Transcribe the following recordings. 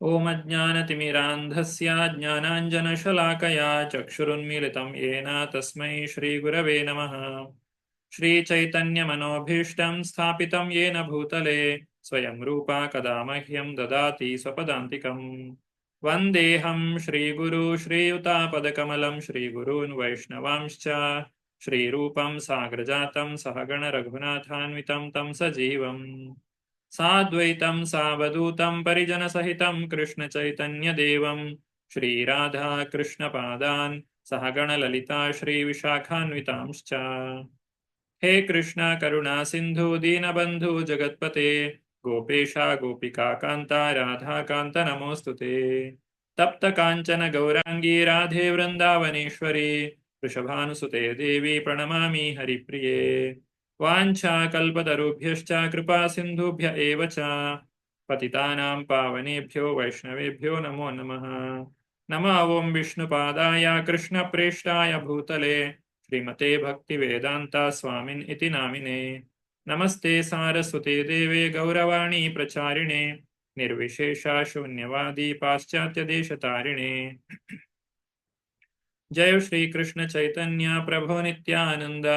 ओम अज्ञानतिमिरान्धस्य ज्ञानाञ्जनशलाकया चक्षुरुन्मीलितं येन तस्मै श्रीगुरवे नमः। श्रीचैतन्यमनोभीष्टं स्थापितं येन भूतले स्वयं रूपा कदा मह्यं ददाति स्वपदान्तिकम्। वन्देऽहं श्रीगुरु श्रीयुतापदकमलं श्रीगुरून् वैष्णवांश्च श्रीरूपं साग्रजातं सहगण रघुनाथान्वितं तं सजीवम् साद्वैतं सावधूतं परिजनसहितं कृष्णचैतन्यदेवं श्रीराधा कृष्णपादान् सहगणललिता श्रीविशाखान्वितांश्च। हे कृष्ण करुणा सिन्धु दीनबन्धु जगत्पते गोपेशा गोपिका कान्ता राधा कान्त नमोऽस्तुते। तप्त काञ्चन गौराङ्गी राधे वृन्दावनेश्वरी वृषभानुसुते देवी प्रणमामि हरिप्रिये। वाञ्छाकल्पतरुभ्यश्च कृपा सिन्धुभ्य एव च पतितानां पावनेभ्यो वैष्णवेभ्यो नमो नमः। नमः ॐ विष्णुपादाय कृष्णप्रेष्ठाय भूतले श्रीमते भक्तिवेदान्ता स्वामिन् इति नामिने। नमस्ते सारस्वते देवे गौरवाणी प्रचारिणे निर्विशेषा शून्यवादी पाश्चात्यदेशतारिणे। जय श्री कृष्ण चैतन्य प्रभो नित्यानंद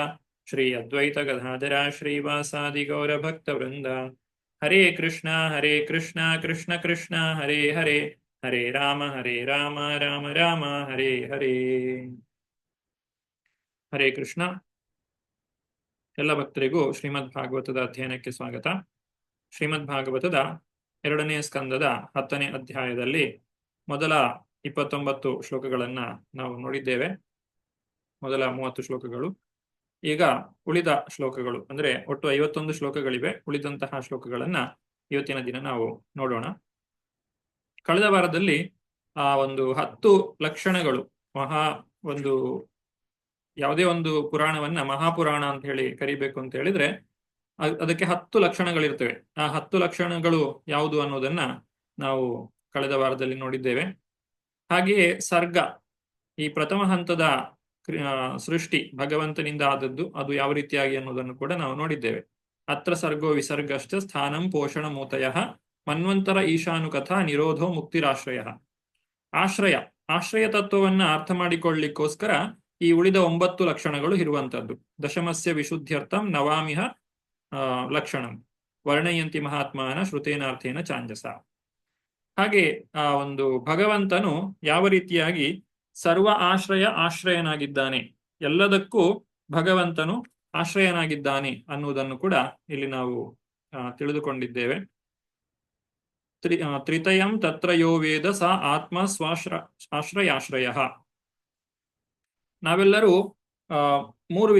श्री अद्वैत गदाधरा श्रीवासादि गौर भक्त वृंद। हरे कृष्णा कृष्ण कृष्ण हरे हरे हरे राम राम राम हरे हरे। ಹರೇ ಕೃಷ್ಣ. ಎಲ್ಲ ಭಕ್ತರಿಗೂ ಶ್ರೀಮದ್ ಭಾಗವತದ ಅಧ್ಯಯನಕ್ಕೆ ಸ್ವಾಗತ. ಶ್ರೀಮದ್ ಭಾಗವತದ 2ನೇ ಸ್ಕಂದದ 10ನೇ ಅಧ್ಯಾಯದಲ್ಲಿ ಮೊದಲ 29 ಶ್ಲೋಕಗಳನ್ನ ನಾವು ನೋಡಿದ್ದೇವೆ. ಮೊದಲ 30 ಶ್ಲೋಕಗಳು. ಈಗ ಉಳಿದ ಶ್ಲೋಕಗಳು ಅಂದ್ರೆ ಒಟ್ಟು 51 ಶ್ಲೋಕಗಳಿವೆ. ಉಳಿದಂತಹ ಶ್ಲೋಕಗಳನ್ನ ಇವತ್ತಿನ ದಿನ ನಾವು ನೋಡೋಣ. ಕಳೆದ ವಾರದಲ್ಲಿ ಆ ಒಂದು 10 ಲಕ್ಷಣಗಳು, ಯಾವುದೇ ಒಂದು ಪುರಾಣವನ್ನ ಮಹಾಪುರಾಣ ಅಂತ ಹೇಳಿ ಕರಿಬೇಕು ಅಂತ ಹೇಳಿದ್ರೆ ಅದಕ್ಕೆ 10 ಲಕ್ಷಣಗಳಿರ್ತವೆ. ಆ 10 ಲಕ್ಷಣಗಳು ಯಾವುದು ಅನ್ನೋದನ್ನ ನಾವು ಕಳೆದ ವಾರದಲ್ಲಿ ನೋಡಿದ್ದೇವೆ. ಹಾಗೆಯೇ ಸರ್ಗ, ಈ ಪ್ರಥಮ ಹಂತದ ಸೃಷ್ಟಿ ಭಗವಂತನಿಂದ ಆದದ್ದು, ಅದು ಯಾವ ರೀತಿಯಾಗಿ ಅನ್ನೋದನ್ನು ಕೂಡ ನಾವು ನೋಡಿದ್ದೇವೆ. ಅತ್ರ ಸರ್ಗೋ ವಿಸರ್ಗಶ್ಚ ಸ್ಥಾನಂ ಪೋಷಣ ಮೂತಯ ಮನ್ವಂತರ ಈಶಾನುಕಥಾ ನಿರೋಧೋ ಮುಕ್ತಿರಾಶ್ರಯ. ಆಶ್ರಯ ತತ್ವವನ್ನ ಅರ್ಥ ಮಾಡಿಕೊಳ್ಳಿಕ್ಕೋಸ್ಕರ ಈ ಉಳಿದ 9 ಲಕ್ಷಣಗಳು ಇರುವಂತದ್ದು. ದಶಮಸ್ಯ ವಿಶುದ್ಧ್ಯರ್ಥಂ ನವಾಮಿಹ ಲಕ್ಷಣಂ ವರ್ಣಯಂತಿ ಮಹಾತ್ಮಾನ ಶ್ರುತೇನಾರ್ಥೇನ ಚಾಂಜಸ. ಹಾಗೆ ಆ ಒಂದು ಭಗವಂತನು ಯಾವ ರೀತಿಯಾಗಿ ಸರ್ವ ಆಶ್ರಯನಾಗಿದ್ದಾನೆ, ಎಲ್ಲದಕ್ಕೂ ಭಗವಂತನು ಆಶ್ರಯನಾಗಿದ್ದಾನೆ ಅನ್ನುವುದನ್ನು ಕೂಡ ಇಲ್ಲಿ ನಾವು ತಿಳಿದುಕೊಂಡಿದ್ದೇವೆ. ತ್ರಿತಯಂ ತತ್ರ ಯೋ ವೇದ ಸ ಆತ್ಮ ಆಶ್ರಯಾಶ್ರಯ. ನಾವೆಲ್ಲರೂ ಮೂರು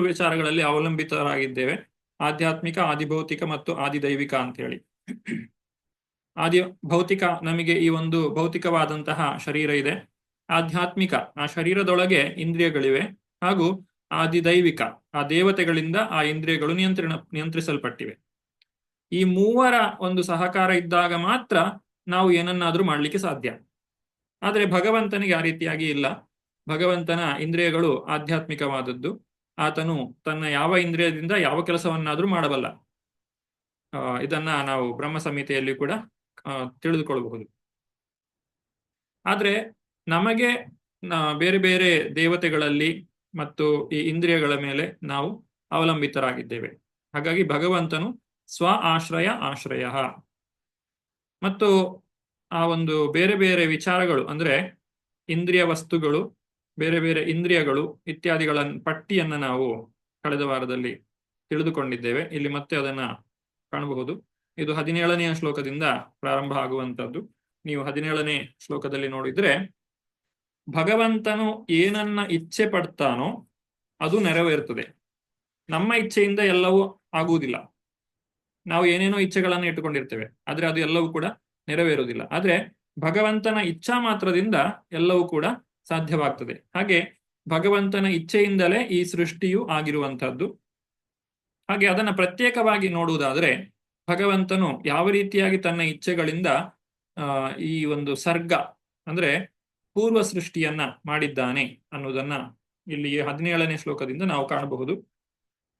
ವಿಚಾರಗಳಲ್ಲಿ ಅವಲಂಬಿತರಾಗಿದ್ದೇವೆ. ಆಧ್ಯಾತ್ಮಿಕ, ಆದಿಭೌತಿಕ ಮತ್ತು ಆದಿದೈವಿಕ ಅಂತ ಹೇಳಿ. ಆದಿ ಭೌತಿಕ, ನಮಗೆ ಈ ಒಂದು ಭೌತಿಕವಾದಂತಹ ಶರೀರ ಇದೆ. ಆಧ್ಯಾತ್ಮಿಕ, ಆ ಶರೀರದೊಳಗೆ ಇಂದ್ರಿಯಗಳಿವೆ. ಹಾಗೂ ಆದಿದೈವಿಕ, ಆ ದೇವತೆಗಳಿಂದ ಆ ಇಂದ್ರಿಯಗಳು ನಿಯಂತ್ರಿಸಲ್ಪಟ್ಟಿವೆ. ಈ ಮೂವರ ಒಂದು ಸಹಕಾರ ಇದ್ದಾಗ ಮಾತ್ರ ನಾವು ಏನನ್ನಾದ್ರೂ ಮಾಡ್ಲಿಕ್ಕೆ ಸಾಧ್ಯ. ಆದರೆ ಭಗವಂತನಿಗೆ ಆ ರೀತಿಯಾಗಿ ಇಲ್ಲ. ಭಗವಂತನ ಇಂದ್ರಿಯಗಳು ಆಧ್ಯಾತ್ಮಿಕವಾದದ್ದು. ಆತನು ತನ್ನ ಯಾವ ಇಂದ್ರಿಯದಿಂದ ಯಾವ ಕೆಲಸವನ್ನಾದ್ರೂ ಮಾಡಬಲ್ಲ. ಇದನ್ನ ನಾವು ಬ್ರಹ್ಮ ಸಂಹಿತೆಯಲ್ಲಿ ಕೂಡ ತಿಳಿದುಕೊಳ್ಳಬಹುದು. ಆದ್ರೆ ನಮಗೆ ಬೇರೆ ಬೇರೆ ದೇವತೆಗಳಲ್ಲಿ ಮತ್ತು ಈ ಇಂದ್ರಿಯಗಳ ಮೇಲೆ ನಾವು ಅವಲಂಬಿತರಾಗಿದ್ದೇವೆ. ಹಾಗಾಗಿ ಭಗವಂತನು ಸ್ವ ಆಶ್ರಯ. ಮತ್ತು ಆ ಒಂದು ಬೇರೆ ಬೇರೆ ವಿಚಾರಗಳು ಅಂದ್ರೆ ಇಂದ್ರಿಯ ವಸ್ತುಗಳು, ಬೇರೆ ಬೇರೆ ಇಂದ್ರಿಯಗಳು ಇತ್ಯಾದಿಗಳ ಪಟ್ಟಿಯನ್ನ ನಾವು ಕಳೆದ ವಾರದಲ್ಲಿ ತಿಳಿದುಕೊಂಡಿದ್ದೇವೆ. ಇಲ್ಲಿ ಮತ್ತೆ ಅದನ್ನ ಕಾಣಬಹುದು. ಇದು 17ನೇ ಶ್ಲೋಕದಿಂದ ಪ್ರಾರಂಭ ಆಗುವಂತದ್ದು. ನೀವು 17ನೇ ಶ್ಲೋಕದಲ್ಲಿ ನೋಡಿದ್ರೆ, ಭಗವಂತನು ಏನನ್ನ ಇಚ್ಛೆ ಪಡ್ತಾನೋ ಅದು ನೆರವೇರುತ್ತದೆ. ನಮ್ಮ ಇಚ್ಛೆಯಿಂದ ಎಲ್ಲವೂ ಆಗುವುದಿಲ್ಲ. ನಾವು ಏನೇನೋ ಇಚ್ಛೆಗಳನ್ನು ಇಟ್ಟುಕೊಂಡಿರ್ತೇವೆ, ಆದ್ರೆ ಅದು ಎಲ್ಲವೂ ಕೂಡ ನೆರವೇರುವುದಿಲ್ಲ. ಆದ್ರೆ ಭಗವಂತನ ಇಚ್ಛಾ ಮಾತ್ರದಿಂದ ಎಲ್ಲವೂ ಕೂಡ ಸಾಧ್ಯವಾಗ್ತದೆ. ಹಾಗೆ ಭಗವಂತನ ಇಚ್ಛೆಯಿಂದಲೇ ಈ ಸೃಷ್ಟಿಯು ಆಗಿರುವಂತಹದ್ದು. ಹಾಗೆ ಅದನ್ನ ಪ್ರತ್ಯೇಕವಾಗಿ ನೋಡುವುದಾದ್ರೆ, ಭಗವಂತನು ಯಾವ ರೀತಿಯಾಗಿ ತನ್ನ ಇಚ್ಛೆಗಳಿಂದ ಈ ಒಂದು ಸರ್ಗ ಅಂದ್ರೆ ಪೂರ್ವ ಸೃಷ್ಟಿಯನ್ನ ಮಾಡಿದ್ದಾನೆ ಅನ್ನೋದನ್ನ ಇಲ್ಲಿ 17ನೇ ಶ್ಲೋಕದಿಂದ ನಾವು ಕಾಣಬಹುದು.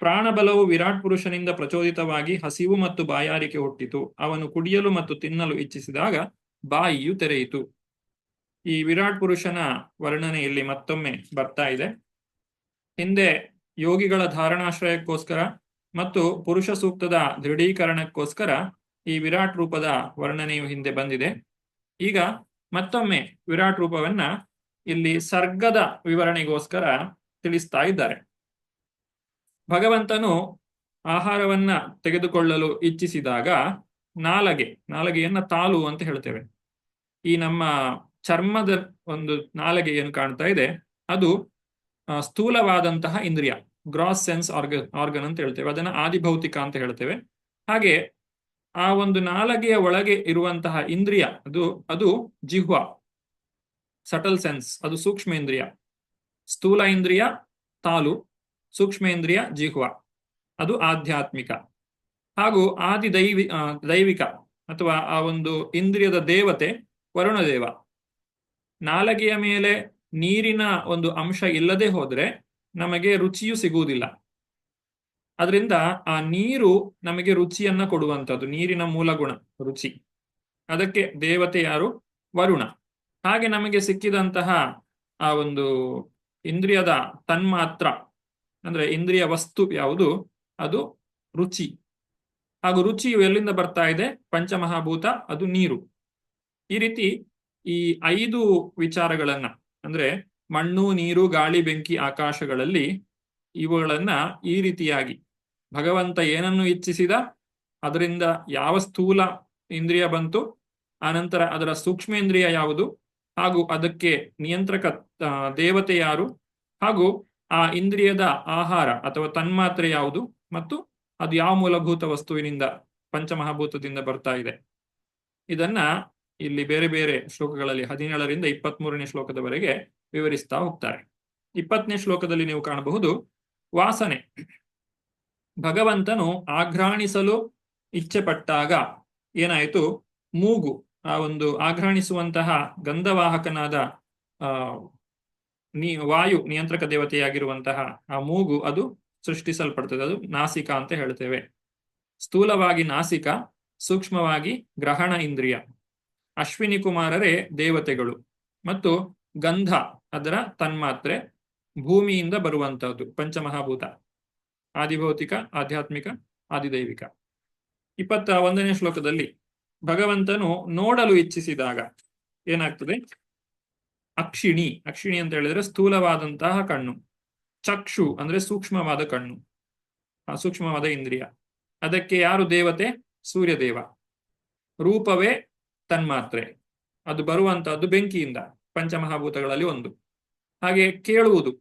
ಪ್ರಾಣಬಲವು ವಿರಾಟ್ ಪುರುಷನಿಂದ ಪ್ರಚೋದಿತವಾಗಿ ಹಸಿವು ಮತ್ತು ಬಾಯಾರಿಕೆ ಹುಟ್ಟಿತು. ಅವನು ಕುಡಿಯಲು ಮತ್ತು ತಿನ್ನಲು ಇಚ್ಛಿಸಿದಾಗ ಬಾಯಿಯು ತೆರೆಯಿತು. ಈ ವಿರಾಟ್ ಪುರುಷನ ವರ್ಣನೆ ಇಲ್ಲಿ ಮತ್ತೊಮ್ಮೆ ಬರ್ತಾ ಇದೆ. ಹಿಂದೆ ಯೋಗಿಗಳ ಧಾರಣಾಶ್ರಯಕ್ಕೋಸ್ಕರ ಮತ್ತು ಪುರುಷ ಸೂಕ್ತದ ದೃಢೀಕರಣಕ್ಕೋಸ್ಕರ ಈ ವಿರಾಟ್ ರೂಪದ ವರ್ಣನೆಯು ಹಿಂದೆ ಬಂದಿದೆ. ಈಗ ಮತ್ತೊಮ್ಮೆ ವಿರಾಟ್ ರೂಪವನ್ನ ಇಲ್ಲಿ ಸರ್ಗದ ವಿವರಣೆಗೋಸ್ಕರ ತಿಳಿಸ್ತಾ ಇದ್ದಾರೆ. ಭಗವಂತನು ಆಹಾರವನ್ನ ತೆಗೆದುಕೊಳ್ಳಲು ಇಚ್ಛಿಸಿದಾಗ ನಾಲಗೆಯನ್ನ ತಾಲು ಅಂತ ಹೇಳ್ತೇವೆ. ಈ ನಮ್ಮ ಚರ್ಮದ ಒಂದು ನಾಲಗೆ ಏನು ಕಾಣ್ತಾ ಇದೆ ಅದು ಸ್ಥೂಲವಾದಂತಹ ಇಂದ್ರಿಯ, ಗ್ರಾಸ್ ಸೆನ್ಸ್ ಆರ್ಗನ್ ಅಂತ ಹೇಳ್ತೇವೆ. ಅದನ್ನ ಆದಿಭೌತಿಕ ಅಂತ ಹೇಳ್ತೇವೆ. ಹಾಗೆ ಆ ಒಂದು ನಾಲಗೆಯ ಒಳಗೆ ಇರುವಂತಹ ಇಂದ್ರಿಯ ಅದು ಜಿಹ್ವ, ಸಟಲ್ ಸೆನ್ಸ್, ಅದು ಸೂಕ್ಷ್ಮೇಂದ್ರಿಯ. ಸ್ಥೂಲ ಇಂದ್ರಿಯ ತಾಲು, ಸೂಕ್ಷ್ಮೇಂದ್ರಿಯ ಜಿಹ್ವ, ಅದು ಆಧ್ಯಾತ್ಮಿಕ. ಹಾಗೂ ದೈವಿಕ ಅಥವಾ ಆ ಒಂದು ಇಂದ್ರಿಯದ ದೇವತೆ ವರುಣದೇವ. ನಾಲಗೆಯ ಮೇಲೆ ನೀರಿನ ಒಂದು ಅಂಶ ಇಲ್ಲದೆ ಹೋದ್ರೆ ನಮಗೆ ರುಚಿಯು ಸಿಗುವುದಿಲ್ಲ. ಅದರಿಂದ ಆ ನೀರು ನಮಗೆ ರುಚಿಯನ್ನ ಕೊಡುವಂಥದ್ದು, ನೀರಿನ ಮೂಲಗುಣ ರುಚಿ. ಅದಕ್ಕೆ ದೇವತೆ ಯಾರು? ವರುಣ. ಹಾಗೆ ನಮಗೆ ಸಿಕ್ಕಿದಂತಹ ಆ ಒಂದು ಇಂದ್ರಿಯದ ತನ್ಮಾತ್ರ ಅಂದ್ರೆ ಇಂದ್ರಿಯ ವಸ್ತು ಯಾವುದು? ಅದು ರುಚಿ. ಹಾಗೂ ರುಚಿಯು ಎಲ್ಲಿಂದ ಬರ್ತಾ ಇದೆ? ಪಂಚಮಹಾಭೂತ, ಅದು ನೀರು. ಈ ರೀತಿ ಈ 5 ವಿಚಾರಗಳನ್ನ ಅಂದ್ರೆ ಮಣ್ಣು, ನೀರು, ಗಾಳಿ, ಬೆಂಕಿ, ಆಕಾಶಗಳಲ್ಲಿ ಇವುಗಳನ್ನ ಈ ರೀತಿಯಾಗಿ ಭಗವಂತ ಏನನ್ನು ಇಚ್ಛಿಸಿದ, ಅದರಿಂದ ಯಾವ ಸ್ಥೂಲ ಇಂದ್ರಿಯ ಬಂತು, ಆನಂತರ ಅದರ ಸೂಕ್ಷ್ಮೇಂದ್ರಿಯ ಯಾವುದು, ಹಾಗೂ ಅದಕ್ಕೆ ನಿಯಂತ್ರಕ ದೇವತೆ ಯಾರು, ಹಾಗೂ ಆ ಇಂದ್ರಿಯದ ಆಹಾರ ಅಥವಾ ತನ್ಮಾತ್ರೆ ಯಾವುದು, ಮತ್ತು ಅದು ಯಾವ ಮೂಲಭೂತ ವಸ್ತುವಿನಿಂದ, ಪಂಚಮಹಾಭೂತದಿಂದ ಬರ್ತಾ ಇದೆ. ಇದನ್ನ ಇಲ್ಲಿ ಬೇರೆ ಬೇರೆ ಶ್ಲೋಕಗಳಲ್ಲಿ 17ರಿಂದ 23ನೇ ಶ್ಲೋಕದವರೆಗೆ ವಿವರಿಸ್ತಾ ಹೋಗ್ತಾರೆ. 20ನೇ ಶ್ಲೋಕದಲ್ಲಿ ನೀವು ಕಾಣಬಹುದು ವಾಸನೆ. ಭಗವಂತನು ಆಘ್ರಾಣಿಸಲು ಇಚ್ಛೆ ಪಟ್ಟಾಗ ಏನಾಯಿತು? ಮೂಗು, ಆ ಒಂದು ಆಘ್ರಾಣಿಸುವಂತಹ ಗಂಧವಾಹಕನಾದ ವಾಯು ನಿಯಂತ್ರಕ ದೇವತೆಯಾಗಿರುವಂತಹ ಆ ಮೂಗು ಅದು ಸೃಷ್ಟಿಸಲ್ಪಡ್ತದೆ. ಅದು ನಾಸಿಕ ಅಂತ ಹೇಳ್ತೇವೆ. ಸ್ಥೂಲವಾಗಿ ನಾಸಿಕ, ಸೂಕ್ಷ್ಮವಾಗಿ ಗ್ರಹಣ ಇಂದ್ರಿಯ. ಅಶ್ವಿನಿ ಕುಮಾರರೇ ದೇವತೆಗಳು. ಮತ್ತು ಗಂಧ ಅದರ ತನ್ಮಾತ್ರೆ, ಭೂಮಿಯಿಂದ ಬರುವಂತಹದ್ದು ಪಂಚಮಹಾಭೂತ, ಆದಿಭೌತಿಕ, ಆಧ್ಯಾತ್ಮಿಕ, ಆದಿದೈವಿಕ. 21ನೇ ಶ್ಲೋಕದಲ್ಲಿ ಭಗವಂತನು ನೋಡಲು ಇಚ್ಛಿಸಿದಾಗ ಏನಾಗ್ತದೆ? ಅಕ್ಷಿಣಿ ಅಂತ ಹೇಳಿದ್ರೆ ಸ್ಥೂಲವಾದಂತಹ ಕಣ್ಣು. ಚಕ್ಷು ಅಂದ್ರೆ ಸೂಕ್ಷ್ಮವಾದ ಕಣ್ಣು, ಸೂಕ್ಷ್ಮವಾದ ಇಂದ್ರಿಯ. ಅದಕ್ಕೆ ಯಾರು ದೇವತೆ? ಸೂರ್ಯದೇವ. ರೂಪವೇ ತನ್ಮಾತ್ರೆ, ಅದು ಬರುವಂತಹದ್ದು ಬೆಂಕಿಯಿಂದ, ಪಂಚಮಹಾಭೂತಗಳಲ್ಲಿ ಒಂದು. ಹಾಗೆ ಕೇಳುವುದು,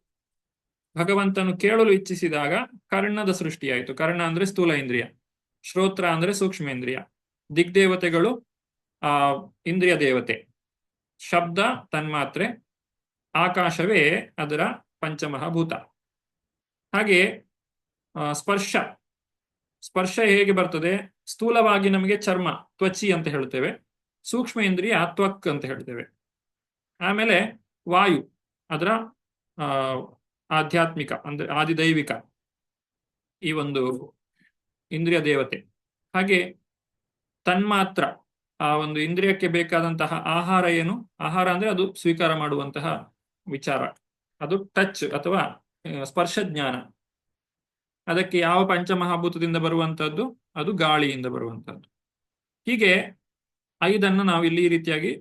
ಭಗವಂತನು ಕೇಳಲು ಇಚ್ಛಿಸಿದಾಗ ಕರ್ಣದ ಸೃಷ್ಟಿಯಾಯಿತು. ಕರ್ಣ ಅಂದ್ರೆ ಸ್ಥೂಲ ಇಂದ್ರಿಯ, ಶ್ರೋತ್ರ ಅಂದ್ರೆ ಸೂಕ್ಷ್ಮೇಂದ್ರಿಯ. ದಿಗ್ದೇವತೆಗಳು ಇಂದ್ರಿಯ ದೇವತೆ, ಶಬ್ದ ತನ್ಮಾತ್ರೆ, ಆಕಾಶವೇ ಅದರ ಪಂಚಮಹಾಭೂತ. ಹಾಗೆ ಸ್ಪರ್ಶ ಹೇಗೆ ಬರ್ತದೆ? ಸ್ಥೂಲವಾಗಿ ನಮಗೆ ಚರ್ಮ, ತ್ವಚಿ ಅಂತ ಹೇಳ್ತೇವೆ. ಸೂಕ್ಷ್ಮ ಇಂದ್ರಿಯ ತ್ವಕ್ ಅಂತ ಹೇಳ್ತೇವೆ. ಆಮೇಲೆ ವಾಯು ಅದರ ಆಧ್ಯಾತ್ಮಿಕ ಅಂದ್ರೆ ಆದಿದೈವಿಕ, ಈ ಒಂದು ಇಂದ್ರಿಯ ದೇವತೆ. ಹಾಗೆ ತನ್ಮಾತ್ರ, ಆ ಒಂದು ಇಂದ್ರಿಯಕ್ಕೆ ಬೇಕಾದಂತಹ ಆಹಾರ ಏನು? ಆಹಾರ ಅಂದ್ರೆ ಅದು ಸ್ವೀಕಾರ ಮಾಡುವಂತಹ ವಿಚಾರ, ಅದು ಟಚ್ ಅಥವಾ ಸ್ಪರ್ಶ ಜ್ಞಾನ. ಅದಕ್ಕೆ ಯಾವ ಪಂಚಮಹಾಭೂತದಿಂದ ಬರುವಂತಹದ್ದು? ಅದು ಗಾಳಿಯಿಂದ ಬರುವಂತಹದ್ದು. ಹೀಗೆ 5 ನಾವು ಇಲ್ಲಿ ಈ ರೀತಿಯಾಗಿ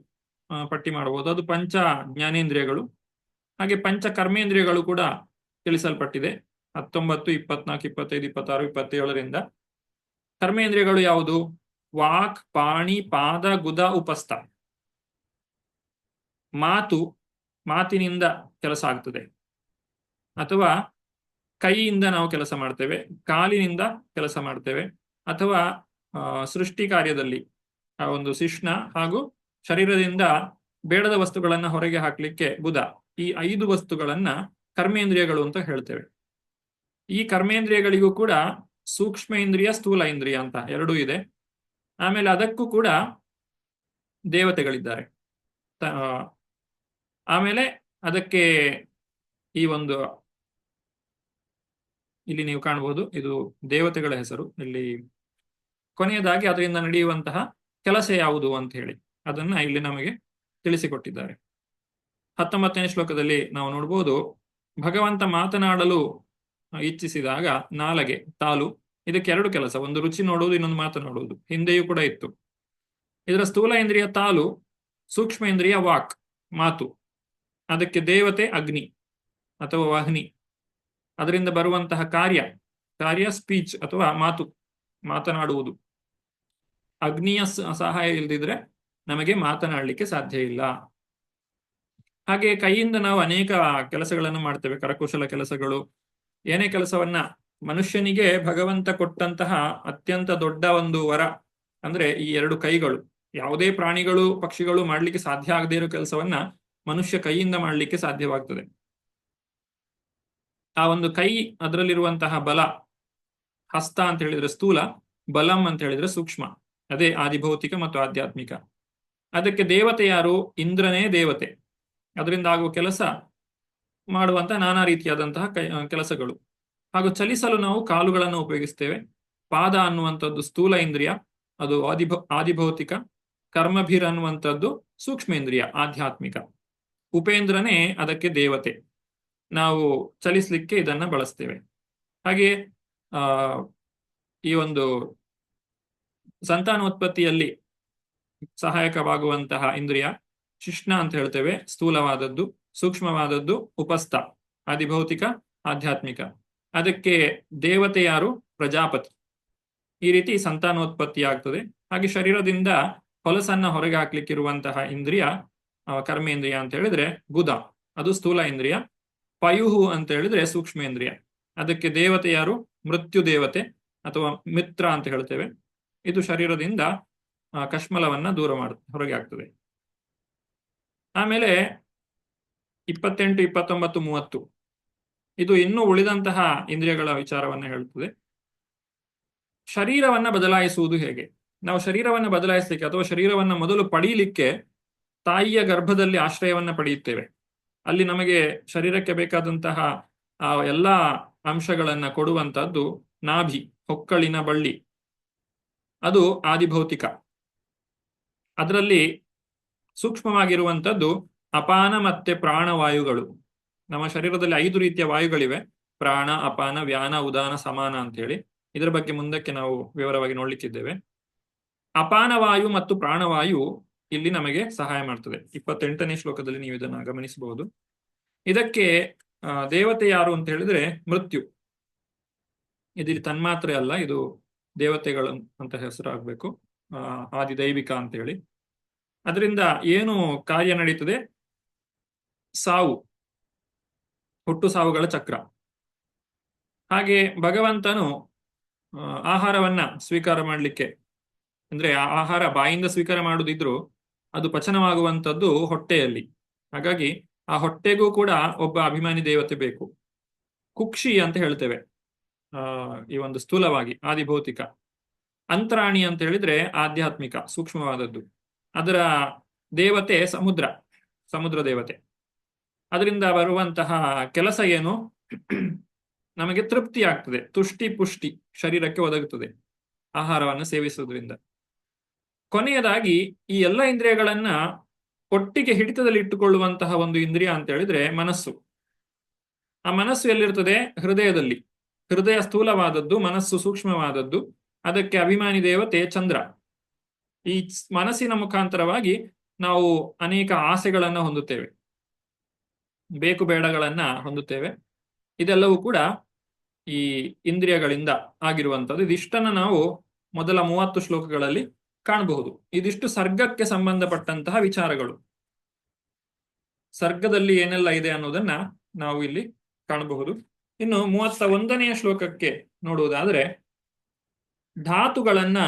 ಪಟ್ಟಿ ಮಾಡಬಹುದು. ಅದು ಪಂಚ ಜ್ಞಾನೇಂದ್ರಿಯಗಳು. ಹಾಗೆ ಪಂಚ ಕರ್ಮೇಂದ್ರಿಯಗಳು ಕೂಡ ತಿಳಿಸಲ್ಪಟ್ಟಿದೆ 19, 24, 25, 26, 27ರಿಂದ. ಕರ್ಮೇಂದ್ರಿಯಗಳು ಯಾವುದು? ವಾಕ್, ಪಾಣಿ, ಪಾದ, ಗುದ, ಉಪಸ್ಥ. ಮಾತಿನಿಂದ ಕೆಲಸ ಆಗ್ತದೆ, ಅಥವಾ ಕೈಯಿಂದ ನಾವು ಕೆಲಸ ಮಾಡ್ತೇವೆ, ಕಾಲಿನಿಂದ ಕೆಲಸ ಮಾಡ್ತೇವೆ, ಅಥವಾ ಸೃಷ್ಟಿ ಕಾರ್ಯದಲ್ಲಿ ಆ ಒಂದು ಶಿಶ್ನ, ಹಾಗೂ ಶರೀರದಿಂದ ಬೇಡದ ವಸ್ತುಗಳನ್ನ ಹೊರಗೆ ಹಾಕ್ಲಿಕ್ಕೆ ಬುಧ. ಈ 5 ವಸ್ತುಗಳನ್ನ ಕರ್ಮೇಂದ್ರಿಯಗಳು ಅಂತ ಹೇಳ್ತೇವೆ. ಈ ಕರ್ಮೇಂದ್ರಿಯಗಳಿಗೂ ಕೂಡ ಸೂಕ್ಷ್ಮ ಇಂದ್ರಿಯ, ಸ್ಥೂಲ ಇಂದ್ರಿಯ ಅಂತ ಎರಡೂ ಇದೆ. ಆಮೇಲೆ ಅದಕ್ಕೂ ಕೂಡ ದೇವತೆಗಳಿದ್ದಾರೆ. ಆಮೇಲೆ ಅದಕ್ಕೆ ಈ ಒಂದು ಇಲ್ಲಿ ನೀವು ಕಾಣಬಹುದು, ಇದು ದೇವತೆಗಳ ಹೆಸರು. ಇಲ್ಲಿ ಕೊನೆಯದಾಗಿ ಅದರಿಂದ ನಡೆಯುವಂತಹ ಕೆಲಸ ಯಾವುದು ಅಂತ ಹೇಳಿ ಅದನ್ನ ಇಲ್ಲಿ ನಮಗೆ ತಿಳಿಸಿಕೊಟ್ಟಿದ್ದಾರೆ. 19ನೇ ಶ್ಲೋಕದಲ್ಲಿ ನಾವು ನೋಡಬಹುದು, ಭಗವಂತ ಮಾತನಾಡಲು ಇಚ್ಛಿಸಿದಾಗ ನಾಲಗೆ, ತಾಲು, ಇದಕ್ಕೆ ಎರಡು ಕೆಲಸ, ಒಂದು ರುಚಿ ನೋಡುವುದು, ಇನ್ನೊಂದು ಮಾತನಾಡುವುದು. ಹಿಂದೆಯೂ ಕೂಡ ಇತ್ತು. ಇದರ ಸ್ಥೂಲ ಇಂದ್ರಿಯ ತಾಲು, ಸೂಕ್ಷ್ಮ ಇಂದ್ರಿಯ ವಾಕ್, ಮಾತು. ಅದಕ್ಕೆ ದೇವತೆ ಅಗ್ನಿ ಅಥವಾ ವಾಹ್ನಿ. ಅದರಿಂದ ಬರುವಂತಹ ಕಾರ್ಯ ಸ್ಪೀಚ್ ಅಥವಾ ಮಾತನಾಡುವುದು. ಅಗ್ನಿಯ ಸಹಾಯ ಇಲ್ಲದಿದ್ರೆ ನಮಗೆ ಮಾತನಾಡಲಿಕ್ಕೆ ಸಾಧ್ಯ ಇಲ್ಲ. ಹಾಗೆ ಕೈಯಿಂದ ನಾವು ಅನೇಕ ಕೆಲಸಗಳನ್ನು ಮಾಡ್ತೇವೆ, ಕರಕುಶಲ ಕೆಲಸಗಳು. ಏನೇ ಕೆಲಸವನ್ನ, ಮನುಷ್ಯನಿಗೆ ಭಗವಂತ ಕೊಟ್ಟಂತಹ ಅತ್ಯಂತ ದೊಡ್ಡ ಒಂದು ವರ ಅಂದ್ರೆ ಈ ಎರಡು ಕೈಗಳು. ಯಾವುದೇ ಪ್ರಾಣಿಗಳು ಪಕ್ಷಿಗಳು ಮಾಡ್ಲಿಕ್ಕೆ ಸಾಧ್ಯ ಆಗದೇ ಇರೋ ಕೆಲಸವನ್ನ ಮನುಷ್ಯ ಕೈಯಿಂದ ಮಾಡ್ಲಿಕ್ಕೆ ಸಾಧ್ಯವಾಗ್ತದೆ. ಆ ಒಂದು ಕೈ, ಅದರಲ್ಲಿರುವಂತಹ ಬಲ, ಹಸ್ತ ಅಂತ ಹೇಳಿದ್ರೆ ಸ್ಥೂಲ, ಬಲಂ ಅಂತ ಹೇಳಿದ್ರೆ ಸೂಕ್ಷ್ಮ. ಅದೇ ಆದಿಭೌತಿಕ ಮತ್ತು ಆಧ್ಯಾತ್ಮಿಕ. ಅದಕ್ಕೆ ದೇವತೆ ಯಾರು? ಇಂದ್ರನೇ ದೇವತೆ. ಅದರಿಂದ ಆಗುವ ಕೆಲಸ ಮಾಡುವಂತಹ ನಾನಾ ರೀತಿಯಾದಂತಹ ಕೆಲಸಗಳು. ಹಾಗೂ ಚಲಿಸಲು ನಾವು ಕಾಲುಗಳನ್ನು ಉಪಯೋಗಿಸ್ತೇವೆ. ಪಾದ ಅನ್ನುವಂಥದ್ದು ಸ್ಥೂಲ ಇಂದ್ರಿಯ, ಅದು ಆದಿಭೌತಿಕ. ಕರ್ಮಭೀರ್ ಅನ್ನುವಂಥದ್ದು ಸೂಕ್ಷ್ಮ ಇಂದ್ರಿಯ, ಆಧ್ಯಾತ್ಮಿಕ. ಉಪೇಂದ್ರನೇ ಅದಕ್ಕೆ ದೇವತೆ. ನಾವು ಚಲಿಸಲಿಕ್ಕೆ ಇದನ್ನ ಬಳಸ್ತೇವೆ. ಹಾಗೆ ಈ ಒಂದು ಸಂತಾನೋತ್ಪತ್ತಿಯಲ್ಲಿ ಸಹಾಯಕವಾಗುವಂತಹ ಇಂದ್ರಿಯ ಶಿಷ್ಣ ಅಂತ ಹೇಳ್ತೇವೆ, ಸ್ಥೂಲವಾದದ್ದು. ಸೂಕ್ಷ್ಮವಾದದ್ದು ಉಪಸ್ಥ, ಆದಿಭೌತಿಕ, ಆಧ್ಯಾತ್ಮಿಕ. ಅದಕ್ಕೆ ದೇವತೆ ಯಾರು? ಪ್ರಜಾಪತಿ. ಈ ರೀತಿ ಸಂತಾನೋತ್ಪತ್ತಿ ಆಗ್ತದೆ. ಹಾಗೆ ಶರೀರದಿಂದ ಹೊಲಸನ್ನ ಹೊರಗೆ ಹಾಕ್ಲಿಕ್ಕಿರುವಂತಹ ಇಂದ್ರಿಯ ಕರ್ಮೇಂದ್ರಿಯ ಅಂತ ಹೇಳಿದ್ರೆ ಗುದ, ಅದು ಸ್ಥೂಲ ಇಂದ್ರಿಯ. ಪಯುಹು ಅಂತ ಹೇಳಿದ್ರೆ ಸೂಕ್ಷ್ಮೇಂದ್ರಿಯ. ಅದಕ್ಕೆ ದೇವತೆ ಯಾರು? ಮೃತ್ಯು ದೇವತೆ ಅಥವಾ ಮಿತ್ರ ಅಂತ ಹೇಳ್ತೇವೆ. ಇದು ಶರೀರದಿಂದ ಕಶ್ಮಲವನ್ನ ದೂರ ಹೊರಗೆ ಆಗ್ತದೆ. ಆಮೇಲೆ 28, 29, 30 ಇದು ಇನ್ನೂ ಉಳಿದಂತಹ ಇಂದ್ರಿಯಗಳ ವಿಚಾರವನ್ನ ಹೇಳ್ತದೆ. ಶರೀರವನ್ನ ಬದಲಾಯಿಸುವುದು ಹೇಗೆ? ನಾವು ಶರೀರವನ್ನ ಬದಲಾಯಿಸಲಿಕ್ಕೆ ಅಥವಾ ಶರೀರವನ್ನ ಮೊದಲು ಪಡೆಯಲಿಕ್ಕೆ ತಾಯಿಯ ಗರ್ಭದಲ್ಲಿ ಆಶ್ರಯವನ್ನ ಪಡೆಯುತ್ತೇವೆ. ಅಲ್ಲಿ ನಮಗೆ ಶರೀರಕ್ಕೆ ಬೇಕಾದಂತಹ ಎಲ್ಲಾ ಅಂಶಗಳನ್ನ ಕೊಡುವಂತಹದ್ದು ನಾಭಿ, ಹೊಕ್ಕಳಿನ ಬಳ್ಳಿ. ಅದು ಆದಿಭೌತಿಕ. ಅದರಲ್ಲಿ ಸೂಕ್ಷ್ಮವಾಗಿರುವಂಥದ್ದು ಅಪಾನ ಮತ್ತೆ ಪ್ರಾಣವಾಯುಗಳು. ನಮ್ಮ ಶರೀರದಲ್ಲಿ 5 ರೀತಿಯ ವಾಯುಗಳಿವೆ: ಪ್ರಾಣ, ಅಪಾನ, ವ್ಯಾನ, ಉದಾನ, ಸಮಾನ ಅಂತ ಹೇಳಿ. ಇದರ ಬಗ್ಗೆ ಮುಂದಕ್ಕೆ ನಾವು ವಿವರವಾಗಿ ನೋಡ್ಲಿಕ್ಕಿದ್ದೇವೆ. ಅಪಾನವಾಯು ಮತ್ತು ಪ್ರಾಣವಾಯು ಇಲ್ಲಿ ನಮಗೆ ಸಹಾಯ ಮಾಡ್ತದೆ. 28ನೇ ಶ್ಲೋಕದಲ್ಲಿ ನೀವು ಇದನ್ನ ಗಮನಿಸಬಹುದು. ಇದಕ್ಕೆ ದೇವತೆ ಯಾರು ಅಂತ ಹೇಳಿದ್ರೆ ಮೃತ್ಯು. ಇದಿಲ್ಲಿ ತನ್ಮಾತ್ರೆ ಅಲ್ಲ, ಇದು ದೇವತೆಗಳು ಅಂತ ಹೆಸರಾಗಬೇಕು, ಆದಿದೈವಿಕ ಅಂತ ಹೇಳಿ. ಅದರಿಂದ ಏನು ಕಾರ್ಯ ನಡೀತದೆ? ಸಾವು, ಹುಟ್ಟು ಸಾವುಗಳ ಚಕ್ರ. ಹಾಗೆ ಭಗವಂತನು ಆಹಾರವನ್ನ ಸ್ವೀಕಾರ ಮಾಡಲಿಕ್ಕೆ, ಅಂದ್ರೆ ಆಹಾರ ಬಾಯಿಂದ ಸ್ವೀಕಾರ ಮಾಡುದಿದ್ರು ಅದು ಪಚನವಾಗುವಂಥದ್ದು ಹೊಟ್ಟೆಯಲ್ಲಿ. ಹಾಗಾಗಿ ಆ ಹೊಟ್ಟೆಗೂ ಕೂಡ ಒಬ್ಬ ಅಭಿಮಾನಿ ದೇವತೆ ಬೇಕು. ಕುಕ್ಷಿ ಅಂತ ಹೇಳ್ತೇವೆ ಈ ಒಂದು ಸ್ಥೂಲವಾಗಿ, ಆದಿಭೌತಿಕ. ಅಂತರಾಣಿ ಅಂತ ಹೇಳಿದ್ರೆ ಆಧ್ಯಾತ್ಮಿಕ, ಸೂಕ್ಷ್ಮವಾದದ್ದು. ಅದರ ದೇವತೆ ಸಮುದ್ರ ದೇವತೆ. ಅದರಿಂದ ಬರುವಂತಹ ಕೆಲಸ ಏನು? ನಮಗೆ ತೃಪ್ತಿ ಆಗ್ತದೆ, ತುಷ್ಟಿ ಪುಷ್ಟಿ ಶರೀರಕ್ಕೆ ಒದಗುತ್ತದೆ ಆಹಾರವನ್ನು ಸೇವಿಸುವುದರಿಂದ. ಕೊನೆಯದಾಗಿ ಈ ಎಲ್ಲ ಇಂದ್ರಿಯಗಳನ್ನ ಒಟ್ಟಿಗೆ ಹಿಡಿತದಲ್ಲಿ ಇಟ್ಟುಕೊಳ್ಳುವಂತಹ ಒಂದು ಇಂದ್ರಿಯ ಅಂತ ಹೇಳಿದ್ರೆ ಮನಸ್ಸು. ಆ ಮನಸ್ಸು ಎಲ್ಲಿರ್ತದೆ? ಹೃದಯದಲ್ಲಿ. ಹೃದಯ ಸ್ಥೂಲವಾದದ್ದು, ಮನಸ್ಸು ಸೂಕ್ಷ್ಮವಾದದ್ದು. ಅದಕ್ಕೆ ಅಭಿಮಾನಿ ದೇವತೆ ಚಂದ್ರ. ಈ ಮನಸ್ಸಿನ ಮುಖಾಂತರವಾಗಿ ನಾವು ಅನೇಕ ಆಸೆಗಳನ್ನ ಹೊಂದುತ್ತೇವೆ, ಬೇಕು ಬೇಡಗಳನ್ನ ಹೊಂದುತ್ತೇವೆ. ಇದೆಲ್ಲವೂ ಕೂಡ ಈ ಇಂದ್ರಿಯಗಳಿಂದ ಆಗಿರುವಂಥದ್ದು. ಇದಿಷ್ಟನ್ನ ನಾವು ಮೊದಲ 30 ಶ್ಲೋಕಗಳಲ್ಲಿ ಕಾಣಬಹುದು. ಇದಿಷ್ಟು ಸರ್ಗಕ್ಕೆ ಸಂಬಂಧಪಟ್ಟಂತಹ ವಿಚಾರಗಳು. ಸರ್ಗದಲ್ಲಿ ಏನೆಲ್ಲ ಇದೆ ಅನ್ನೋದನ್ನ ನಾವು ಇಲ್ಲಿ ಕಾಣಬಹುದು. ಇನ್ನು 31ನೇ ಶ್ಲೋಕಕ್ಕೆ ನೋಡುವುದಾದ್ರೆ ಧಾತುಗಳನ್ನ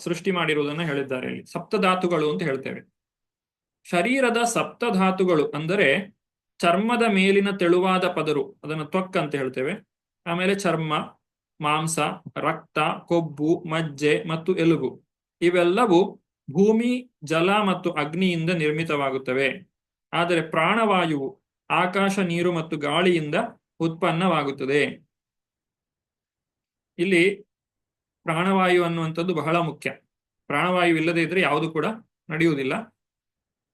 ಸೃಷ್ಟಿ ಮಾಡಿರುವುದನ್ನ ಹೇಳಿದ್ದಾರೆ. ಇಲ್ಲಿ ಸಪ್ತಧಾತುಗಳು ಅಂತ ಹೇಳ್ತೇವೆ. ಶರೀರದ ಸಪ್ತಧಾತುಗಳು ಅಂದರೆ ಚರ್ಮದ ಮೇಲಿನ ತೆಳುವಾದ ಪದರು, ಅದನ್ನು ತ್ವಕ್ ಅಂತ ಹೇಳ್ತೇವೆ. ಆಮೇಲೆ ಚರ್ಮ, ಮಾಂಸ, ರಕ್ತ, ಕೊಬ್ಬು, ಮಜ್ಜೆ ಮತ್ತು ಎಲುಬು. ಇವೆಲ್ಲವೂ ಭೂಮಿ, ಜಲ ಮತ್ತು ಅಗ್ನಿಯಿಂದ ನಿರ್ಮಿತವಾಗುತ್ತವೆ. ಆದರೆ ಪ್ರಾಣವಾಯುವು ಆಕಾಶ, ನೀರು ಮತ್ತು ಗಾಳಿಯಿಂದ ಉತ್ಪನ್ನವಾಗುತ್ತದೆ. ಇಲ್ಲಿ ಪ್ರಾಣವಾಯು ಅನ್ನುವಂಥದ್ದು ಬಹಳ ಮುಖ್ಯ. ಪ್ರಾಣವಾಯು ಇಲ್ಲದೆ ಇದ್ರೆ ಯಾವುದು ಕೂಡ ನಡೆಯುವುದಿಲ್ಲ.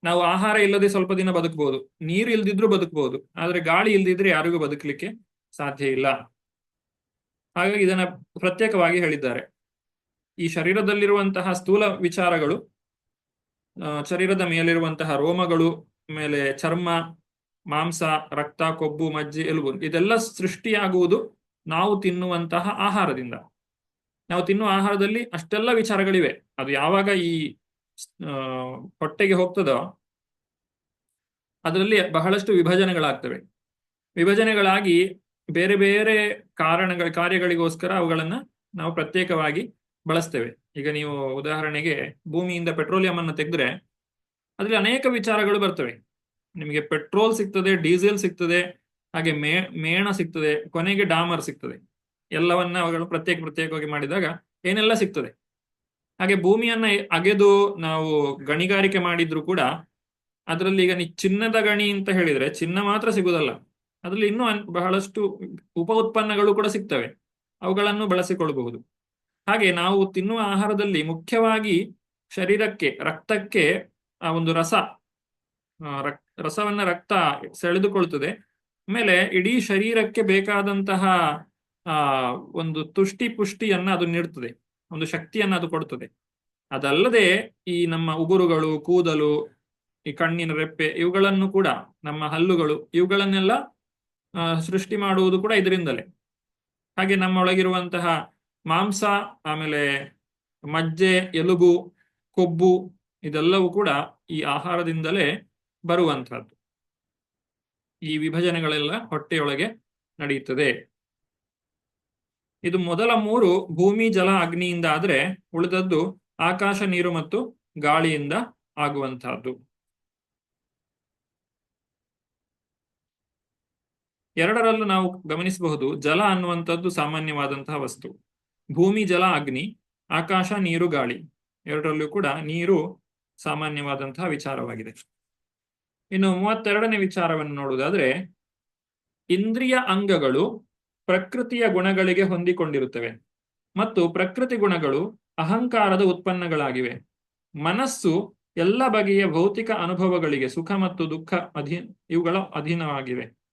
ನಾವು ಆಹಾರ ಇಲ್ಲದೆ ಸ್ವಲ್ಪ ದಿನ ಬದುಕಬಹುದು, ನೀರು ಇಲ್ದಿದ್ರೂ ಬದುಕಬಹುದು, ಆದ್ರೆ ಗಾಳಿ ಇಲ್ದಿದ್ರೆ ಯಾರಿಗೂ ಬದುಕಲಿಕ್ಕೆ ಸಾಧ್ಯ ಇಲ್ಲ. ಹಾಗಾಗಿ ಇದನ್ನ ಪ್ರತ್ಯೇಕವಾಗಿ ಹೇಳಿದ್ದಾರೆ. ಈ ಶರೀರದಲ್ಲಿರುವಂತಹ ಸ್ಥೂಲ ವಿಚಾರಗಳು, ಶರೀರದ ಮೇಲಿರುವಂತಹ ರೋಮಗಳು, ಮೇಲೆ ಚರ್ಮ, ಮಾಂಸ, ರಕ್ತ, ಕೊಬ್ಬು, ಮಜ್ಜೆ, ಎಲುಬು, ಇದೆಲ್ಲ ಸೃಷ್ಟಿಯಾಗುವುದು ನಾವು ತಿನ್ನುವಂತಹ ಆಹಾರದಿಂದ. ನಾವು ತಿನ್ನುವ ಆಹಾರದಲ್ಲಿ ಅಷ್ಟೆಲ್ಲ ವಿಚಾರಗಳಿವೆ. ಅದು ಯಾವಾಗ ಈ ಹೊಟ್ಟೆಗೆ ಹೋಗ್ತದೋ ಅದರಲ್ಲಿ ಬಹಳಷ್ಟು ವಿಭಜನೆಗಳಾಗ್ತವೆ. ವಿಭಜನೆಗಳಾಗಿ ಬೇರೆ ಬೇರೆ ಕಾರ್ಯಗಳಿಗೋಸ್ಕರ ಅವುಗಳನ್ನ ನಾವು ಪ್ರತ್ಯೇಕವಾಗಿ ಬಳಸ್ತೇವೆ. ಈಗ ನೀವು ಉದಾಹರಣೆಗೆ ಭೂಮಿಯಿಂದ ಪೆಟ್ರೋಲಿಯಂ ಅನ್ನು ತೆಗೆದ್ರೆ ಅದರಲ್ಲಿ ಅನೇಕ ವಿಚಾರಗಳು ಬರ್ತವೆ. ನಿಮಗೆ ಪೆಟ್ರೋಲ್ ಸಿಗ್ತದೆ, ಡೀಸೆಲ್ ಸಿಗ್ತದೆ, ಹಾಗೆ ಮೇಣ ಸಿಗ್ತದೆ, ಕೊನೆಗೆ ಡಾಮರ್ ಸಿಗ್ತದೆ. ಎಲ್ಲವನ್ನ ಅವುಗಳು ಪ್ರತ್ಯೇಕವಾಗಿ ಮಾಡಿದಾಗ ಏನೆಲ್ಲ ಸಿಗ್ತದೆ. ಹಾಗೆ ಭೂಮಿಯನ್ನ ಅಗೆದು ನಾವು ಗಣಿಗಾರಿಕೆ ಮಾಡಿದ್ರು ಕೂಡ ಅದರಲ್ಲಿ ಈಗ ಚಿನ್ನದ ಗಣಿ ಅಂತ ಹೇಳಿದ್ರೆ ಚಿನ್ನ ಮಾತ್ರ ಸಿಗುವುದಲ್ಲ, ಅದರಲ್ಲಿ ಇನ್ನೂ ಬಹಳಷ್ಟು ಉಪ ಉತ್ಪನ್ನಗಳು ಕೂಡ ಸಿಗ್ತವೆ. ಅವುಗಳನ್ನು ಬಳಸಿಕೊಳ್ಳಬಹುದು. ಹಾಗೆ ನಾವು ತಿನ್ನುವ ಆಹಾರದಲ್ಲಿ ಮುಖ್ಯವಾಗಿ ಶರೀರಕ್ಕೆ, ರಕ್ತಕ್ಕೆ ಆ ಒಂದು ರಸವನ್ನ ರಕ್ತ ಸೆಳೆದುಕೊಳ್ತದೆ. ಆಮೇಲೆ ಇಡೀ ಶರೀರಕ್ಕೆ ಬೇಕಾದಂತಹ ಒಂದು ತುಷ್ಟಿ ಪುಷ್ಟಿಯನ್ನ ಅದು ನೀಡ್ತದೆ, ಒಂದು ಶಕ್ತಿಯನ್ನ ಅದು ಕೊಡ್ತದೆ. ಅದಲ್ಲದೆ ಈ ನಮ್ಮ ಉಗುರುಗಳು, ಕೂದಲು, ಈ ಕಣ್ಣಿನ ರೆಪ್ಪೆ, ಇವುಗಳನ್ನು ಕೂಡ, ನಮ್ಮ ಹಲ್ಲುಗಳು, ಇವುಗಳನ್ನೆಲ್ಲ ಸೃಷ್ಟಿ ಮಾಡುವುದು ಕೂಡ ಇದರಿಂದಲೇ. ಹಾಗೆ ನಮ್ಮ ಒಳಗಿರುವಂತಹ ಮಾಂಸ, ಆಮೇಲೆ ಮಜ್ಜೆ, ಎಲುಬು, ಕೊಬ್ಬು, ಇದೆಲ್ಲವೂ ಕೂಡ ಈ ಆಹಾರದಿಂದಲೇ ಬರುವಂತಹದ್ದು. ಈ ವಿಭಜನೆಗಳೆಲ್ಲ ಹೊಟ್ಟೆಯೊಳಗೆ ನಡೆಯುತ್ತದೆ. ಇದು ಮೊದಲ 3 ಭೂಮಿ, ಜಲ, ಅಗ್ನಿಯಿಂದ ಆದ್ರೆ ಉಳಿದದ್ದು ಆಕಾಶ, ನೀರು ಮತ್ತು ಗಾಳಿಯಿಂದ ಆಗುವಂತಹದ್ದು. 2ರಲ್ಲೂ ನಾವು ಗಮನಿಸಬಹುದು, ಜಲ ಅನ್ನುವಂಥದ್ದು ಸಾಮಾನ್ಯವಾದಂತಹ ವಸ್ತು. ಭೂಮಿ, ಜಲ, ಅಗ್ನಿ, ಆಕಾಶ, ನೀರು, ಗಾಳಿ, 2ರಲ್ಲೂ ಕೂಡ ನೀರು ಸಾಮಾನ್ಯವಾದಂತಹ ವಿಚಾರವಾಗಿದೆ. ಇನ್ನು 32ನೇ ವಿಚಾರವನ್ನು ನೋಡುವುದಾದ್ರೆ, ಇಂದ್ರಿಯ ಅಂಗಗಳು ಪ್ರಕೃತಿಯ ಗುಣಗಳಿಗೆ ಹೊಂದಿಕೊಂಡಿರುತ್ತವೆ ಮತ್ತು ಪ್ರಕೃತಿ ಗುಣಗಳು ಅಹಂಕಾರದ ಉತ್ಪನ್ನಗಳಾಗಿವೆ. ಮನಸ್ಸು ಎಲ್ಲ ಬಗೆಯ ಭೌತಿಕ ಅನುಭವಗಳಿಗೆ, ಸುಖ ಮತ್ತು ದುಃಖ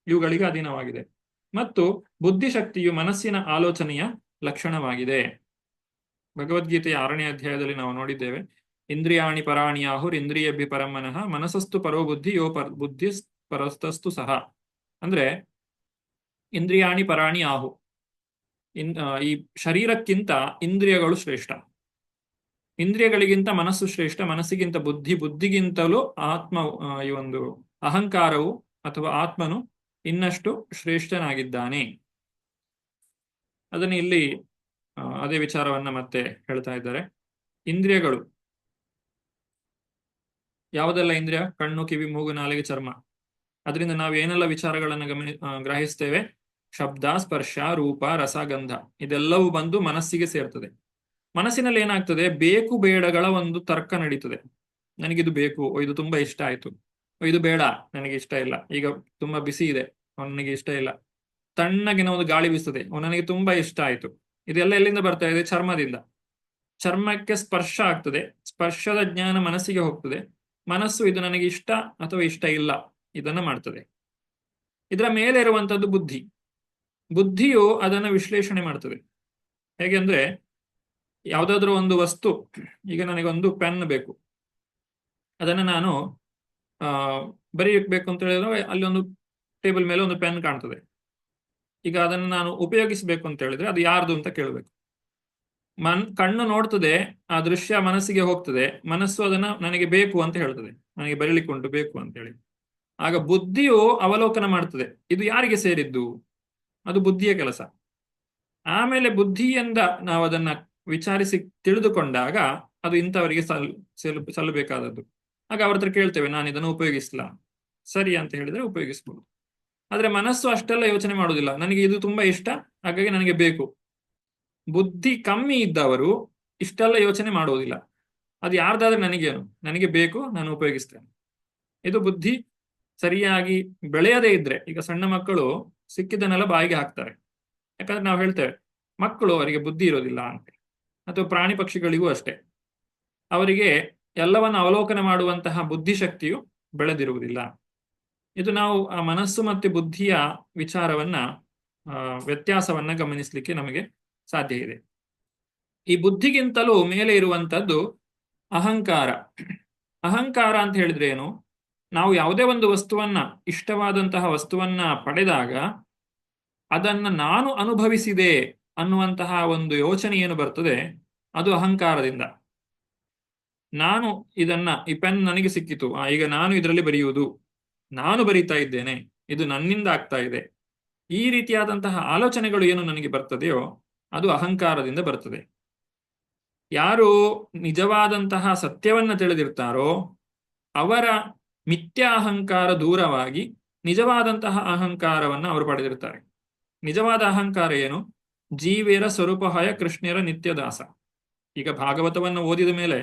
ಇವುಗಳಿಗೆ ಅಧೀನವಾಗಿದೆ ಮತ್ತು ಬುದ್ಧಿಶಕ್ತಿಯು ಮನಸ್ಸಿನ ಆಲೋಚನೆಯ ಲಕ್ಷಣವಾಗಿದೆ. ಭಗವದ್ಗೀತೆಯ 6ನೇ ಅಧ್ಯಾಯದಲ್ಲಿ ನಾವು ನೋಡಿದ್ದೇವೆ, ಇಂದ್ರಿಯಾಣಿ ಪರಾಣಿ ಆಹುರ್ ಇಂದ್ರಿಯಭ್ಯ ಪರಮನಃ ಮನಸಸ್ತು ಪರೋ ಬುದ್ಧಿ ಯೋ ಬುದ್ಧಿ ಪರಸ್ತಸ್ತು ಸಹ. ಅಂದ್ರೆ ಇಂದ್ರಿಯಾಣಿ ಪರಾಣಿ ಆಹು, ಈ ಶರೀರಕ್ಕಿಂತ ಇಂದ್ರಿಯಗಳು ಶ್ರೇಷ್ಠ, ಇಂದ್ರಿಯಗಳಿಗಿಂತ ಮನಸ್ಸು ಶ್ರೇಷ್ಠ, ಮನಸ್ಸಿಗಿಂತ ಬುದ್ಧಿಗಿಂತಲೂ ಈ ಒಂದು ಅಹಂಕಾರವು ಅಥವಾ ಆತ್ಮನು ಇನ್ನಷ್ಟು ಶ್ರೇಷ್ಠನಾಗಿದ್ದಾನೆ. ಅದನ್ನು ಇಲ್ಲಿ ಅದೇ ವಿಚಾರವನ್ನ ಮತ್ತೆ ಹೇಳ್ತಾ ಇದ್ದಾರೆ. ಇಂದ್ರಿಯಗಳು ಯಾವುದೆಲ್ಲ ಇಂದ್ರಿಯ? ಕಣ್ಣು, ಕಿವಿ, ಮೂಗು, ನಾಲಿಗೆ, ಚರ್ಮ. ಅದರಿಂದ ನಾವು ಏನೆಲ್ಲ ವಿಚಾರಗಳನ್ನು ಗ್ರಹಿಸ್ತೇವೆ? ಶಬ್ದ, ಸ್ಪರ್ಶ, ರೂಪ, ರಸ, ಗಂಧ, ಇದೆಲ್ಲವೂ ಬಂದು ಮನಸ್ಸಿಗೆ ಸೇರ್ತದೆ. ಮನಸ್ಸಿನಲ್ಲಿ ಏನಾಗ್ತದೆ? ಬೇಕು ಬೇಡಗಳ ಒಂದು ತರ್ಕ ನಡೀತದೆ. ನನಗಿದು ಬೇಕು, ಇದು ತುಂಬಾ ಇಷ್ಟ ಆಯ್ತು, ಇದು ಬೇಡ, ನನಗೆ ಇಷ್ಟ ಇಲ್ಲ. ಈಗ ತುಂಬಾ ಬಿಸಿ ಇದೆ, ಅವನಿಗೆ ಇಷ್ಟ ಇಲ್ಲ. ತಣ್ಣಗಿನ ಒಂದು ಗಾಳಿ ಬೀಸ್ತದೆ, ನನಗೆ ತುಂಬಾ ಇಷ್ಟ ಆಯ್ತು. ಇದೆಲ್ಲ ಎಲ್ಲಿಂದ ಬರ್ತಾ ಇದೆ? ಚರ್ಮದಿಂದ. ಚರ್ಮಕ್ಕೆ ಸ್ಪರ್ಶ ಆಗ್ತದೆ, ಸ್ಪರ್ಶದ ಜ್ಞಾನ ಮನಸ್ಸಿಗೆ ಹೋಗ್ತದೆ. ಮನಸ್ಸು ಇದು ನನಗೆ ಇಷ್ಟ ಅಥವಾ ಇಷ್ಟ ಇಲ್ಲ ಇದನ್ನ ಮಾಡ್ತದೆ. ಇದರ ಮೇಲೆ ಇರುವಂತದ್ದು ಬುದ್ಧಿ. ಬುದ್ಧಿಯು ಅದನ್ನು ವಿಶ್ಲೇಷಣೆ ಮಾಡ್ತದೆ. ಹೇಗೆ ಅಂದ್ರೆ, ಯಾವುದಾದ್ರೂ ಒಂದು ವಸ್ತು, ಈಗ ನನಗೊಂದು ಪೆನ್ ಬೇಕು, ಅದನ್ನು ನಾನು ಬರೀಬೇಕು ಅಂತ ಹೇಳಿದ್ರೆ ಅಲ್ಲಿ ಒಂದು ಟೇಬಲ್ ಮೇಲೆ ಒಂದು ಪೆನ್ ಕಾಣ್ತದೆ. ಈಗ ಅದನ್ನು ನಾನು ಉಪಯೋಗಿಸಬೇಕು ಅಂತ ಹೇಳಿದ್ರೆ ಅದು ಯಾರ್ದು ಅಂತ ಕೇಳಬೇಕು. ಕಣ್ಣು ನೋಡ್ತದೆ, ಆ ದೃಶ್ಯ ಮನಸ್ಸಿಗೆ ಹೋಗ್ತದೆ, ಮನಸ್ಸು ಅದನ್ನ ನನಗೆ ಬೇಕು ಅಂತ ಹೇಳ್ತದೆ, ನನಗೆ ಬರೀಲಿಕ್ಕೆ ಉಂಟು, ಬೇಕು ಅಂತ ಹೇಳಿ. ಆಗ ಬುದ್ಧಿಯು ಅವಲೋಕನ ಮಾಡ್ತದೆ, ಇದು ಯಾರಿಗೆ ಸೇರಿದ್ದು, ಅದು ಬುದ್ಧಿಯ ಕೆಲಸ. ಆಮೇಲೆ ಬುದ್ಧಿಯಿಂದ ನಾವು ಅದನ್ನ ವಿಚಾರಿಸಿ ತಿಳಿದುಕೊಂಡಾಗ ಅದು ಇಂಥವರಿಗೆ ಸಲ್ಲಬೇಕಾದದ್ದು. ಆಗ ಅವ್ರ ಹತ್ರ ಕೇಳ್ತೇವೆ, ನಾನು ಇದನ್ನು ಉಪಯೋಗಿಸಲ್ಲ, ಸರಿ ಅಂತ ಹೇಳಿದ್ರೆ ಉಪಯೋಗಿಸ್ಬೋದು. ಆದ್ರೆ ಮನಸ್ಸು ಅಷ್ಟೆಲ್ಲ ಯೋಚನೆ ಮಾಡುವುದಿಲ್ಲ, ನನಗೆ ಇದು ತುಂಬಾ ಇಷ್ಟ, ಹಾಗಾಗಿ ನನಗೆ ಬೇಕು. ಬುದ್ಧಿ ಕಮ್ಮಿ ಇದ್ದವರು ಇಷ್ಟೆಲ್ಲ ಯೋಚನೆ ಮಾಡುವುದಿಲ್ಲ. ಅದು ಯಾರ್ದಾದ್ರೆ ನನಗೇನು, ನನಗೆ ಬೇಕು, ನಾನು ಉಪಯೋಗಿಸ್ತೇನೆ. ಇದು ಬುದ್ಧಿ ಸರಿಯಾಗಿ ಬೆಳೆಯದೇ ಇದ್ರೆ, ಈಗ ಸಣ್ಣ ಮಕ್ಕಳು ಸಿಕ್ಕಿದ್ದನ್ನೆಲ್ಲ ಬಾಯಿಗೆ ಹಾಕ್ತಾರೆ. ಯಾಕಂದ್ರೆ ನಾವು ಹೇಳ್ತೇವೆ, ಮಕ್ಕಳು ಅವರಿಗೆ ಬುದ್ಧಿ ಇರೋದಿಲ್ಲ ಅಂತ. ಅಥವಾ ಪ್ರಾಣಿ ಪಕ್ಷಿಗಳಿಗೂ ಅಷ್ಟೇ, ಅವರಿಗೆ ಎಲ್ಲವನ್ನು ಅವಲೋಕನ ಮಾಡುವಂತಹ ಬುದ್ಧಿಶಕ್ತಿಯು ಬೆಳೆದಿರುವುದಿಲ್ಲ. ಇದು ನಾವು ಆ ಮನಸ್ಸು ಮತ್ತು ಬುದ್ಧಿಯ ವಿಚಾರವನ್ನ ವ್ಯತ್ಯಾಸವನ್ನ ಗಮನಿಸಲಿಕ್ಕೆ ನಮಗೆ ಸಾಧ್ಯ ಇದೆ. ಈ ಬುದ್ಧಿಗಿಂತಲೂ ಮೇಲೆ ಇರುವಂತದ್ದು ಅಹಂಕಾರ. ಅಹಂಕಾರ ಅಂತ ಹೇಳಿದ್ರೆ ಏನು? ನಾವು ಯಾವುದೇ ಒಂದು ವಸ್ತುವನ್ನ, ಇಷ್ಟವಾದಂತಹ ವಸ್ತುವನ್ನ ಪಡೆದಾಗ ಅದನ್ನ ನಾನು ಅನುಭವಿಸಿದೆ ಅನ್ನುವಂತಹ ಒಂದು ಯೋಚನೆ ಏನು ಬರ್ತದೆ, ಅದು ಅಹಂಕಾರದಿಂದ. ನಾನು ಈ ಪೆನ್ ನನಗೆ ಸಿಕ್ಕಿತು, ಈಗ ನಾನು ಇದರಲ್ಲಿ ಬರೆಯುವುದು, ನಾನು ಬರೀತಾ ಇದ್ದೇನೆ, ಇದು ನನ್ನಿಂದ ಆಗ್ತಾ ಇದೆ, ಈ ರೀತಿಯಾದಂತಹ ಆಲೋಚನೆಗಳು ಏನು ನನಗೆ ಬರ್ತದೆಯೋ ಅದು ಅಹಂಕಾರದಿಂದ ಬರ್ತದೆ. ಯಾರು ನಿಜವಾದಂತಹ ಸತ್ಯವನ್ನ ತಿಳಿದಿರ್ತಾರೋ ಅವರ ಮಿಥ್ಯಾ ಅಹಂಕಾರ ದೂರವಾಗಿ ನಿಜವಾದಂತಹ ಅಹಂಕಾರವನ್ನ ಅವರು ಪಡೆದಿರ್ತಾರೆ. ನಿಜವಾದ ಅಹಂಕಾರ ಏನು? ಜೀವೇರ ಸ್ವರೂಪಹಾಯ ಕೃಷ್ಣರ ನಿತ್ಯದಾಸ. ಈಗ ಭಾಗವತವನ್ನು ಓದಿದ ಮೇಲೆ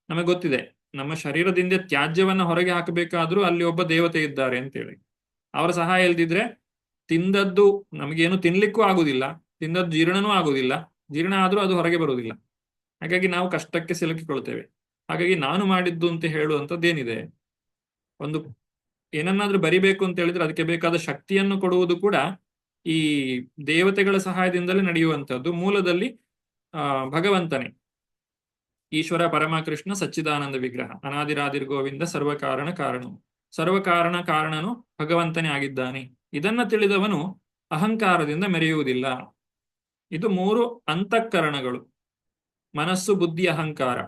ನಮಗೆ ಗೊತ್ತಿದೆ, ನಮ್ಮ ಶರೀರದಿಂದ ತ್ಯಾಜ್ಯವನ್ನ ಹೊರಗೆ ಹಾಕಬೇಕಾದ್ರೂ ಅಲ್ಲಿ ಒಬ್ಬ ದೇವತೆ ಇದ್ದಾರೆ ಅಂತೇಳಿ. ಅವರ ಸಹಾಯ ಇಲ್ದಿದ್ರೆ ತಿಂದದ್ದು ನಮಗೇನು ತಿನ್ಲಿಕ್ಕೂ ಆಗುದಿಲ್ಲ, ತಿಂದದ್ದು ಜೀರ್ಣನೂ ಆಗುದಿಲ್ಲ, ಜೀರ್ಣ ಆದ್ರೂ ಅದು ಹೊರಗೆ ಬರುವುದಿಲ್ಲ. ಹಾಗಾಗಿ ನಾವು ಕಷ್ಟಕ್ಕೆ ಸಿಲುಕಿಕೊಳ್ತೇವೆ. ಹಾಗಾಗಿ ನಾನು ಮಾಡಿದ್ದು ಅಂತ ಹೇಳುವಂಥದ್ದೇನಿದೆ, ಒಂದು ಏನನ್ನಾದ್ರೂ ಬರಿಬೇಕು ಅಂತ ಹೇಳಿದ್ರೆ ಅದಕ್ಕೆ ಬೇಕಾದ ಶಕ್ತಿಯನ್ನು ಕೊಡುವುದು ಕೂಡ ಈ ದೇವತೆಗಳ ಸಹಾಯದಿಂದಲೇ ನಡೆಯುವಂಥದ್ದು. ಮೂಲದಲ್ಲಿ ಭಗವಂತನೇ, ಈಶ್ವರ ಪರಮಕೃಷ್ಣ ಸಚ್ಚಿದಾನಂದ ವಿಗ್ರಹ, ಅನಾದಿರಾದಿರ್ ಗೋವಿಂದ ಸರ್ವಕಾರಣ ಕಾರಣನು, ಸರ್ವಕಾರಣ ಕಾರಣನು ಭಗವಂತನೇ ಆಗಿದ್ದಾನೆ. ಇದನ್ನ ತಿಳಿದವನು ಅಹಂಕಾರದಿಂದ ಮೆರೆಯುವುದಿಲ್ಲ. ಇದು 3 ಅಂತಃಕರಣಗಳು, ಮನಸ್ಸು, ಬುದ್ಧಿ, ಅಹಂಕಾರ.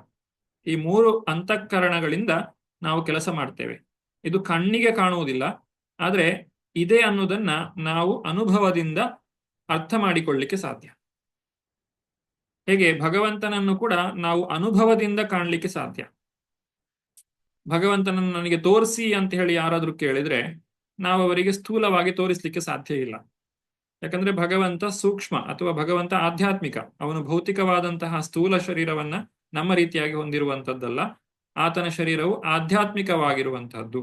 ಈ 3 ಅಂತಃಕರಣಗಳಿಂದ ನಾವು ಕೆಲಸ ಮಾಡ್ತೇವೆ. ಇದು ಕಣ್ಣಿಗೆ ಕಾಣುವುದಿಲ್ಲ, ಆದ್ರೆ ಇದೆ ಅನ್ನೋದನ್ನ ನಾವು ಅನುಭವದಿಂದ ಅರ್ಥ ಮಾಡಿಕೊಳ್ಳಿಕ್ಕೆ ಸಾಧ್ಯ. ಹೇಗೆ ಭಗವಂತನನ್ನು ಕೂಡ ನಾವು ಅನುಭವದಿಂದ ಕಾಣಲಿಕ್ಕೆ ಸಾಧ್ಯ. ಭಗವಂತನನ್ನು ನನಗೆ ತೋರಿಸಿ ಅಂತ ಹೇಳಿ ಯಾರಾದ್ರೂ ಕೇಳಿದ್ರೆ ನಾವು ಅವರಿಗೆ ಸ್ಥೂಲವಾಗಿ ತೋರಿಸ್ಲಿಕ್ಕೆ ಸಾಧ್ಯ ಇಲ್ಲ. ಯಾಕಂದ್ರೆ ಭಗವಂತ ಸೂಕ್ಷ್ಮ ಅಥವಾ ಭಗವಂತ ಆಧ್ಯಾತ್ಮಿಕ. ಅವನು ಭೌತಿಕವಾದಂತಹ ಸ್ಥೂಲ ಶರೀರವನ್ನ ನಮ್ಮ ರೀತಿಯಾಗಿ ಹೊಂದಿರುವಂತದ್ದಲ್ಲ. ಆತನ ಶರೀರವು ಆಧ್ಯಾತ್ಮಿಕವಾಗಿರುವಂತಹದ್ದು.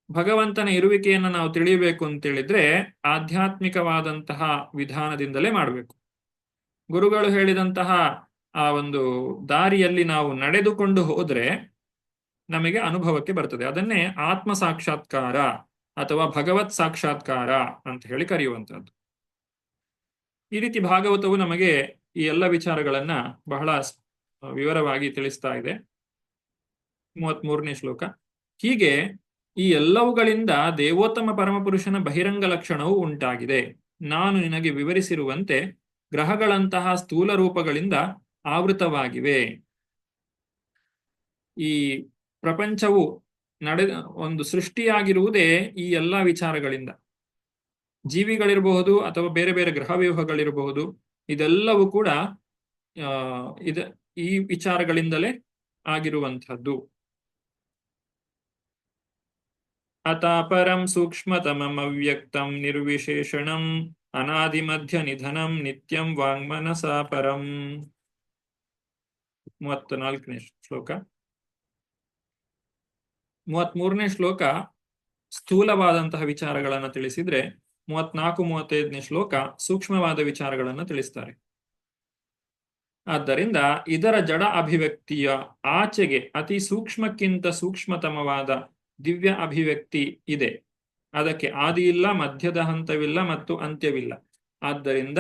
ಭಗವಂತನ ಇರುವಿಕೆಯನ್ನು ನಾವು ತಿಳಿಯಬೇಕು ಅಂತೇಳಿದ್ರೆ ಆಧ್ಯಾತ್ಮಿಕವಾದಂತಹ ವಿಧಾನದಿಂದಲೇ ಮಾಡಬೇಕು. ಗುರುಗಳು ಹೇಳಿದಂತಹ ಆ ಒಂದು ದಾರಿಯಲ್ಲಿ ನಾವು ನಡೆದುಕೊಂಡು ಹೋದ್ರೆ ನಮಗೆ ಅನುಭವಕ್ಕೆ ಬರ್ತದೆ. ಅದನ್ನೇ ಆತ್ಮ ಸಾಕ್ಷಾತ್ಕಾರ ಅಥವಾ ಭಗವತ್ ಸಾಕ್ಷಾತ್ಕಾರ ಅಂತ ಹೇಳಿ ಕರೆಯುವಂತಹದ್ದು. ಈ ರೀತಿ ಭಾಗವತವು ನಮಗೆ ಈ ಎಲ್ಲ ವಿಚಾರಗಳನ್ನ ಬಹಳ ವಿವರವಾಗಿ ತಿಳಿಸ್ತಾ ಇದೆ. 33ನೇ ಶ್ಲೋಕ. ಹೀಗೆ ಈ ಎಲ್ಲವುಗಳಿಂದ ದೇವೋತ್ತಮ ಪರಮಪುರುಷನ ಬಹಿರಂಗ ಲಕ್ಷಣವು ಉಂಟಾಗಿದೆ. ನಾನು ನಿನಗೆ ವಿವರಿಸಿರುವಂತೆ ಗ್ರಹಗಳಂತಹ ಸ್ಥೂಲ ರೂಪಗಳಿಂದ ಆವೃತವಾಗಿವೆ. ಈ ಪ್ರಪಂಚವು ಒಂದು ಸೃಷ್ಟಿಯಾಗಿರುವುದೇ ಈ ಎಲ್ಲಾ ವಿಚಾರಗಳಿಂದ. ಜೀವಿಗಳಿರಬಹುದು ಅಥವಾ ಬೇರೆ ಬೇರೆ ಗ್ರಹವ್ಯೂಹಗಳಿರಬಹುದು, ಇದೆಲ್ಲವೂ ಕೂಡ ಈ ವಿಚಾರಗಳಿಂದಲೇ ಆಗಿರುವಂಥದ್ದು. ಅತಾಪರಂ ಸೂಕ್ಷ್ಮತಮಂ ಅವ್ಯಕ್ತಂ ನಿರ್ವಿಶೇಷಣಂ ಅನಾದಿಮಧ್ಯ ನಿಧನಂ ನಿತ್ಯಂ ವಾಂಗ್ಮನಸಾ ಪರಂ. 34ನೇ ಶ್ಲೋಕ. 33ನೇ ಶ್ಲೋಕ ಸ್ಥೂಲವಾದಂತಹ ವಿಚಾರಗಳನ್ನು ತಿಳಿಸಿದ್ರೆ 34-35ನೇ ಶ್ಲೋಕ ಸೂಕ್ಷ್ಮವಾದ ವಿಚಾರಗಳನ್ನು ತಿಳಿಸ್ತಾರೆ. ಆದ್ದರಿಂದ ಇದರ ಜಡ ಅಭಿವ್ಯಕ್ತಿಯ ಆಚೆಗೆ ಅತಿ ಸೂಕ್ಷ್ಮಕ್ಕಿಂತ ಸೂಕ್ಷ್ಮತಮವಾದ ದಿವ್ಯ ಅಭಿವ್ಯಕ್ತಿ ಇದೆ. ಅದಕ್ಕೆ ಆದಿ ಇಲ್ಲ, ಮಧ್ಯದ ಹಂತವಿಲ್ಲ ಮತ್ತು ಅಂತ್ಯವಿಲ್ಲ. ಆದ್ದರಿಂದ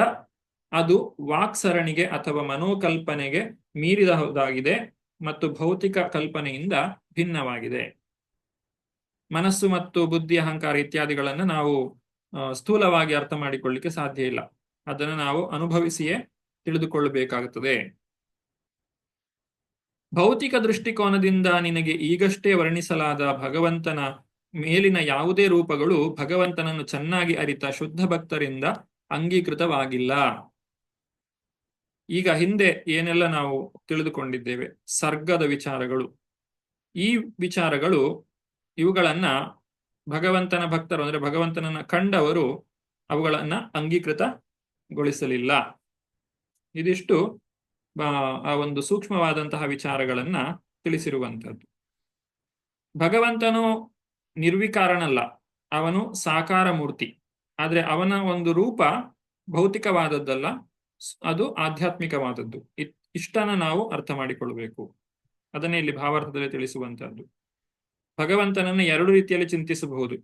ಅದು ವಾಕ್ಸರಣಿಗೆ ಅಥವಾ ಮನೋಕಲ್ಪನೆಗೆ ಮೀರಿದಹುದಾಗಿದೆ ಮತ್ತು ಭೌತಿಕ ಕಲ್ಪನೆಯಿಂದ ಭಿನ್ನವಾಗಿದೆ. ಮನಸ್ಸು ಮತ್ತು ಬುದ್ಧಿ, ಅಹಂಕಾರ ಇತ್ಯಾದಿಗಳನ್ನು ನಾವು ಸ್ಥೂಲವಾಗಿ ಅರ್ಥ ಮಾಡಿಕೊಳ್ಳಿಕ್ಕೆ ಸಾಧ್ಯ ಇಲ್ಲ. ಅದನ್ನು ನಾವು ಅನುಭವಿಸಿಯೇ ತಿಳಿದುಕೊಳ್ಳಬೇಕಾಗುತ್ತದೆ. ಭೌತಿಕ ದೃಷ್ಟಿಕೋನದಿಂದ ನಿನಗೆ ಈಗಷ್ಟೇ ವರ್ಣಿಸಲಾದ ಭಗವಂತನ ಮೇಲಿನ ಯಾವುದೇ ರೂಪಗಳು ಭಗವಂತನನ್ನು ಚೆನ್ನಾಗಿ ಅರಿತ ಶುದ್ಧ ಭಕ್ತರಿಂದ ಅಂಗೀಕೃತವಾಗಿಲ್ಲ. ಈಗ ಹಿಂದೆ ಏನೆಲ್ಲ ನಾವು ತಿಳಿದುಕೊಂಡಿದ್ದೇವೆ, ಸರ್ಗದ ವಿಚಾರಗಳು, ಈ ವಿಚಾರಗಳು ಇವುಗಳನ್ನ ಭಗವಂತನ ಭಕ್ತರು ಅಂದ್ರೆ ಭಗವಂತನನ್ನ ಕಂಡವರು ಅವುಗಳನ್ನ ಅಂಗೀಕೃತಗೊಳಿಸಲಿಲ್ಲ. ಇದಿಷ್ಟು ಆ ಒಂದು ಸೂಕ್ಷ್ಮವಾದಂತಹ ವಿಚಾರಗಳನ್ನ ತಿಳಿಸಿರುವಂಥದ್ದು. ಭಗವಂತನು ನಿರ್ವಿಕಾರನಲ್ಲ, ಅವನು ಸಾಕಾರ ಮೂರ್ತಿ. ಆದ್ರೆ ಅವನ ಒಂದು ರೂಪ ಭೌತಿಕವಾದದ್ದಲ್ಲ, ಅದು ಆಧ್ಯಾತ್ಮಿಕವಾದದ್ದು. ಇಷ್ಟನ್ನ ನಾವು ಅರ್ಥ ಮಾಡಿಕೊಳ್ಬೇಕು. ಅದನ್ನೇ ಇಲ್ಲಿ ಭಾವಾರ್ಥದಲ್ಲಿ ತಿಳಿಸುವಂತಹದ್ದು. ಭಗವಂತನನ್ನು ಎರಡು ರೀತಿಯಲ್ಲಿ ಚಿಂತಿಸಬಹುದು.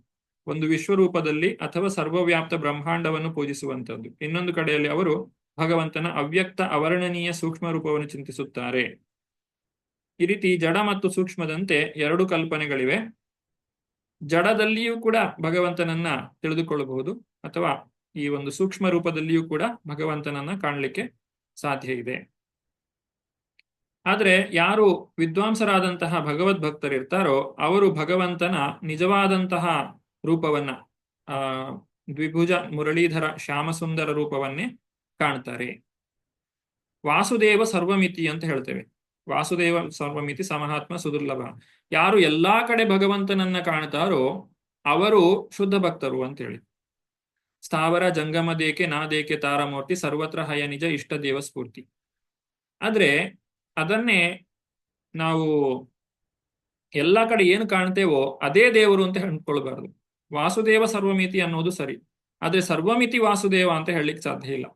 ಒಂದು ವಿಶ್ವರೂಪದಲ್ಲಿ ಅಥವಾ ಸರ್ವವ್ಯಾಪ್ತ ಬ್ರಹ್ಮಾಂಡವನ್ನು ಪೂಜಿಸುವಂತದ್ದು. ಇನ್ನೊಂದು ಕಡೆಯಲ್ಲಿ ಅವರು ಭಗವಂತನ ಅವ್ಯಕ್ತ ಅವರ್ಣನೀಯ ಸೂಕ್ಷ್ಮ ರೂಪವನ್ನು ಚಿಂತಿಸುತ್ತಾರೆ. ಈ ರೀತಿ ಜಡ ಮತ್ತು ಸೂಕ್ಷ್ಮದಂತೆ ಎರಡು ಕಲ್ಪನೆಗಳಿವೆ. ಜಡದಲ್ಲಿಯೂ ಕೂಡ ಭಗವಂತನನ್ನ ತಿಳಿದುಕೊಳ್ಳಬಹುದು, ಅಥವಾ ಈ ಒಂದು ಸೂಕ್ಷ್ಮ ರೂಪದಲ್ಲಿಯೂ ಕೂಡ ಭಗವಂತನನ್ನ ಕಾಣಲಿಕ್ಕೆ ಸಾಧ್ಯ ಇದೆ. ಆದರೆ ಯಾರು ವಿದ್ವಾಂಸರಾದಂತಹ ಭಗವದ್ಭಕ್ತರಿರ್ತಾರೋ ಅವರು ಭಗವಂತನ ನಿಜವಾದಂತಹ ರೂಪವನ್ನ, ದ್ವಿಭುಜ ಮುರಳೀಧರ ಶ್ಯಾಮಸುಂದರ ರೂಪವನ್ನೇ ಕಾಣ್ತಾರೆ. ವಾಸುದೇವ ಸರ್ವಮಿತಿ ಅಂತ ಹೇಳ್ತೇವೆ. ವಾಸುದೇವ ಸರ್ವಮಿತಿ ಸಮಹಾತ್ಮ ಸುದುರ್ಲಭ. ಯಾರು ಎಲ್ಲಾ ಕಡೆ ಭಗವಂತನನ್ನ ಕಾಣ್ತಾರೋ ಅವರು ಶುದ್ಧ ಭಕ್ತರು ಅಂತೇಳಿ. ಸ್ಥಾವರ ಜಂಗಮ ದೇಕೆ ನಾದೇಕೆ ತಾರಮೂರ್ತಿ ಸರ್ವತ್ರ ಹಯ ನಿಜ ಇಷ್ಟ ದೇವ ಸ್ಫೂರ್ತಿ. ಆದ್ರೆ ಅದನ್ನೇ ನಾವು ಎಲ್ಲ ಕಡೆ ಏನು ಕಾಣ್ತೇವೋ ಅದೇ ದೇವರು ಅಂತ ಹೇಳ್ಕೊಳ್ಬಾರ್ದು. ವಾಸುದೇವ ಸರ್ವಮಿತಿ ಅನ್ನೋದು ಸರಿ, ಆದ್ರೆ ಸರ್ವಮಿತಿ ವಾಸುದೇವ ಅಂತ ಹೇಳಲಿಕ್ಕೆ ಸಾಧ್ಯ ಇಲ್ಲ.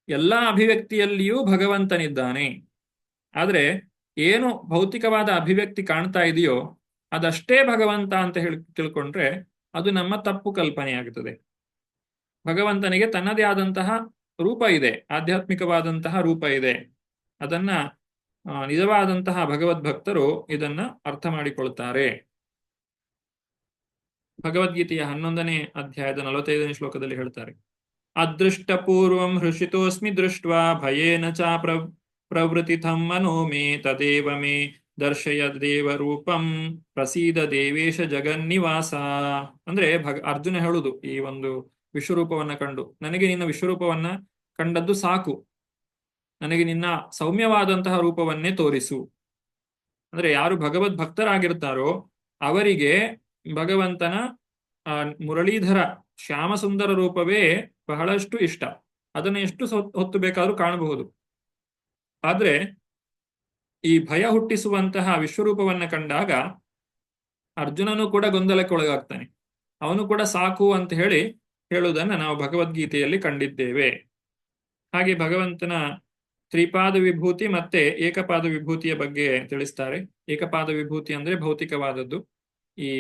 ಎಲ್ಲಾ ಅಭಿವ್ಯಕ್ತಿಯಲ್ಲಿಯೂ ಭಗವಂತನಿದ್ದಾನೆ. ಆದ್ರೆ ಏನು ಭೌತಿಕವಾದ ಅಭಿವ್ಯಕ್ತಿ ಕಾಣ್ತಾ ಇದೆಯೋ ಅದಷ್ಟೇ ಭಗವಂತ ಅಂತ ಹೇಳಿ ತಿಳ್ಕೊಂಡ್ರೆ ಅದು ನಮ್ಮ ತಪ್ಪು ಕಲ್ಪನೆಯಾಗುತ್ತದೆ. ಭಗವಂತನಿಗೆ ತನ್ನದೇ ಆದಂತಹ ರೂಪ ಇದೆ, ಆಧ್ಯಾತ್ಮಿಕವಾದಂತಹ ರೂಪ ಇದೆ. ಅದನ್ನ ನಿಜವಾದಂತಹ ಭಗವದ್ಭಕ್ತರು ಇದನ್ನ ಅರ್ಥ ಮಾಡಿಕೊಳ್ತಾರೆ. ಭಗವದ್ಗೀತೆಯ 11ನೇ ಅಧ್ಯಾಯದ 45ನೇ ಶ್ಲೋಕದಲ್ಲಿ ಹೇಳ್ತಾರೆ, ಅದೃಷ್ಟ ಪೂರ್ವಂ ಹೃಷಿತೋಸ್ಮಿ ದೃಷ್ಟ್ವಾ ಭಯೇನ ಚ ಪ್ರವೃತಿಥಂ ಮನೋ ಮೇ ತದೇವ ಮೇ ದರ್ಶಯ ದೇವ ರೂಪಂ ಪ್ರಸೀದ ದೇವೇಶ ಜಗನ್ನಿವಾಸ. ಅಂದ್ರೆ ಅರ್ಜುನ ಹೇಳುದು, ಈ ಒಂದು ವಿಶ್ವರೂಪವನ್ನ ಕಂಡು ನನಗೆ ನಿನ್ನ ವಿಶ್ವರೂಪವನ್ನ ಕಂಡದ್ದು ಸಾಕು, ನನಗೆ ನಿನ್ನ ಸೌಮ್ಯವಾದಂತಹ ರೂಪವನ್ನೇ ತೋರಿಸು. ಅಂದ್ರೆ ಯಾರು ಭಗವದ್ ಭಕ್ತರಾಗಿರ್ತಾರೋ ಅವರಿಗೆ ಭಗವಂತನ ಮುರಳೀಧರ ಶ್ಯಾಮಸುಂದರ ರೂಪವೇ ಬಹಳಷ್ಟು ಇಷ್ಟ. ಅದನ್ನು ಎಷ್ಟು ಹೊತ್ತು ಬೇಕಾದ್ರೂ ಕಾಣಬಹುದು. ಆದ್ರೆ ಈ ಭಯ ಹುಟ್ಟಿಸುವಂತಹ ವಿಶ್ವರೂಪವನ್ನ ಕಂಡಾಗ ಅರ್ಜುನನು ಕೂಡ ಗೊಂದಲಕ್ಕೆ ಒಳಗಾಗ್ತಾನೆ. ಅವನು ಕೂಡ ಸಾಕು ಅಂತ ಹೇಳುವುದನ್ನ ನಾವು ಭಗವದ್ಗೀತೆಯಲ್ಲಿ ಕಂಡಿದ್ದೇವೆ. ಹಾಗೆ ಭಗವಂತನ ತ್ರಿಪಾದ ವಿಭೂತಿ ಮತ್ತೆ ಏಕಪಾದ ವಿಭೂತಿಯ ಬಗ್ಗೆ ತಿಳಿಸ್ತಾರೆ. ಏಕಪಾದ ವಿಭೂತಿ ಅಂದ್ರೆ ಭೌತಿಕವಾದದ್ದು, ಈ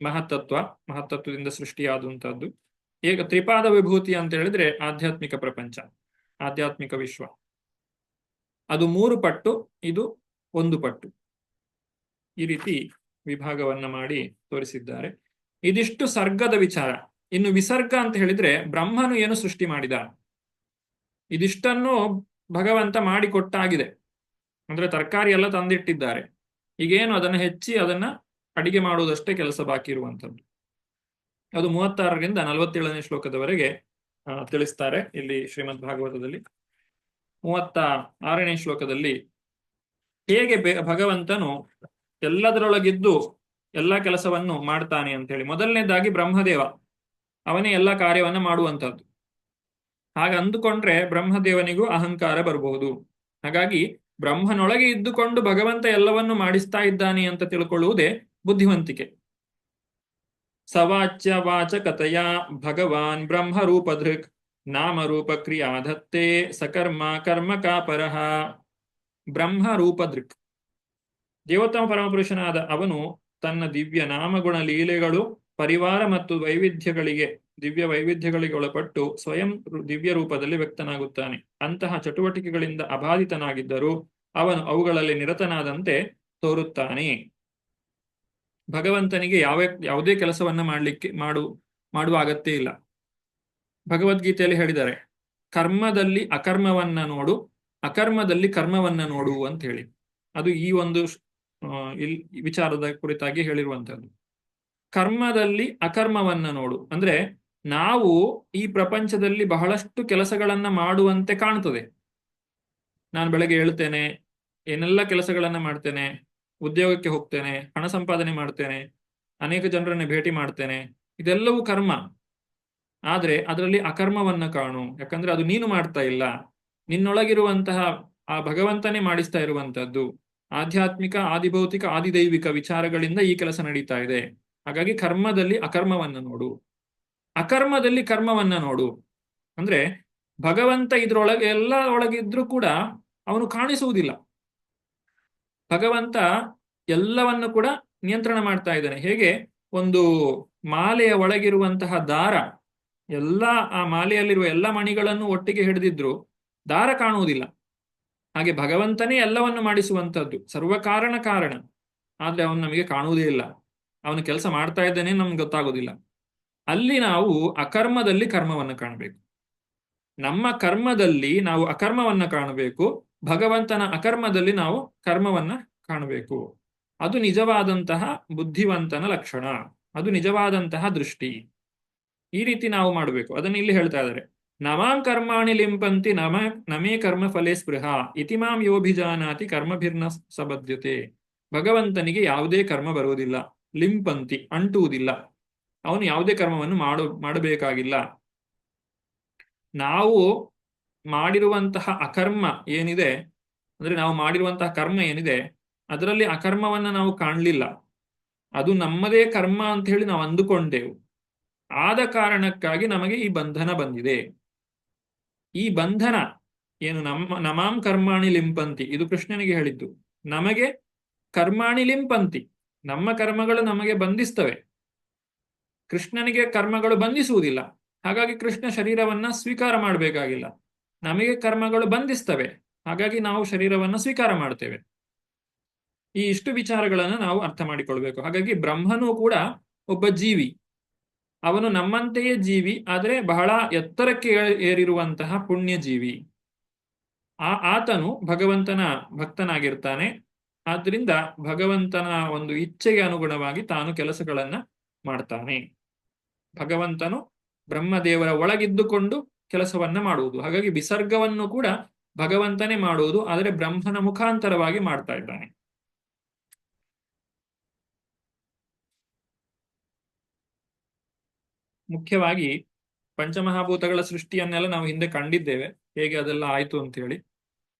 ಮಹತ್ತತ್ವದಿಂದ ಸೃಷ್ಟಿಯಾದಂತಹದ್ದು. ತ್ರಿಪಾದ ವಿಭೂತಿ ಅಂತ ಹೇಳಿದ್ರೆ ಆಧ್ಯಾತ್ಮಿಕ ಪ್ರಪಂಚ, ಆಧ್ಯಾತ್ಮಿಕ ವಿಶ್ವ. ಅದು 3 ಪಟ್ಟು, ಇದು 1 ಪಟ್ಟು. ಈ ರೀತಿ ವಿಭಾಗವನ್ನ ಮಾಡಿ ತೋರಿಸಿದ್ದಾರೆ. ಇದಿಷ್ಟು ಸರ್ಗದ ವಿಚಾರ. ಇನ್ನು ವಿಸರ್ಗ ಅಂತ ಹೇಳಿದ್ರೆ ಬ್ರಹ್ಮನು ಏನು ಸೃಷ್ಟಿ ಮಾಡಿದ, ಇದಿಷ್ಟನ್ನು ಭಗವಂತ ಮಾಡಿಕೊಟ್ಟಾಗಿದೆ. ಅಂದ್ರೆ ತರಕಾರಿ ಎಲ್ಲ ತಂದಿಟ್ಟಿದ್ದಾರೆ, ಈಗೇನು ಅದನ್ನ ಹೆಚ್ಚಿ ಅದನ್ನ ಅಡಿಗೆ ಮಾಡುವುದಷ್ಟೇ ಕೆಲಸ ಬಾಕಿ ಇರುವಂತದ್ದು. ಅದು 36ರಿಂದ 47ನೇ ಶ್ಲೋಕದವರೆಗೆ ತಿಳಿಸ್ತಾರೆ ಇಲ್ಲಿ ಶ್ರೀಮದ್ ಭಾಗವತದಲ್ಲಿ. 36ನೇ ಶ್ಲೋಕದಲ್ಲಿ ಹೇಗೆ ಭಗವಂತನು ಎಲ್ಲದರೊಳಗಿದ್ದು ಎಲ್ಲ ಕೆಲಸವನ್ನು ಮಾಡ್ತಾನೆ ಅಂತ ಹೇಳಿ. ಮೊದಲನೇದಾಗಿ ಬ್ರಹ್ಮದೇವ, ಅವನೇ ಎಲ್ಲ ಕಾರ್ಯವನ್ನ ಮಾಡುವಂತಹದ್ದು. ಹಾಗೆ ಅಂದುಕೊಂಡ್ರೆ ಬ್ರಹ್ಮದೇವನಿಗೂ ಅಹಂಕಾರ ಬರಬಹುದು. ಹಾಗಾಗಿ ಬ್ರಹ್ಮನೊಳಗೆ ಇದ್ದುಕೊಂಡು ಭಗವಂತ ಎಲ್ಲವನ್ನು ಮಾಡಿಸ್ತಾ ಇದ್ದಾನೆ ಅಂತ ತಿಳ್ಕೊಳ್ಳುವುದೇ ಬುದ್ಧಿವಂತಿಕೆ. ಸವಾಚ್ಯ ವಾಚಕತೆಯ ಭಗವಾನ್ ಬ್ರಹ್ಮರೂಪಧೃಕ್ ನಾಮರೂಪ ಕ್ರಿಯಾಧತ್ತೆ ಸಕರ್ಮ ಕರ್ಮಕಾಪರಃ. ಬ್ರಹ್ಮರೂಪಧೃಕ್, ದೇವೋತ್ತಮ ಪರಮಪುರುಷನಾದ ಅವನು ತನ್ನ ದಿವ್ಯ ನಾಮಗುಣ ಲೀಲೆಗಳು ಪರಿವಾರ ಮತ್ತು ದಿವ್ಯ ವೈವಿಧ್ಯಗಳಿಗೆ ಒಳಪಟ್ಟು ಸ್ವಯಂ ದಿವ್ಯ ರೂಪದಲ್ಲಿ ವ್ಯಕ್ತನಾಗುತ್ತಾನೆ. ಅಂತಹ ಚಟುವಟಿಕೆಗಳಿಂದ ಅಬಾಧಿತನಾಗಿದ್ದರೂ ಅವನು ಅವುಗಳಲ್ಲಿ ನಿರತನಾದಂತೆ ತೋರುತ್ತಾನೆ. ಭಗವಂತನಿಗೆ ಯಾವುದೇ ಕೆಲಸವನ್ನ ಮಾಡುವ ಅಗತ್ಯ ಇಲ್ಲ. ಭಗವದ್ಗೀತೆಯಲ್ಲಿ ಹೇಳಿದ್ದಾರೆ, ಕರ್ಮದಲ್ಲಿ ಅಕರ್ಮವನ್ನ ನೋಡು, ಅಕರ್ಮದಲ್ಲಿ ಕರ್ಮವನ್ನ ನೋಡು ಅಂತ ಹೇಳಿ. ಅದು ಈ ಒಂದು ವಿಚಾರದ ಕುರಿತಾಗಿ ಹೇಳಿರುವಂತಹದ್ದು. ಕರ್ಮದಲ್ಲಿ ಅಕರ್ಮವನ್ನ ನೋಡು ಅಂದ್ರೆ ನಾವು ಈ ಪ್ರಪಂಚದಲ್ಲಿ ಬಹಳಷ್ಟು ಕೆಲಸಗಳನ್ನ ಮಾಡುವಂತೆ ಕಾಣ್ತದೆ. ನಾನು ಬೆಳಗ್ಗೆ ಹೇಳ್ತೇನೆ, ಏನೆಲ್ಲ ಕೆಲಸಗಳನ್ನ ಮಾಡ್ತೇನೆ, ಉದ್ಯೋಗಕ್ಕೆ ಹೋಗ್ತೇನೆ, ಹಣ ಸಂಪಾದನೆ ಮಾಡ್ತೇನೆ, ಅನೇಕ ಜನರನ್ನ ಭೇಟಿ ಮಾಡ್ತೇನೆ, ಇದೆಲ್ಲವೂ ಕರ್ಮ. ಆದ್ರೆ ಅದರಲ್ಲಿ ಅಕರ್ಮವನ್ನ ಕಾಣು, ಯಾಕಂದ್ರೆ ಅದು ನೀನು ಮಾಡ್ತಾ ಇಲ್ಲ, ನಿನ್ನೊಳಗಿರುವಂತಹ ಆ ಭಗವಂತನೇ ಮಾಡಿಸ್ತಾ ಇರುವಂತಹದ್ದು. ಆಧ್ಯಾತ್ಮಿಕ, ಆದಿಭೌತಿಕ, ಆದಿದೈವಿಕ ವಿಚಾರಗಳಿಂದ ಈ ಕೆಲಸ ನಡೀತಾ ಇದೆ. ಹಾಗಾಗಿ ಕರ್ಮದಲ್ಲಿ ಅಕರ್ಮವನ್ನ ನೋಡು, ಅಕರ್ಮದಲ್ಲಿ ಕರ್ಮವನ್ನ ನೋಡು. ಅಂದ್ರೆ ಭಗವಂತ ಇದ್ರೊಳಗೆ ಎಲ್ಲ ಒಳಗಿದ್ರೂ ಕೂಡ ಅವನು ಕಾಣಿಸುವುದಿಲ್ಲ. ಭಗವಂತ ಎಲ್ಲವನ್ನು ಕೂಡ ನಿಯಂತ್ರಣ ಮಾಡ್ತಾ ಇದ್ದಾನೆ. ಹೇಗೆ ಒಂದು ಮಾಲೆಯ ಒಳಗಿರುವಂತಹ ದಾರ, ಎಲ್ಲ ಆ ಮಾಲೆಯಲ್ಲಿರುವ ಎಲ್ಲ ಮಣಿಗಳನ್ನು ಒಟ್ಟಿಗೆ ಹಿಡಿದಿದ್ರು ದಾರ ಕಾಣುವುದಿಲ್ಲ. ಹಾಗೆ ಭಗವಂತನೇ ಎಲ್ಲವನ್ನು ಮಾಡಿಸುವಂತದ್ದು, ಸರ್ವ ಕಾರಣ ಕಾರಣ. ಆದ್ರೆ ಅವನು ನಮಗೆ ಕಾಣುವುದೇ ಇಲ್ಲ, ಅವನು ಕೆಲಸ ಮಾಡ್ತಾ ಇದ್ದಾನೆ ನಮ್ಗೆ ಗೊತ್ತಾಗೋದಿಲ್ಲ. ಅಲ್ಲಿ ನಾವು ಅಕರ್ಮದಲ್ಲಿ ಕರ್ಮವನ್ನು ಕಾಣಬೇಕು. ನಮ್ಮ ಕರ್ಮದಲ್ಲಿ ನಾವು ಅಕರ್ಮವನ್ನ ಕಾಣಬೇಕು, ಭಗವಂತನ ಅಕರ್ಮದಲ್ಲಿ ನಾವು ಕರ್ಮವನ್ನ ಕಾಣಬೇಕು. ಅದು ನಿಜವಾದಂತಹ ಬುದ್ಧಿವಂತನ ಲಕ್ಷಣ, ಅದು ನಿಜವಾದಂತಹ ದೃಷ್ಟಿ. ಈ ರೀತಿ ನಾವು ಮಾಡಬೇಕು. ಅದನ್ನು ಇಲ್ಲಿ ಹೇಳ್ತಾ ಇದ್ದಾರೆ, ನಮಾಂ ಕರ್ಮಾಣಿ ಲಿಂಪಂತಿ ನಮೇ ಕರ್ಮ ಫಲೇ ಸ್ಪೃಹ ಇತಿಮಾಂ ಯೋಭಿಜಾನಾತಿ ಕರ್ಮಭಿರ್ನ ಸಬದ್ಯತೆ. ಭಗವಂತನಿಗೆ ಯಾವುದೇ ಕರ್ಮ ಬರುವುದಿಲ್ಲ, ಲಿಂಪಂತಿ ಅಂಟುವುದಿಲ್ಲ, ಅವನು ಯಾವುದೇ ಕರ್ಮವನ್ನು ಮಾಡಬೇಕಾಗಿಲ್ಲ. ನಾವು ಮಾಡಿರುವಂತಹ ಅಕರ್ಮ ಏನಿದೆ, ಅಂದ್ರೆ ನಾವು ಮಾಡಿರುವಂತಹ ಕರ್ಮ ಏನಿದೆ ಅದರಲ್ಲಿ ಅಕರ್ಮವನ್ನ ನಾವು ಕಾಣಲಿಲ್ಲ, ಅದು ನಮ್ಮದೇ ಕರ್ಮ ಅಂತ ಹೇಳಿ ನಾವು ಅಂದುಕೊಂಡೆವು. ಆದ ಕಾರಣಕ್ಕಾಗಿ ನಮಗೆ ಈ ಬಂಧನ ಬಂದಿದೆ. ಈ ಬಂಧನ ಏನು, ನಮಾಂ ಕರ್ಮಾಣಿ ಲಿಂಪಂತಿ, ಇದು ಕೃಷ್ಣನಿಗೆ ಹೇಳಿದ್ದು. ನಮಗೆ ಕರ್ಮಾಣಿ ಲಿಂಪಂತಿ, ನಮ್ಮ ಕರ್ಮಗಳು ನಮಗೆ ಬಂಧಿಸ್ತವೆ, ಕೃಷ್ಣನಿಗೆ ಕರ್ಮಗಳು ಬಂಧಿಸುವುದಿಲ್ಲ. ಹಾಗಾಗಿ ಕೃಷ್ಣ ಶರೀರವನ್ನ ಸ್ವೀಕಾರ ಮಾಡಬೇಕಾಗಿಲ್ಲ. ನಮಗೆ ಕರ್ಮಗಳು ಬಂಧಿಸ್ತವೆ, ಹಾಗಾಗಿ ನಾವು ಶರೀರವನ್ನ ಸ್ವೀಕಾರ ಮಾಡ್ತೇವೆ. ಈ ಇಷ್ಟು ವಿಚಾರಗಳನ್ನು ನಾವು ಅರ್ಥ ಮಾಡಿಕೊಳ್ಬೇಕು. ಹಾಗಾಗಿ ಬ್ರಹ್ಮನೂ ಕೂಡ ಒಬ್ಬ ಜೀವಿ, ಅವನು ನಮ್ಮಂತೆಯೇ ಜೀವಿ, ಆದರೆ ಬಹಳ ಎತ್ತರಕ್ಕೆ ಏರಿರುವಂತಹ ಪುಣ್ಯ ಜೀವಿ. ಆತನು ಭಗವಂತನ ಭಕ್ತನಾಗಿರ್ತಾನೆ. ಆದ್ರಿಂದ ಭಗವಂತನ ಒಂದು ಇಚ್ಛೆಗೆ ಅನುಗುಣವಾಗಿ ತಾನು ಕೆಲಸಗಳನ್ನ ಮಾಡ್ತಾನೆ. ಭಗವಂತನು ಬ್ರಹ್ಮದೇವರ ಒಳಗಿದ್ದುಕೊಂಡು ಕೆಲಸವನ್ನ ಮಾಡುವುದು. ಹಾಗಾಗಿ ವಿಸರ್ಗವನ್ನು ಕೂಡ ಭಗವಂತನೇ ಮಾಡುವುದು, ಆದರೆ ಬ್ರಹ್ಮನ ಮುಖಾಂತರವಾಗಿ ಮಾಡ್ತಾ ಇದ್ದಾನೆ. ಮುಖ್ಯವಾಗಿ ಪಂಚಮಹಾಭೂತಗಳ ಸೃಷ್ಟಿಯನ್ನೆಲ್ಲ ನಾವು ಹಿಂದೆ ಕಂಡಿದ್ದೇವೆ, ಹೇಗೆ ಅದೆಲ್ಲ ಆಯ್ತು ಅಂತ ಹೇಳಿ.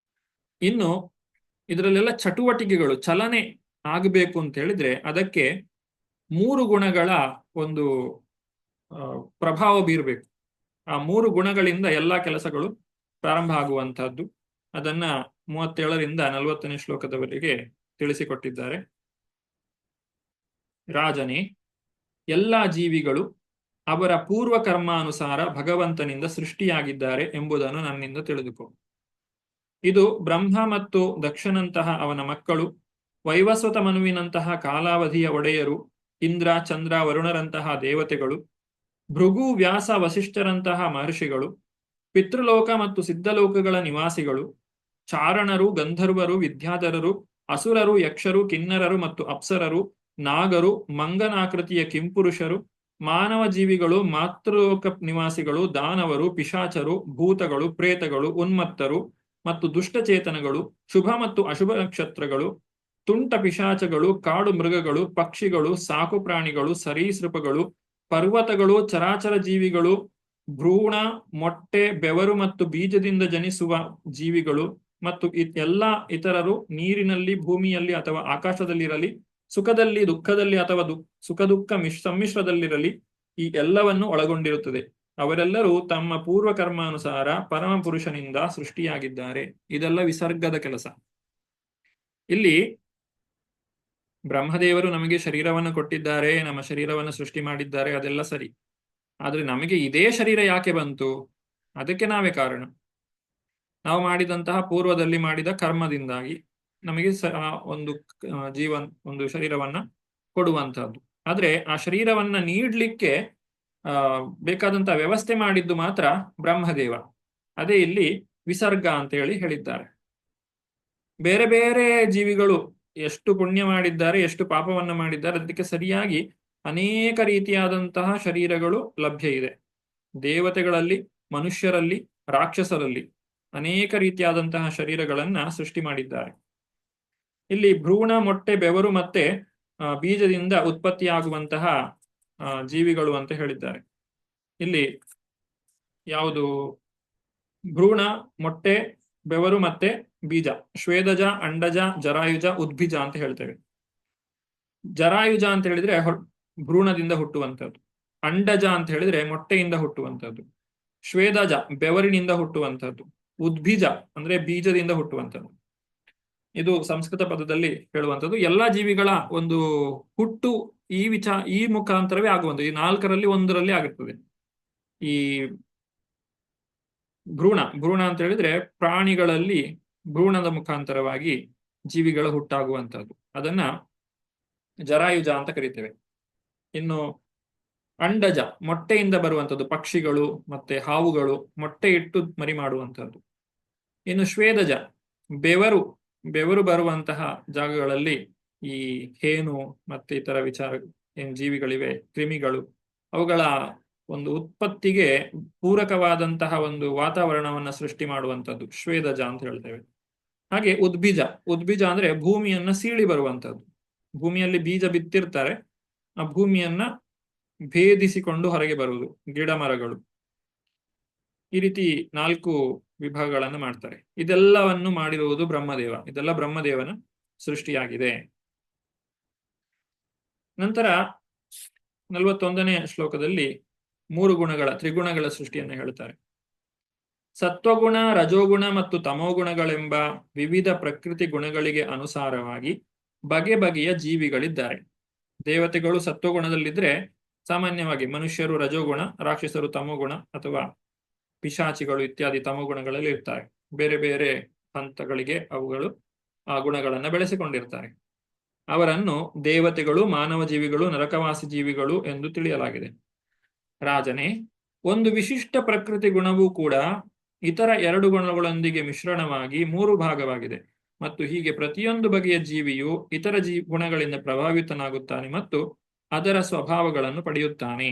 ಇನ್ನು ಇದರಲ್ಲೆಲ್ಲ ಚಟುವಟಿಕೆಗಳು, ಚಲನೆ ಆಗಬೇಕು ಅಂತ ಹೇಳಿದ್ರೆ ಅದಕ್ಕೆ 3 ಗುಣಗಳ ಒಂದು ಪ್ರಭಾವ ಬೀರಬೇಕು. ಆ 3 ಗುಣಗಳಿಂದ ಎಲ್ಲಾ ಕೆಲಸಗಳು ಪ್ರಾರಂಭ ಆಗುವಂತಹದ್ದು. ಅದನ್ನ 37ರಿಂದ 40ನೇ ಶ್ಲೋಕದವರೆಗೆ ತಿಳಿಸಿಕೊಟ್ಟಿದ್ದಾರೆ. ರಾಜನೇ, ಎಲ್ಲಾ ಜೀವಿಗಳು ಅವರ ಪೂರ್ವ ಕರ್ಮಾನುಸಾರ ಭಗವಂತನಿಂದ ಸೃಷ್ಟಿಯಾಗಿದ್ದಾರೆ ಎಂಬುದನ್ನು ನನ್ನಿಂದ ತಿಳಿದುಕೋ. ಇದು ಬ್ರಹ್ಮ ಮತ್ತು ದಕ್ಷನಂತಹ ಅವನ ಮಕ್ಕಳು, ವೈವಸ್ವತ ಮನುವಿನಂತಹ ಕಾಲಾವಧಿಯ ಒಡೆಯರು, ಇಂದ್ರ ಚಂದ್ರ ವರುಣರಂತಹ ದೇವತೆಗಳು, ಭೃಗು ವ್ಯಾಸ ವಸಿಷ್ಠರಂತಹ ಮಹರ್ಷಿಗಳು, ಪಿತೃಲೋಕ ಮತ್ತು ಸಿದ್ಧಲೋಕಗಳ ನಿವಾಸಿಗಳು, ಚಾರಣರು, ಗಂಧರ್ವರು, ವಿದ್ಯಾಧರರು, ಅಸುರರು, ಯಕ್ಷರು, ಕಿನ್ನರರು ಮತ್ತು ಅಪ್ಸರರು, ನಾಗರು, ಮಂಗನಾಕೃತಿಯ ಕಿಂಪುರುಷರು, ಮಾನವ ಜೀವಿಗಳು, ಮಾತೃಲೋಕ ನಿವಾಸಿಗಳು, ದಾನವರು, ಪಿಶಾಚರು, ಭೂತಗಳು, ಪ್ರೇತಗಳು, ಉನ್ಮತ್ತರು ಮತ್ತು ದುಷ್ಟಚೇತನಗಳು, ಶುಭ ಮತ್ತು ಅಶುಭ ನಕ್ಷತ್ರಗಳು, ತುಂಟ ಪಿಶಾಚಗಳು, ಕಾಡು ಮೃಗಗಳು, ಪಕ್ಷಿಗಳು, ಸಾಕು ಪ್ರಾಣಿಗಳು, ಸರೀಸೃಪಗಳು, ಪರ್ವತಗಳು, ಚರಾಚರ ಜೀವಿಗಳು, ಭ್ರೂಣ, ಮೊಟ್ಟೆ, ಬೆವರು ಮತ್ತು ಬೀಜದಿಂದ ಜನಿಸುವ ಜೀವಿಗಳು ಮತ್ತು ಎಲ್ಲಾ ಇತರರು, ನೀರಿನಲ್ಲಿ, ಭೂಮಿಯಲ್ಲಿ ಅಥವಾ ಆಕಾಶದಲ್ಲಿರಲಿ, ಸುಖದಲ್ಲಿ ದುಃಖದಲ್ಲಿ ಅಥವಾ ಸುಖ ದುಃಖ ಸಮ್ಮಿಶ್ರದಲ್ಲಿರಲಿ, ಈ ಎಲ್ಲವನ್ನು ಒಳಗೊಂಡಿರುತ್ತದೆ. ಅವರೆಲ್ಲರೂ ತಮ್ಮ ಪೂರ್ವ ಕರ್ಮಾನುಸಾರ ಪರಮ ಪುರುಷನಿಂದ ಸೃಷ್ಟಿಯಾಗಿದ್ದಾರೆ. ಇದೆಲ್ಲ ವಿಸರ್ಗದ ಕೆಲಸ. ಇಲ್ಲಿ ಬ್ರಹ್ಮದೇವರು ನಮಗೆ ಶರೀರವನ್ನು ಕೊಟ್ಟಿದ್ದಾರೆ, ನಮ್ಮ ಶರೀರವನ್ನು ಸೃಷ್ಟಿ ಮಾಡಿದ್ದಾರೆ, ಅದೆಲ್ಲ ಸರಿ. ಆದ್ರೆ ನಮಗೆ ಇದೇ ಶರೀರ ಯಾಕೆ ಬಂತು? ಅದಕ್ಕೆ ನಾವೇ ಕಾರಣ. ನಾವು ಮಾಡಿದಂತಹ ಪೂರ್ವದಲ್ಲಿ ಮಾಡಿದ ಕರ್ಮದಿಂದಾಗಿ ನಮಗೆ ಒಂದು ಶರೀರವನ್ನ ಕೊಡುವಂತಹದ್ದು. ಆದ್ರೆ ಆ ಶರೀರವನ್ನ ನೀಡ್ಲಿಕ್ಕೆ ಬೇಕಾದಂತಹ ವ್ಯವಸ್ಥೆ ಮಾಡಿದ್ದು ಮಾತ್ರ ಬ್ರಹ್ಮದೇವ. ಅದೇ ಇಲ್ಲಿ ವಿಸರ್ಗ ಅಂತ ಹೇಳಿ ಹೇಳಿದ್ದಾರೆ. ಬೇರೆ ಬೇರೆ ಜೀವಿಗಳು ಎಷ್ಟು ಪುಣ್ಯ ಮಾಡಿದ್ದಾರೆ, ಎಷ್ಟು ಪಾಪವನ್ನ ಮಾಡಿದ್ದಾರೆ, ಅದಕ್ಕೆ ಸರಿಯಾಗಿ ಅನೇಕ ರೀತಿಯಾದಂತಹ ಶರೀರಗಳು ಲಭ್ಯ ಇದೆ. ದೇವತೆಗಳಲ್ಲಿ, ಮನುಷ್ಯರಲ್ಲಿ, ರಾಕ್ಷಸರಲ್ಲಿ ಅನೇಕ ರೀತಿಯಾದಂತಹ ಶರೀರಗಳನ್ನ ಸೃಷ್ಟಿ ಮಾಡಿದ್ದಾರೆ. ಇಲ್ಲಿ ಭ್ರೂಣ, ಮೊಟ್ಟೆ, ಬೆವರು ಮತ್ತೆ ಬೀಜದಿಂದ ಉತ್ಪತ್ತಿಯಾಗುವಂತಹ ಜೀವಿಗಳು ಅಂತ ಹೇಳಿದ್ದಾರೆ. ಇಲ್ಲಿ ಯಾವುದು ಭ್ರೂಣ, ಮೊಟ್ಟೆ, ಬೆವರು ಮತ್ತೆ ಬೀಜ, ಶ್ವೇದಜ, ಅಂಡಜ, ಜರಾಯುಜ, ಉದ್ಭಿಜ ಅಂತ ಹೇಳ್ತೇವೆ. ಜರಾಯುಜ ಅಂತ ಹೇಳಿದ್ರೆ ಭ್ರೂಣದಿಂದ ಹುಟ್ಟುವಂಥದ್ದು, ಅಂಡಜ ಅಂತ ಹೇಳಿದ್ರೆ ಮೊಟ್ಟೆಯಿಂದ ಹುಟ್ಟುವಂಥದ್ದು, ಶ್ವೇದಜ ಬೆವರಿನಿಂದ ಹುಟ್ಟುವಂತಹದ್ದು. ಉದ್ಭಿಜ ಅಂದ್ರೆ ಬೀಜದಿಂದ ಹುಟ್ಟುವಂಥದ್ದು. ಇದು ಸಂಸ್ಕೃತ ಪದದಲ್ಲಿ ಹೇಳುವಂಥದ್ದು. ಎಲ್ಲಾ ಜೀವಿಗಳ ಒಂದು ಹುಟ್ಟು ಈ ಮುಖಾಂತರವೇ ಆಗುವಂಥದ್ದು. ಈ ನಾಲ್ಕರಲ್ಲಿ ಒಂದರಲ್ಲಿ ಆಗುತ್ತದೆ. ಈ ಭ್ರೂಣ ಅಂತ ಹೇಳಿದ್ರೆ ಪ್ರಾಣಿಗಳಲ್ಲಿ ಭ್ರೂಣದ ಮುಖಾಂತರವಾಗಿ ಜೀವಿಗಳ ಹುಟ್ಟಾಗುವಂತಹದ್ದು. ಅದನ್ನ ಜರಾಯುಜ ಅಂತ ಕರಿತೇವೆ. ಇನ್ನು ಅಂಡಜ ಮೊಟ್ಟೆಯಿಂದ ಬರುವಂಥದ್ದು. ಪಕ್ಷಿಗಳು ಮತ್ತೆ ಹಾವುಗಳು ಮೊಟ್ಟೆ ಇಟ್ಟು ಮರಿ ಮಾಡುವಂತಹದ್ದು. ಇನ್ನು ಶ್ವೇದಜ ಬೆವರು ಬರುವಂತಹ ಜಾಗಗಳಲ್ಲಿ ಈ ಹೇನು ಮತ್ತೆ ಇತರ ಏನ್ ಜೀವಿಗಳಿವೆ, ಕ್ರಿಮಿಗಳು, ಅವುಗಳ ಒಂದು ಉತ್ಪತ್ತಿಗೆ ಪೂರಕವಾದಂತಹ ಒಂದು ವಾತಾವರಣವನ್ನ ಸೃಷ್ಟಿ ಮಾಡುವಂಥದ್ದು ಶ್ವೇದಜ ಅಂತ ಹೇಳ್ತೇವೆ. ಹಾಗೆ ಉದ್ಬೀಜ ಅಂದ್ರೆ ಭೂಮಿಯನ್ನ ಸೀಳಿ ಬರುವಂತಹದ್ದು. ಭೂಮಿಯಲ್ಲಿ ಬೀಜ ಬಿತ್ತಿರ್ತಾರೆ, ಆ ಭೂಮಿಯನ್ನ ಭೇದಿಸಿಕೊಂಡು ಹೊರಗೆ ಬರುವುದು ಗಿಡ ಮರಗಳು. ಈ ರೀತಿ 4 ವಿಭಾಗಗಳನ್ನು ಮಾಡ್ತಾರೆ. ಇದೆಲ್ಲವನ್ನು ಮಾಡಿರುವುದು ಬ್ರಹ್ಮದೇವ. ಇದೆಲ್ಲ ಬ್ರಹ್ಮದೇವನ ಸೃಷ್ಟಿಯಾಗಿದೆ. ನಂತರ 41ನೇ ಶ್ಲೋಕದಲ್ಲಿ 3 ತ್ರಿಗುಣಗಳ ಸೃಷ್ಟಿಯನ್ನು ಹೇಳ್ತಾರೆ. ಸತ್ವಗುಣ, ರಜೋಗುಣ ಮತ್ತು ತಮೋಗುಣಗಳೆಂಬ ವಿವಿಧ ಪ್ರಕೃತಿ ಗುಣಗಳಿಗೆ ಅನುಸಾರವಾಗಿ ಬಗೆ ಬಗೆಯ ಜೀವಿಗಳಿದ್ದಾರೆ. ದೇವತೆಗಳು ಸತ್ವಗುಣದಲ್ಲಿದ್ರೆ ಸಾಮಾನ್ಯವಾಗಿ ಮನುಷ್ಯರು ರಜೋಗುಣ, ರಾಕ್ಷಸರು ತಮೋಗುಣ ಅಥವಾ ಪಿಶಾಚಿಗಳು ಇತ್ಯಾದಿ ತಮೋಗುಣಗಳಲ್ಲಿ ಇರ್ತಾರೆ. ಬೇರೆ ಬೇರೆ ಹಂತಗಳಿಗೆ ಅವುಗಳು ಆ ಗುಣಗಳನ್ನು ಬೆಳೆಸಿಕೊಂಡಿರ್ತಾರೆ. ಅವರನ್ನು ದೇವತೆಗಳು, ಮಾನವ ಜೀವಿಗಳು, ನರಕವಾಸಿ ಜೀವಿಗಳು ಎಂದು ತಿಳಿಯಲಾಗಿದೆ. ರಾಜನೇ, ಒಂದು ವಿಶಿಷ್ಟ ಪ್ರಕೃತಿ ಗುಣವೂ ಕೂಡ ಇತರ 2 ಗುಣಗಳೊಂದಿಗೆ ಮಿಶ್ರಣವಾಗಿ 3 ಭಾಗವಾಗಿದೆ. ಮತ್ತು ಹೀಗೆ ಪ್ರತಿಯೊಂದು ಬಗೆಯ ಜೀವಿಯು ಇತರ ಗುಣಗಳಿಂದ ಪ್ರಭಾವಿತನಾಗುತ್ತಾನೆ ಮತ್ತು ಅದರ ಸ್ವಭಾವಗಳನ್ನು ಪಡೆಯುತ್ತಾನೆ.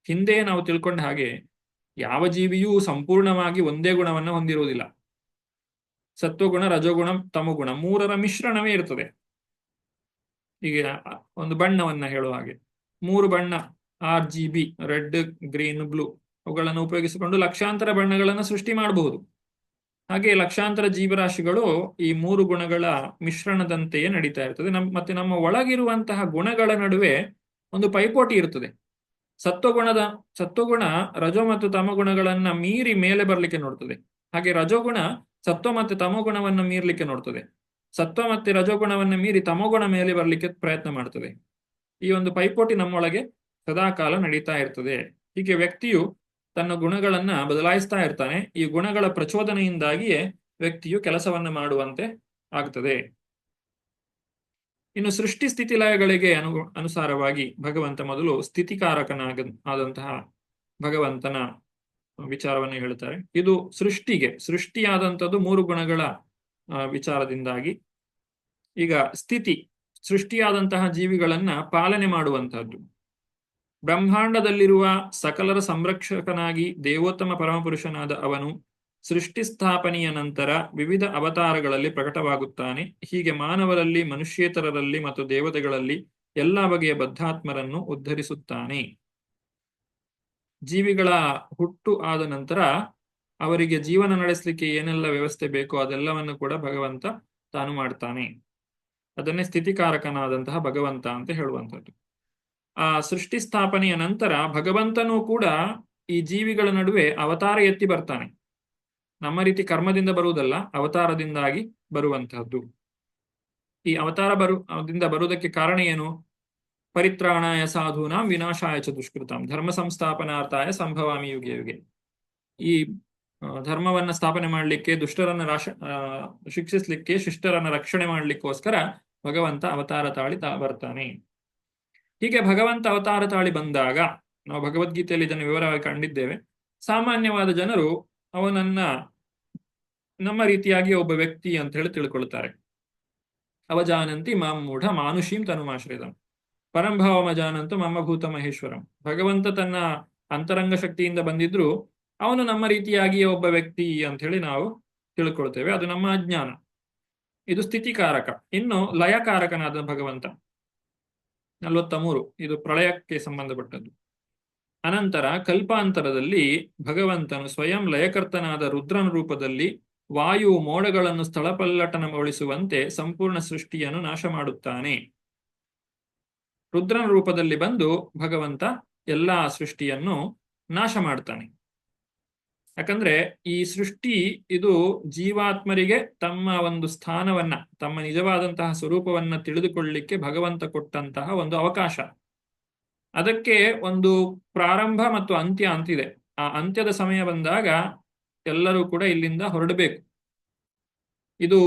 ಹಿಂದೆ ನಾವು ತಿಳ್ಕೊಂಡ ಹಾಗೆ ಯಾವ ಜೀವಿಯೂ ಸಂಪೂರ್ಣವಾಗಿ ಒಂದೇ ಗುಣವನ್ನು ಹೊಂದಿರುವುದಿಲ್ಲ. ಸತ್ವಗುಣ, ರಜೋಗುಣ, ತಮೋಗುಣ 3ರ ಮಿಶ್ರಣವೇ ಇರ್ತದೆ. ಈಗ ಒಂದು ಬಣ್ಣವನ್ನ ಹೇಳುವ ಹಾಗೆ 3 ಬಣ್ಣ RGB, ರೆಡ್, ಗ್ರೀನ್, ಬ್ಲೂ, ಅವುಗಳನ್ನು ಉಪಯೋಗಿಸಿಕೊಂಡು ಲಕ್ಷಾಂತರ ಬಣ್ಣಗಳನ್ನು ಸೃಷ್ಟಿ ಮಾಡಬಹುದು. ಹಾಗೆ ಲಕ್ಷಾಂತರ ಜೀವರಾಶಿಗಳು ಈ 3 ಗುಣಗಳ ಮಿಶ್ರಣದಂತೆಯೇ ನಡೀತಾ ಇರ್ತದೆ. ಮತ್ತೆ ನಮ್ಮ ಒಳಗಿರುವಂತಹ ಗುಣಗಳ ನಡುವೆ ಒಂದು ಪೈಪೋಟಿ ಇರ್ತದೆ. ಸತ್ವಗುಣ ರಜೋ ಮತ್ತು ತಮೋಗುಣಗಳನ್ನ ಮೀರಿ ಮೇಲೆ ಬರ್ಲಿಕ್ಕೆ ನೋಡ್ತದೆ. ಹಾಗೆ ರಜೋಗುಣ ಸತ್ವ ಮತ್ತೆ ತಮೋಗುಣವನ್ನು ಮೀರ್ಲಿಕ್ಕೆ ನೋಡ್ತದೆ. ಸತ್ವ ಮತ್ತೆ ರಜೋಗುಣವನ್ನು ಮೀರಿ ತಮೋಗುಣ ಮೇಲೆ ಬರ್ಲಿಕ್ಕೆ ಪ್ರಯತ್ನ ಮಾಡ್ತದೆ. ಈ ಒಂದು ಪೈಪೋಟಿ ನಮ್ಮೊಳಗೆ ಸದಾಕಾಲ ನಡೀತಾ ಇರ್ತದೆ. ಹೀಗೆ ವ್ಯಕ್ತಿಯು ತನ್ನ ಗುಣಗಳನ್ನ ಬದಲಾಯಿಸ್ತಾ ಇರ್ತಾನೆ. ಈ ಗುಣಗಳ ಪ್ರಚೋದನೆಯಿಂದಾಗಿಯೇ ವ್ಯಕ್ತಿಯು ಕೆಲಸವನ್ನ ಮಾಡುವಂತೆ ಆಗ್ತದೆ. ಇನ್ನು ಸೃಷ್ಟಿ ಸ್ಥಿತಿ ಲಯಗಳಿಗೆ ಅನುಸಾರವಾಗಿ ಭಗವಂತ ಮೊದಲು ಆದಂತಹ ಭಗವಂತನ ವಿಚಾರವನ್ನು ಹೇಳ್ತಾರೆ. ಇದು ಸೃಷ್ಟಿಯಾದಂಥದ್ದು 3 ಗುಣಗಳ ವಿಚಾರದಿಂದಾಗಿ. ಈಗ ಸೃಷ್ಟಿಯಾದಂತಹ ಜೀವಿಗಳನ್ನ ಪಾಲನೆ ಮಾಡುವಂತಹದ್ದು. ಬ್ರಹ್ಮಾಂಡದಲ್ಲಿರುವ ಸಕಲರ ಸಂರಕ್ಷಕನಾಗಿ ದೇವೋತ್ತಮ ಪರಮಪುರುಷನಾದ ಅವನು ಸೃಷ್ಟಿ ಸ್ಥಾಪನೆಯ ನಂತರ ವಿವಿಧ ಅವತಾರಗಳಲ್ಲಿ ಪ್ರಕಟವಾಗುತ್ತಾನೆ. ಹೀಗೆ ಮಾನವರಲ್ಲಿ, ಮನುಷ್ಯೇತರರಲ್ಲಿ ಮತ್ತು ದೇವತೆಗಳಲ್ಲಿ ಎಲ್ಲಾ ಬಗೆಯ ಬದ್ಧಾತ್ಮರನ್ನು ಉದ್ಧರಿಸುತ್ತಾನೆ. ಜೀವಿಗಳ ಹುಟ್ಟು ಆದ ನಂತರ ಅವರಿಗೆ ಜೀವನ ನಡೆಸಲಿಕ್ಕೆ ಏನೆಲ್ಲ ವ್ಯವಸ್ಥೆ ಬೇಕೋ ಅದೆಲ್ಲವನ್ನು ಕೂಡ ಭಗವಂತ ತಾನು ಮಾಡ್ತಾನೆ. ಅದನ್ನೇ ಸ್ಥಿತಿಕಾರಕನಾದಂತಹ ಭಗವಂತ ಅಂತ ಹೇಳುವಂಥದ್ದು. ಆ ಸೃಷ್ಟಿ ಸ್ಥಾಪನೆಯ ನಂತರ ಭಗವಂತನೂ ಕೂಡ ಈ ಜೀವಿಗಳ ನಡುವೆ ಅವತಾರ ಎತ್ತಿ ಬರ್ತಾನೆ. ನಮ್ಮ ರೀತಿ ಕರ್ಮದಿಂದ ಬರುವುದಲ್ಲ, ಅವತಾರದಿಂದಾಗಿ ಬರುವಂತಹದ್ದು. ಈ ಅವತಾರದಿಂದ ಬರುವುದಕ್ಕೆ ಕಾರಣ ಏನು? ಪರಿತ್ರಾಣಾಯ ಸಾಧೂನಾಂ ವಿನಾಶಾಯ ಚ ದುಷ್ಕೃತಾಂ ಧರ್ಮ ಸಂಸ್ಥಾಪನಾರ್ಥಾಯ ಸಂಭವಾಮಿ ಯುಗೆ ಯುಗೆ. ಈ ಧರ್ಮವನ್ನ ಸ್ಥಾಪನೆ ಮಾಡಲಿಕ್ಕೆ, ದುಷ್ಟರನ್ನ ಶಿಕ್ಷಿಸ್ಲಿಕ್ಕೆ, ಶಿಷ್ಟರನ್ನ ರಕ್ಷಣೆ ಮಾಡಲಿಕ್ಕೋಸ್ಕರ ಭಗವಂತ ಅವತಾರ ತಾಳಿ ಬರ್ತಾನೆ. ಹೀಗೆ ಭಗವಂತ ಅವತಾರ ತಾಳಿ ಬಂದಾಗ, ನಾವು ಭಗವದ್ಗೀತೆಯಲ್ಲಿ ಇದನ್ನು ವಿವರವಾಗಿ ಕಂಡಿದ್ದೇವೆ, ಸಾಮಾನ್ಯವಾದ ಜನರು ಅವನನ್ನ ನಮ್ಮ ರೀತಿಯಾಗಿ ಒಬ್ಬ ವ್ಯಕ್ತಿ ಅಂತ ಹೇಳಿ ತಿಳ್ಕೊಳ್ತಾರೆ. ಅವಜಾನಂತಿ ಮಾಂ ಮೂಢ ಮಾನುಷೀಂ ತನುಮಾಶ್ರಿತಂ ಪರಂಭಾವಮಜಾನಂತು ಮಮ್ಮಭೂತ ಮಹೇಶ್ವರಂ. ಭಗವಂತ ತನ್ನ ಅಂತರಂಗ ಶಕ್ತಿಯಿಂದ ಬಂದಿದ್ರು ಅವನು ನಮ್ಮ ರೀತಿಯಾಗಿಯೇ ಒಬ್ಬ ವ್ಯಕ್ತಿ ಅಂತ ಹೇಳಿ ನಾವು ತಿಳ್ಕೊಳ್ತೇವೆ. ಅದು ನಮ್ಮ ಅಜ್ಞಾನ. ಇದು ಸ್ಥಿತಿಕಾರಕ. ಇನ್ನು ಲಯಕಾರಕನಾದ ಭಗವಂತ 43, ಇದು ಪ್ರಳಯಕ್ಕೆ ಸಂಬಂಧಪಟ್ಟದ್ದು. ಅನಂತರ ಕಲ್ಪಾಂತರದಲ್ಲಿ ಭಗವಂತನು ಸ್ವಯಂ ಲಯಕರ್ತನಾದ ರುದ್ರನ ರೂಪದಲ್ಲಿ ವಾಯು ಮೋಡಗಳನ್ನು ಸ್ಥಳಪಲ್ಲಟನಗೊಳಿಸುವಂತೆ ಸಂಪೂರ್ಣ ಸೃಷ್ಟಿಯನ್ನು ನಾಶ ಮಾಡುತ್ತಾನೆ. ರುದ್ರನ ರೂಪದಲ್ಲಿ ಬಂದು ಭಗವಂತ ಎಲ್ಲಾ ಸೃಷ್ಟಿಯನ್ನು ನಾಶ ಮಾಡ್ತಾನೆ. ಯಾಕಂದ್ರೆ ಈ ಸೃಷ್ಟಿ ಇದು ಜೀವಾತ್ಮರಿಗೆ ತಮ್ಮ ಒಂದು ಸ್ಥಾನವನ್ನ, ತಮ್ಮ ನಿಜವಾದಂತಹ ಸ್ವರೂಪವನ್ನ ತಿಳಿದುಕೊಳ್ಳಲಿಕ್ಕೆ ಭಗವಂತ ಕೊಟ್ಟಂತಹ ಒಂದು ಅವಕಾಶ. ಅದಕ್ಕೆ ಒಂದು ಪ್ರಾರಂಭ ಮತ್ತು ಅಂತ್ಯ ಅಂತಿದೆ. ಆ ಅಂತ್ಯದ ಸಮಯ ಬಂದಾಗ ಎಲ್ಲರೂ ಕೂಡ ಇಲ್ಲಿಂದ ಹೊರಡಬೇಕು. ಇದು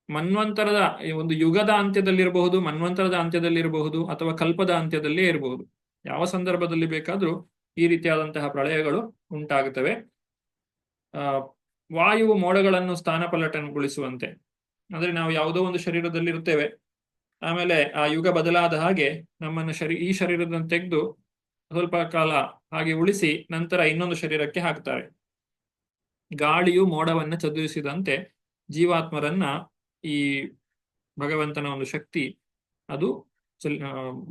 ಮನ್ವಂತರದ ಒಂದು ಯುಗದ ಅಂತ್ಯದಲ್ಲಿರಬಹುದು, ಮನ್ವಂತರದ ಅಂತ್ಯದಲ್ಲಿರಬಹುದು, ಅಥವಾ ಕಲ್ಪದ ಅಂತ್ಯದಲ್ಲೇ ಇರಬಹುದು. ಯಾವ ಸಂದರ್ಭದಲ್ಲಿ ಬೇಕಾದರೂ ಈ ರೀತಿಯಾದಂತಹ ಪ್ರಳಯಗಳು ಉಂಟಾಗುತ್ತವೆ. ವಾಯುವು ಮೋಡಗಳನ್ನು ಸ್ಥಾನಪಲ್ಲಟಗೊಳಿಸುವಂತೆ, ಅಂದ್ರೆ ನಾವು ಯಾವುದೋ ಒಂದು ಶರೀರದಲ್ಲಿ ಇರ್ತೇವೆ, ಆಮೇಲೆ ಆ ಯುಗ ಬದಲಾದ ಹಾಗೆ ನಮ್ಮನ್ನು ಈ ಶರೀರವನ್ನು ತೆಗೆದು ಸ್ವಲ್ಪ ಕಾಲ ಹಾಗೆ ಉಳಿಸಿ ನಂತರ ಇನ್ನೊಂದು ಶರೀರಕ್ಕೆ ಹಾಕ್ತಾರೆ. ಗಾಳಿಯು ಮೋಡವನ್ನು ಚದುರಿಸಿದಂತೆ ಜೀವಾತ್ಮರನ್ನ ಈ ಭಗವಂತನ ಒಂದು ಶಕ್ತಿ ಅದು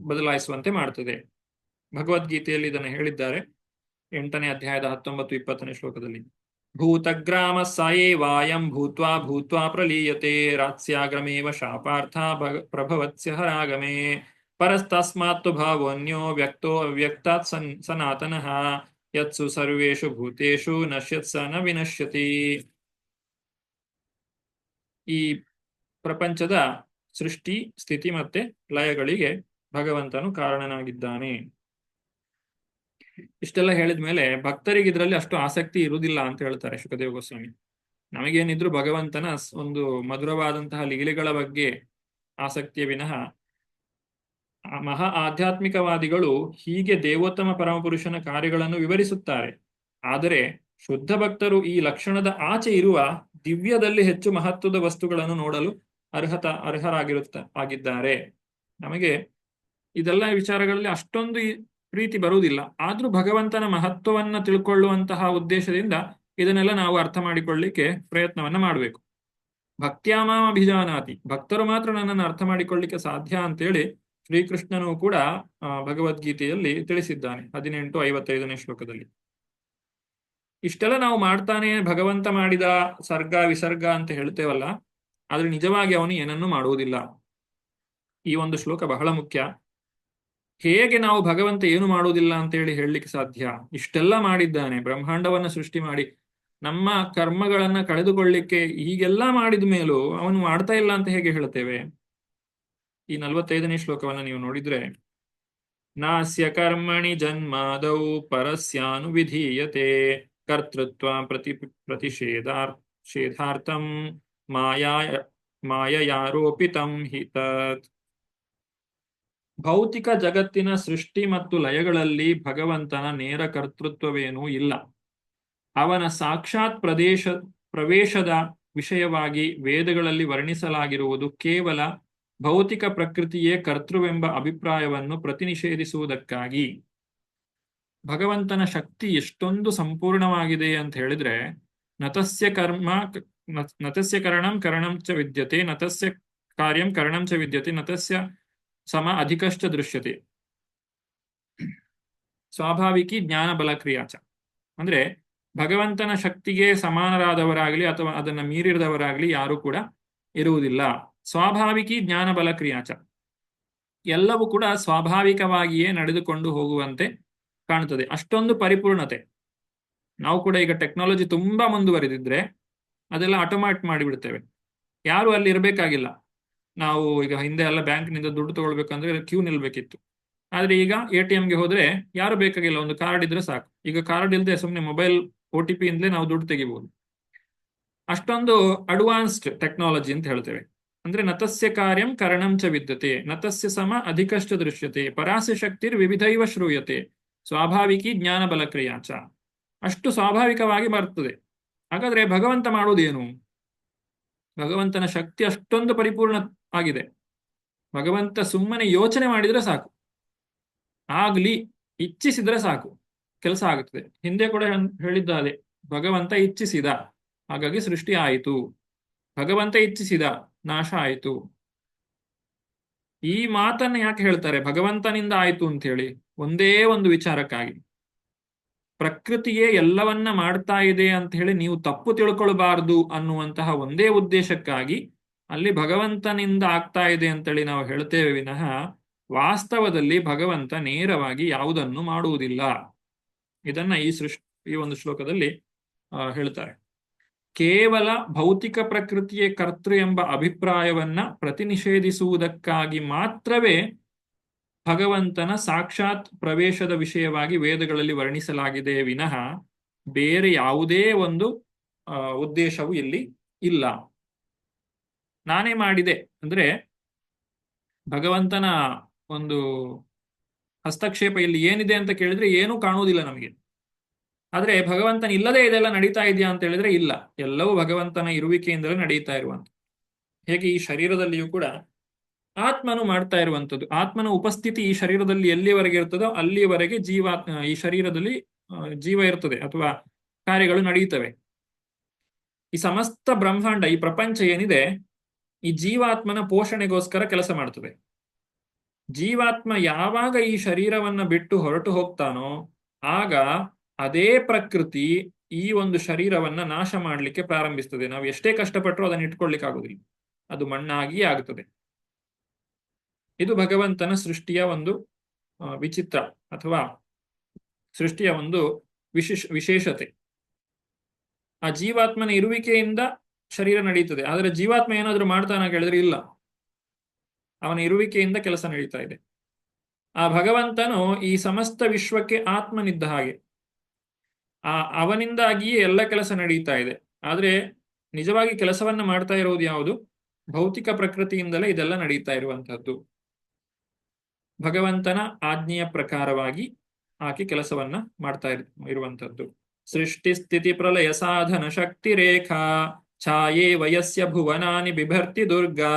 ಬದಲಾಯಿಸುವಂತೆ ಮಾಡ್ತದೆ. ಭಗವದ್ಗೀತೆಯಲ್ಲಿ ಇದನ್ನು ಹೇಳಿದ್ದಾರೆ 8ನೇ ಅಧ್ಯಾಯದ 19-20ನೇ ಶ್ಲೋಕದಲ್ಲಿ. ಭೂತಗ್ರಾಮ ಸಾಯೇವಾಯಂ ಭೂತ್ವಾ ಭೂತ್ವಾ ಪ್ರಲೀಯತೆ ರಾತ್ಸ್ಯಾಗ್ರಮೇವ ಶಾಪಾರ್ಥ ಪ್ರಭವತ್ಸ್ಯ ಹರಾಗಮೇ ಪರಸ್ತಸ್ಮಾತ್ತು ಭಾವೋನ್ಯೋ ವ್ಯಕ್ತೋ ಅವ್ಯಕ್ತಾತ್ ಸನಾತನಃ ಯತ್ಸು ಸರ್ವೇಷು ಭೂತೇಷು ನಶ್ಯತ್ ಸ ನ ವಿನಶ್ಯತಿ. ಈ ಪ್ರಪಂಚದ ಸೃಷ್ಟಿ, ಸ್ಥಿತಿ ಮತ್ತೆ ಲಯಗಳಿಗೆ ಭಗವಂತನು ಕಾರಣನಾಗಿದ್ದಾನೆ. ಇಷ್ಟೆಲ್ಲ ಹೇಳಿದ ಮೇಲೆ ಭಕ್ತರಿಗೆ ಇದರಲ್ಲಿ ಅಷ್ಟು ಆಸಕ್ತಿ ಇರುವುದಿಲ್ಲ ಅಂತ ಹೇಳ್ತಾರೆ ಶುಕದೇವ ಗೋಸ್ವಾಮಿ. ನಮಗೇನಿದ್ರು ಭಗವಂತನ ಒಂದು ಮಧುರವಾದಂತಹ ಲೀಲೆಗಳ ಬಗ್ಗೆ ಆಸಕ್ತಿಯ ವಿನಃ ಮಹಾ ಆಧ್ಯಾತ್ಮಿಕವಾದಿಗಳು ಹೀಗೆ ದೇವೋತ್ತಮ ಪರಮಪುರುಷನ ಕಾರ್ಯಗಳನ್ನು ವಿವರಿಸುತ್ತಾರೆ. ಆದರೆ ಶುದ್ಧ ಭಕ್ತರು ಈ ಲಕ್ಷಣದ ಆಚೆ ಇರುವ ದಿವ್ಯದಲ್ಲಿ ಹೆಚ್ಚು ಮಹತ್ವದ ವಸ್ತುಗಳನ್ನು ನೋಡಲು ಆಗಿದ್ದಾರೆ. ನಮಗೆ ಇದೆಲ್ಲ ವಿಚಾರಗಳಲ್ಲಿ ಅಷ್ಟೊಂದು ಪ್ರೀತಿ ಬರುವುದಿಲ್ಲ. ಆದ್ರೂ ಭಗವಂತನ ಮಹತ್ವವನ್ನ ತಿಳ್ಕೊಳ್ಳುವಂತಹ ಉದ್ದೇಶದಿಂದ ಇದನ್ನೆಲ್ಲ ನಾವು ಅರ್ಥ ಮಾಡಿಕೊಳ್ಳಿಕ್ಕೆ ಪ್ರಯತ್ನವನ್ನ ಮಾಡಬೇಕು. ಭಕ್ತ್ಯಾಮಾಂ ಅಭಿಜಾನಾತಿ, ಭಕ್ತರು ಮಾತ್ರ ನನ್ನನ್ನು ಅರ್ಥ ಮಾಡಿಕೊಳ್ಳಿಕ್ಕೆ ಸಾಧ್ಯ ಅಂತೇಳಿ ಶ್ರೀಕೃಷ್ಣನು ಕೂಡ ಭಗವದ್ಗೀತೆಯಲ್ಲಿ ತಿಳಿಸಿದ್ದಾನೆ 18:55ನೇ ಶ್ಲೋಕದಲ್ಲಿ. ಇಷ್ಟೆಲ್ಲ ನಾವು ಮಾಡ್ತಾನೆ ಭಗವಂತ ಮಾಡಿದ ಸರ್ಗ ವಿಸರ್ಗ ಅಂತ ಹೇಳ್ತೇವಲ್ಲ, ಆದ್ರೆ ನಿಜವಾಗಿ ಅವನು ಏನನ್ನೂ ಮಾಡುವುದಿಲ್ಲ. ಈ ಒಂದು ಶ್ಲೋಕ ಬಹಳ ಮುಖ್ಯ. ಹೇಗೆ ನಾವು ಭಗವಂತ ಏನು ಮಾಡುವುದಿಲ್ಲ ಅಂತೇಳಿ ಹೇಳಲಿಕ್ಕೆ ಸಾಧ್ಯ? ಇಷ್ಟೆಲ್ಲ ಮಾಡಿದ್ದಾನೆ, ಬ್ರಹ್ಮಾಂಡವನ್ನ ಸೃಷ್ಟಿ ಮಾಡಿ ನಮ್ಮ ಕರ್ಮಗಳನ್ನ ಕಳೆದುಕೊಳ್ಳಿಕ್ಕೆ ಹೀಗೆಲ್ಲ ಮಾಡಿದ ಮೇಲೂ ಅವನು ಮಾಡ್ತಾ ಇಲ್ಲ ಅಂತ ಹೇಗೆ ಹೇಳ್ತೇವೆ? ಈ 45ನೇ ಶ್ಲೋಕವನ್ನ ನೀವು ನೋಡಿದ್ರೆ, ನಾಸ್ಯ ಕರ್ಮಣಿ ಜನ್ಮಾದೌ ಪರಸ್ಯಾನು ವಿಧೀಯತೆ ಕರ್ತೃತ್ವ ಪ್ರತಿಷೇಧಾರ್ಥಂ ಮಾಯಯಾರೋಪಿತಂ ಹಿ ತತ್. ಭೌತಿಕ ಜಗತ್ತಿನ ಸೃಷ್ಟಿ ಮತ್ತು ಲಯಗಳಲ್ಲಿ ಭಗವಂತನ ನೇರ ಕರ್ತೃತ್ವವೇನೂ ಇಲ್ಲ. ಅವನ ಸಾಕ್ಷಾತ್ ಪ್ರವೇಶದ ವಿಷಯವಾಗಿ ವೇದಗಳಲ್ಲಿ ವರ್ಣಿಸಲಾಗಿರುವುದು ಕೇವಲ ಭೌತಿಕ ಪ್ರಕೃತಿಯೇ ಕರ್ತೃವೆಂಬ ಅಭಿಪ್ರಾಯವನ್ನು ಪ್ರತಿನಿಷೇಧಿಸುವುದಕ್ಕಾಗಿ. ಭಗವಂತನ ಶಕ್ತಿ ಎಷ್ಟೊಂದು ಸಂಪೂರ್ಣವಾಗಿದೆ ಅಂತ ಹೇಳಿದ್ರೆ, ನತಸ್ಯ ಕರಣಂ ಕರಣಂ ಚ ವಿದ್ಯತೆ, ನತಸ್ಯ ಕಾರ್ಯಂ ಕರಣಂ ಚ ವಿದ್ಯತೆ, ನತಸ್ಯ ಸಮ ಅಧಿಕಶ್ಚ ದೃಶ್ಯತೆ. ಸ್ವಾಭಾವಿಕಿ ಜ್ಞಾನ ಬಲ ಕ್ರಿಯಾಚ. ಅಂದ್ರೆ ಭಗವಂತನ ಶಕ್ತಿಗೆ ಸಮಾನರಾದವರಾಗಲಿ ಅಥವಾ ಅದನ್ನ ಮೀರಿದವರಾಗಲಿ ಯಾರು ಕೂಡ ಇರುವುದಿಲ್ಲ. ಸ್ವಾಭಾವಿಕಿ ಜ್ಞಾನ ಬಲ ಕ್ರಿಯಾಚ, ಎಲ್ಲವೂ ಕೂಡ ಸ್ವಾಭಾವಿಕವಾಗಿಯೇ ನಡೆದುಕೊಂಡು ಹೋಗುವಂತೆ ಕಾಣುತ್ತದೆ. ಅಷ್ಟೊಂದು ಪರಿಪೂರ್ಣತೆ. ನಾವು ಕೂಡ ಈಗ ಟೆಕ್ನಾಲಜಿ ತುಂಬಾ ಮುಂದುವರೆದಿದ್ರೆ ಅದೆಲ್ಲ ಆಟೋಮ್ಯಾಟ್ ಮಾಡಿಬಿಡ್ತೇವೆ, ಯಾರು ಅಲ್ಲಿ ಇರಬೇಕಾಗಿಲ್ಲ. ನಾವು ಈಗ ಹಿಂದೆ ಎಲ್ಲ ಬ್ಯಾಂಕ್ನಿಂದ ದುಡ್ಡು ತಗೊಳ್ಬೇಕಂದ್ರೆ ಕ್ಯೂ ನಿಲ್ಬೇಕಿತ್ತು. ಆದ್ರೆ ಈಗ ATMಗೆ ಹೋದ್ರೆ ಯಾರು ಬೇಕಾಗಿಲ್ಲ, ಒಂದು ಕಾರ್ಡ್ ಇದ್ರೆ ಸಾಕು. ಈಗ ಕಾರ್ಡ್ ಇಲ್ಲದೆ ಸುಮ್ಮನೆ ಮೊಬೈಲ್ OTP ಇಂದಲೇ ನಾವು ದುಡ್ಡು ತೆಗಿಬಹುದು. ಅಷ್ಟೊಂದು ಅಡ್ವಾನ್ಸ್ಡ್ ಟೆಕ್ನಾಲಜಿ ಅಂತ ಹೇಳ್ತೇವೆ. ಅಂದ್ರೆ ನತಸ್ಯ ಕಾರ್ಯಂ ಕರಣಂ ಚ ವಿದ್ಯತೆ, ನತಸ್ಯ ಸಮ ಅಧಿಕಶ್ಚ ದೃಶ್ಯತೆ, ಪರಾಸ್ಯ ಶಕ್ತಿರ್ ವಿವಿಧೈವ ಶ್ರೂಯತೆ, ಸ್ವಾಭಾವಿಕಿ ಜ್ಞಾನ ಬಲ ಕ್ರಿಯಾಚ. ಅಷ್ಟು ಸ್ವಾಭಾವಿಕವಾಗಿ ಬರ್ತದೆ. ಹಾಗಾದ್ರೆ ಭಗವಂತ ಮಾಡುವುದೇನು? ಭಗವಂತನ ಶಕ್ತಿ ಅಷ್ಟೊಂದು ಪರಿಪೂರ್ಣ ಆಗಿದೆ. ಭಗವಂತ ಸುಮ್ಮನೆ ಯೋಚನೆ ಮಾಡಿದ್ರೆ ಸಾಕು, ಆಗ್ಲಿ ಇಚ್ಛಿಸಿದ್ರೆ ಸಾಕು, ಕೆಲಸ ಆಗುತ್ತದೆ. ಹಿಂದೆ ಕೂಡ ಹೇಳಿದ್ದಾರೆ, ಭಗವಂತ ಇಚ್ಛಿಸಿದ ಹಾಗಾಗಿ ಸೃಷ್ಟಿ ಆಯಿತು, ಭಗವಂತ ಇಚ್ಛಿಸಿದ ನಾಶ ಆಯಿತು. ಈ ಮಾತನ್ನ ಯಾಕೆ ಹೇಳ್ತಾರೆ? ಭಗವಂತನಿಂದ ಆಯಿತು ಅಂತ ಹೇಳಿ ಒಂದೇ ಒಂದು ವಿಚಾರಕ್ಕಾಗಿ. ಪ್ರಕೃತಿಯೇ ಎಲ್ಲವನ್ನ ಮಾಡ್ತಾ ಇದೆ ಅಂತ ಹೇಳಿ ನೀವು ತಪ್ಪು ತಿಳ್ಕೊಳ್ಬಾರ್ದು ಅನ್ನುವಂತಹ ಒಂದೇ ಉದ್ದೇಶಕ್ಕಾಗಿ ಅಲ್ಲಿ ಭಗವಂತನಿಂದ ಆಗ್ತಾ ಇದೆ ಅಂತೇಳಿ ನಾವು ಹೇಳ್ತೇವೆ ವಿನಃ ವಾಸ್ತವದಲ್ಲಿ ಭಗವಂತ ನೇರವಾಗಿ ಯಾವುದನ್ನು ಮಾಡುವುದಿಲ್ಲ. ಇದನ್ನ ಈ ಒಂದು ಶ್ಲೋಕದಲ್ಲಿ ಹೇಳ್ತಾರೆ. ಕೇವಲ ಭೌತಿಕ ಪ್ರಕೃತಿಯೇ ಕರ್ತೃ ಎಂಬ ಅಭಿಪ್ರಾಯವನ್ನ ಪ್ರತಿನಿಷೇಧಿಸುವುದಕ್ಕಾಗಿ ಮಾತ್ರವೇ ಭಗವಂತನ ಸಾಕ್ಷಾತ್ ಪ್ರವೇಶದ ವಿಷಯವಾಗಿ ವೇದಗಳಲ್ಲಿ ವರ್ಣಿಸಲಾಗಿದೆ ವಿನಃ ಬೇರೆ ಯಾವುದೇ ಒಂದು ಉದ್ದೇಶವು ಇಲ್ಲಿ ಇಲ್ಲ. ನಾನೇ ಮಾಡಿದೆ ಅಂದ್ರೆ ಭಗವಂತನ ಒಂದು ಹಸ್ತಕ್ಷೇಪ ಇಲ್ಲಿ ಏನಿದೆ ಅಂತ ಕೇಳಿದ್ರೆ ಏನೂ ಕಾಣುವುದಿಲ್ಲ ನಮಗೆ. ಆದ್ರೆ ಭಗವಂತನ ಇಲ್ಲದೆ ಇದೆಲ್ಲ ನಡೀತಾ ಇದೆಯಾ ಅಂತ ಹೇಳಿದ್ರೆ ಇಲ್ಲ, ಎಲ್ಲವೂ ಭಗವಂತನ ಇರುವಿಕೆಯಿಂದಲೇ ನಡೀತಾ ಇರುವಂತ. ಹೇಗೆ ಈ ಶರೀರದಲ್ಲಿಯೂ ಕೂಡ ಆತ್ಮನು ಮಾಡ್ತಾ ಇರುವಂಥದ್ದು, ಆತ್ಮನ ಉಪಸ್ಥಿತಿ ಈ ಶರೀರದಲ್ಲಿ ಎಲ್ಲಿವರೆಗೆ ಇರ್ತದೋ ಅಲ್ಲಿಯವರೆಗೆ ಈ ಶರೀರದಲ್ಲಿ ಜೀವ ಇರ್ತದೆ ಅಥವಾ ಕಾರ್ಯಗಳು ನಡೆಯುತ್ತವೆ. ಈ ಸಮಸ್ತ ಬ್ರಹ್ಮಾಂಡ, ಈ ಪ್ರಪಂಚ ಏನಿದೆ, ಈ ಜೀವಾತ್ಮನ ಪೋಷಣೆಗೋಸ್ಕರ ಕೆಲಸ ಮಾಡ್ತದೆ. ಜೀವಾತ್ಮ ಯಾವಾಗ ಈ ಶರೀರವನ್ನ ಬಿಟ್ಟು ಹೊರಟು ಹೋಗ್ತಾನೋ ಆಗ ಅದೇ ಪ್ರಕೃತಿ ಈ ಒಂದು ಶರೀರವನ್ನ ನಾಶ ಮಾಡಲಿಕ್ಕೆ ಪ್ರಾರಂಭಿಸ್ತದೆ. ನಾವು ಎಷ್ಟೇ ಕಷ್ಟಪಟ್ಟರೂ ಅದನ್ನು ಇಟ್ಕೊಳ್ಲಿಕ್ಕೆ ಆಗುದಿಲ್ಲ, ಅದು ಮಣ್ಣಾಗಿಯೇ ಆಗುತ್ತದೆ. ಇದು ಭಗವಂತನ ಸೃಷ್ಟಿಯ ಒಂದು ವಿಚಿತ್ರ ಅಥವಾ ಸೃಷ್ಟಿಯ ಒಂದು ವಿಶೇಷತೆ. ಆ ಜೀವಾತ್ಮನ ಇರುವಿಕೆಯಿಂದ ಶರೀರ ನಡೀತದೆ. ಆದರೆ ಜೀವಾತ್ಮ ಏನಾದ್ರೂ ಮಾಡ್ತಾನ ಕೇಳಿದ್ರೆ ಇಲ್ಲ, ಅವನ ಇರುವಿಕೆಯಿಂದ ಕೆಲಸ ನಡೀತಾ ಇದೆ. ಆ ಭಗವಂತನು ಈ ಸಮಸ್ತ ವಿಶ್ವಕ್ಕೆ ಆತ್ಮನಿದ್ದ ಹಾಗೆ, ಅವನಿಂದಾಗಿಯೇ ಎಲ್ಲ ಕೆಲಸ ನಡೀತಾ ಇದೆ. ಆದ್ರೆ ನಿಜವಾಗಿ ಕೆಲಸವನ್ನ ಮಾಡ್ತಾ ಇರುವುದು ಯಾವುದು? ಭೌತಿಕ ಪ್ರಕೃತಿಯಿಂದಲೇ ಇದೆಲ್ಲ ನಡೀತಾ ಇರುವಂತಹದ್ದು. ಭಗವಂತನ ಆಜ್ಞೆಯ ಪ್ರಕಾರವಾಗಿ ಆಕೆ ಕೆಲಸವನ್ನ ಮಾಡ್ತಾ ಇರುವಂತಹದ್ದು. ಸೃಷ್ಟಿ ಸ್ಥಿತಿ ಪ್ರಲಯ ಸಾಧನ ಶಕ್ತಿ ರೇಖಾ ಛಾಯೇ ವಯಸ್ಯ ಭುವನಾನಿ ಬಿಭರ್ತಿ ದುರ್ಗಾ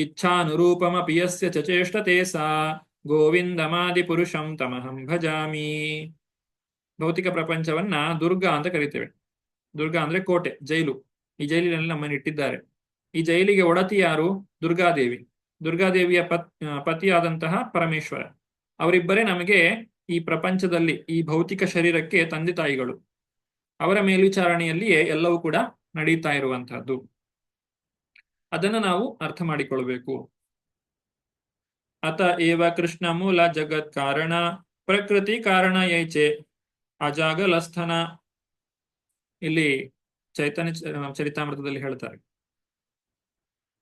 ಇಚ್ಛಾನುರೂಪಮಪಿ ಯಸ್ಯ ಚೇಷ್ಟತೆ ಸಾ ಗೋವಿಂದಮಾದಿ ಪುರುಷಂ ತಮಹಂ ಭಜಾಮಿ. ಭೌತಿಕ ಪ್ರಪಂಚವನ್ನ ದುರ್ಗಾ ಅಂತ ಕರಿತೇವೆ. ದುರ್ಗಾ ಅಂದ್ರೆ ಕೋಟೆ, ಜೈಲು. ಈ ಜೈಲಿನಲ್ಲಿ ನಮ್ಮನ್ನು ಇಟ್ಟಿದ್ದಾರೆ. ಈ ಜೈಲಿಗೆ ಒಡತಿ ಯಾರು? ದುರ್ಗಾದೇವಿ. ದುರ್ಗಾದೇವಿಯ ಪತಿಯಾದಂತಹ ಪರಮೇಶ್ವರ. ಅವರಿಬ್ಬರೇ ನಮಗೆ ಈ ಪ್ರಪಂಚದಲ್ಲಿ ಈ ಭೌತಿಕ ಶರೀರಕ್ಕೆ ತಂದೆ ತಾಯಿಗಳು. ಅವರ ಮೇಲ್ವಿಚಾರಣೆಯಲ್ಲಿಯೇ ಎಲ್ಲವೂ ಕೂಡ ನಡೀತಾ ಇರುವಂತಹದ್ದು. ಅದನ್ನು ನಾವು ಅರ್ಥ ಮಾಡಿಕೊಳ್ಬೇಕು. ಅತ ಏವ ಕೃಷ್ಣ ಮೂಲ ಜಗತ್ ಕಾರಣ ಪ್ರಕೃತಿ ಕಾರಣ ಯೈಚೆ ಅಜಾಗಲಸ್ಥನ. ಇಲ್ಲಿ ಚೈತನ್ಯ ಚರಿತಾಮೃತದಲ್ಲಿ ಹೇಳ್ತಾರೆ,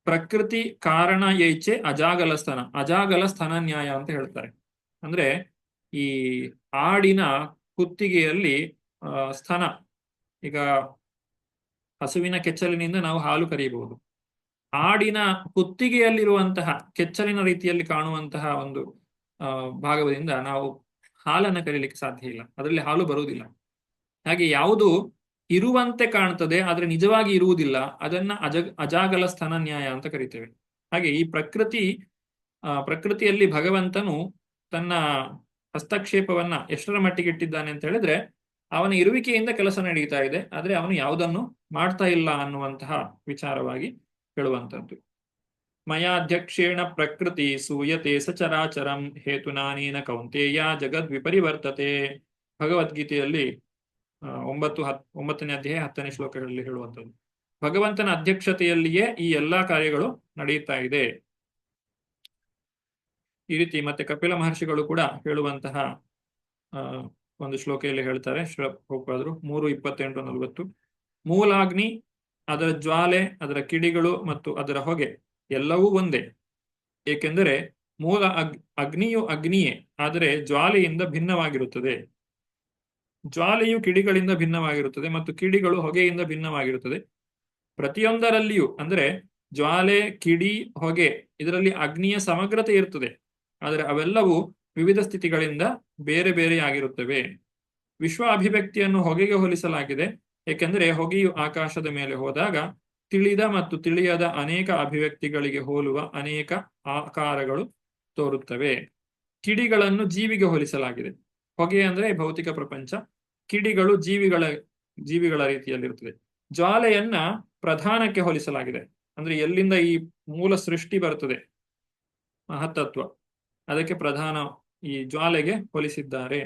ಪ್ರಕೃತಿ ಕಾರಣ ಯೈಚೆ ಅಜಾಗಲಸ್ಥನ. ಅಜಾಗಲಸ್ಥನ ನ್ಯಾಯ ಅಂತ ಹೇಳ್ತಾರೆ. ಅಂದ್ರೆ ಈ ಆಡಿನ ಕುತ್ತಿಗೆಯಲ್ಲಿ ಸ್ತನ, ಈಗ ಹಸುವಿನ ಕೆಚ್ಚಲಿನಿಂದ ನಾವು ಹಾಲು ಕರೆಯಬಹುದು. ಆಡಿನ ಕುತ್ತಿಗೆಯಲ್ಲಿರುವಂತಹ ಕೆಚ್ಚಲಿನ ರೀತಿಯಲ್ಲಿ ಕಾಣುವಂತಹ ಒಂದು ಭಾಗದಿಂದ ನಾವು ಹಾಲನ್ನು ಕರೀಲಿಕ್ಕೆ ಸಾಧ್ಯ ಇಲ್ಲ, ಅದರಲ್ಲಿ ಹಾಲು ಬರುವುದಿಲ್ಲ. ಹಾಗೆ ಯಾವುದು ಇರುವಂತೆ ಕಾಣ್ತದೆ ಆದ್ರೆ ನಿಜವಾಗಿ ಇರುವುದಿಲ್ಲ, ಅದನ್ನ ಅಜಾಗಲ ಸ್ಥಾನ ನ್ಯಾಯ ಅಂತ ಕರಿತೇವೆ. ಹಾಗೆ ಈ ಪ್ರಕೃತಿಯಲ್ಲಿ ಭಗವಂತನು ತನ್ನ ಹಸ್ತಕ್ಷೇಪವನ್ನ ಎಷ್ಟರ ಮಟ್ಟಿಗೆ ಇಟ್ಟಿದ್ದಾನೆ ಅಂತ ಹೇಳಿದ್ರೆ ಅವನ ಇರುವಿಕೆಯಿಂದ ಕೆಲಸ ನಡೀತಾ ಇದೆ, ಆದ್ರೆ ಅವನು ಯಾವುದನ್ನು ಮಾಡ್ತಾ ಇಲ್ಲ ಅನ್ನುವಂತಹ ವಿಚಾರವಾಗಿ ಹೇಳುವಂತದ್ದು. ಮಯಾಧ್ಯಕ್ಷೇಣ ಪ್ರಕೃತಿ ಸೂಯತೆ ಸಚರಾಚರಂ ಹೇತುನಾನೇನ ಕೌಂತೇಯ ಜಗದ್ ವಿಪರಿವರ್ತತೆ. ಭಗವದ್ಗೀತೆಯಲ್ಲಿ 9ನೇ ಅಧ್ಯಾಯ 10ನೇ ಶ್ಲೋಕಗಳಲ್ಲಿ ಹೇಳುವಂಥದ್ದು. ಭಗವಂತನ ಅಧ್ಯಕ್ಷತೆಯಲ್ಲಿಯೇ ಈ ಎಲ್ಲಾ ಕಾರ್ಯಗಳು ನಡೆಯುತ್ತಾ ಇದೆ. ಈ ರೀತಿ ಮತ್ತೆ ಕಪಿಲ ಮಹರ್ಷಿಗಳು ಕೂಡ ಹೇಳುವಂತಹ ಒಂದು ಶ್ಲೋಕೆಯಲ್ಲಿ ಹೇಳ್ತಾರೆ, ಶ್ರೀಪಾದರು 3:28-40. ಮೂಲಾಗ್ನಿ, ಅದರ ಜ್ವಾಲೆ, ಅದರ ಕಿಡಿಗಳು ಮತ್ತು ಅದರ ಹೊಗೆ ಎಲ್ಲವೂ ಒಂದೇ. ಏಕೆಂದರೆ ಮೂಲ ಅಗ್ನಿಯು ಅಗ್ನಿಯೇ, ಆದರೆ ಜ್ವಾಲೆಯಿಂದ ಭಿನ್ನವಾಗಿರುತ್ತದೆ. ಜ್ವಾಲೆಯು ಕಿಡಿಗಳಿಂದ ಭಿನ್ನವಾಗಿರುತ್ತದೆ ಮತ್ತು ಕಿಡಿಗಳು ಹೊಗೆಯಿಂದ ಭಿನ್ನವಾಗಿರುತ್ತದೆ. ಪ್ರತಿಯೊಂದರಲ್ಲಿಯೂ ಅಂದ್ರೆ ಜ್ವಾಲೆ, ಕಿಡಿ, ಹೊಗೆ, ಇದರಲ್ಲಿ ಅಗ್ನಿಯ ಸಮಗ್ರತೆ ಇರ್ತದೆ, ಆದರೆ ಅವೆಲ್ಲವೂ ವಿವಿಧ ಸ್ಥಿತಿಗಳಿಂದ ಬೇರೆ ಬೇರೆಯಾಗಿರುತ್ತವೆ. ವಿಶ್ವ ಅಭಿವ್ಯಕ್ತಿಯನ್ನು ಹೊಗೆಗೆ ಹೋಲಿಸಲಾಗಿದೆ, ಏಕೆಂದರೆ ಹೊಗೆಯು ಆಕಾಶದ ಮೇಲೆ ಹೋದಾಗ ತಿಳಿದ ಮತ್ತು ತಿಳಿಯದ ಅನೇಕ ಅಭಿವ್ಯಕ್ತಿಗಳಿಗೆ ಹೋಲುವ ಅನೇಕ ಆಕಾರಗಳು ತೋರುತ್ತವೆ. ಕಿಡಿಗಳನ್ನು ಜೀವಿಗೆ ಹೋಲಿಸಲಾಗಿದೆ. ಹೊಗೆ ಅಂದ್ರೆ ಭೌತಿಕ ಪ್ರಪಂಚ, ಕಿಡಿಗಳು ಜೀವಿಗಳ ರೀತಿಯಲ್ಲಿರುತ್ತದೆ. ಜ್ವಾಲೆಯನ್ನ ಪ್ರಧಾನಕ್ಕೆ ಹೋಲಿಸಲಾಗಿದೆ, ಅಂದ್ರೆ ಎಲ್ಲಿಂದ ಈ ಮೂಲ ಸೃಷ್ಟಿ ಬರ್ತದೆ, ಮಹತ್ತತ್ವ, ಅದಕ್ಕೆ ಪ್ರಧಾನ ಈ ಜ್ವಾಲೆಗೆ ಹೋಲಿಸಿದ್ದಾರೆ.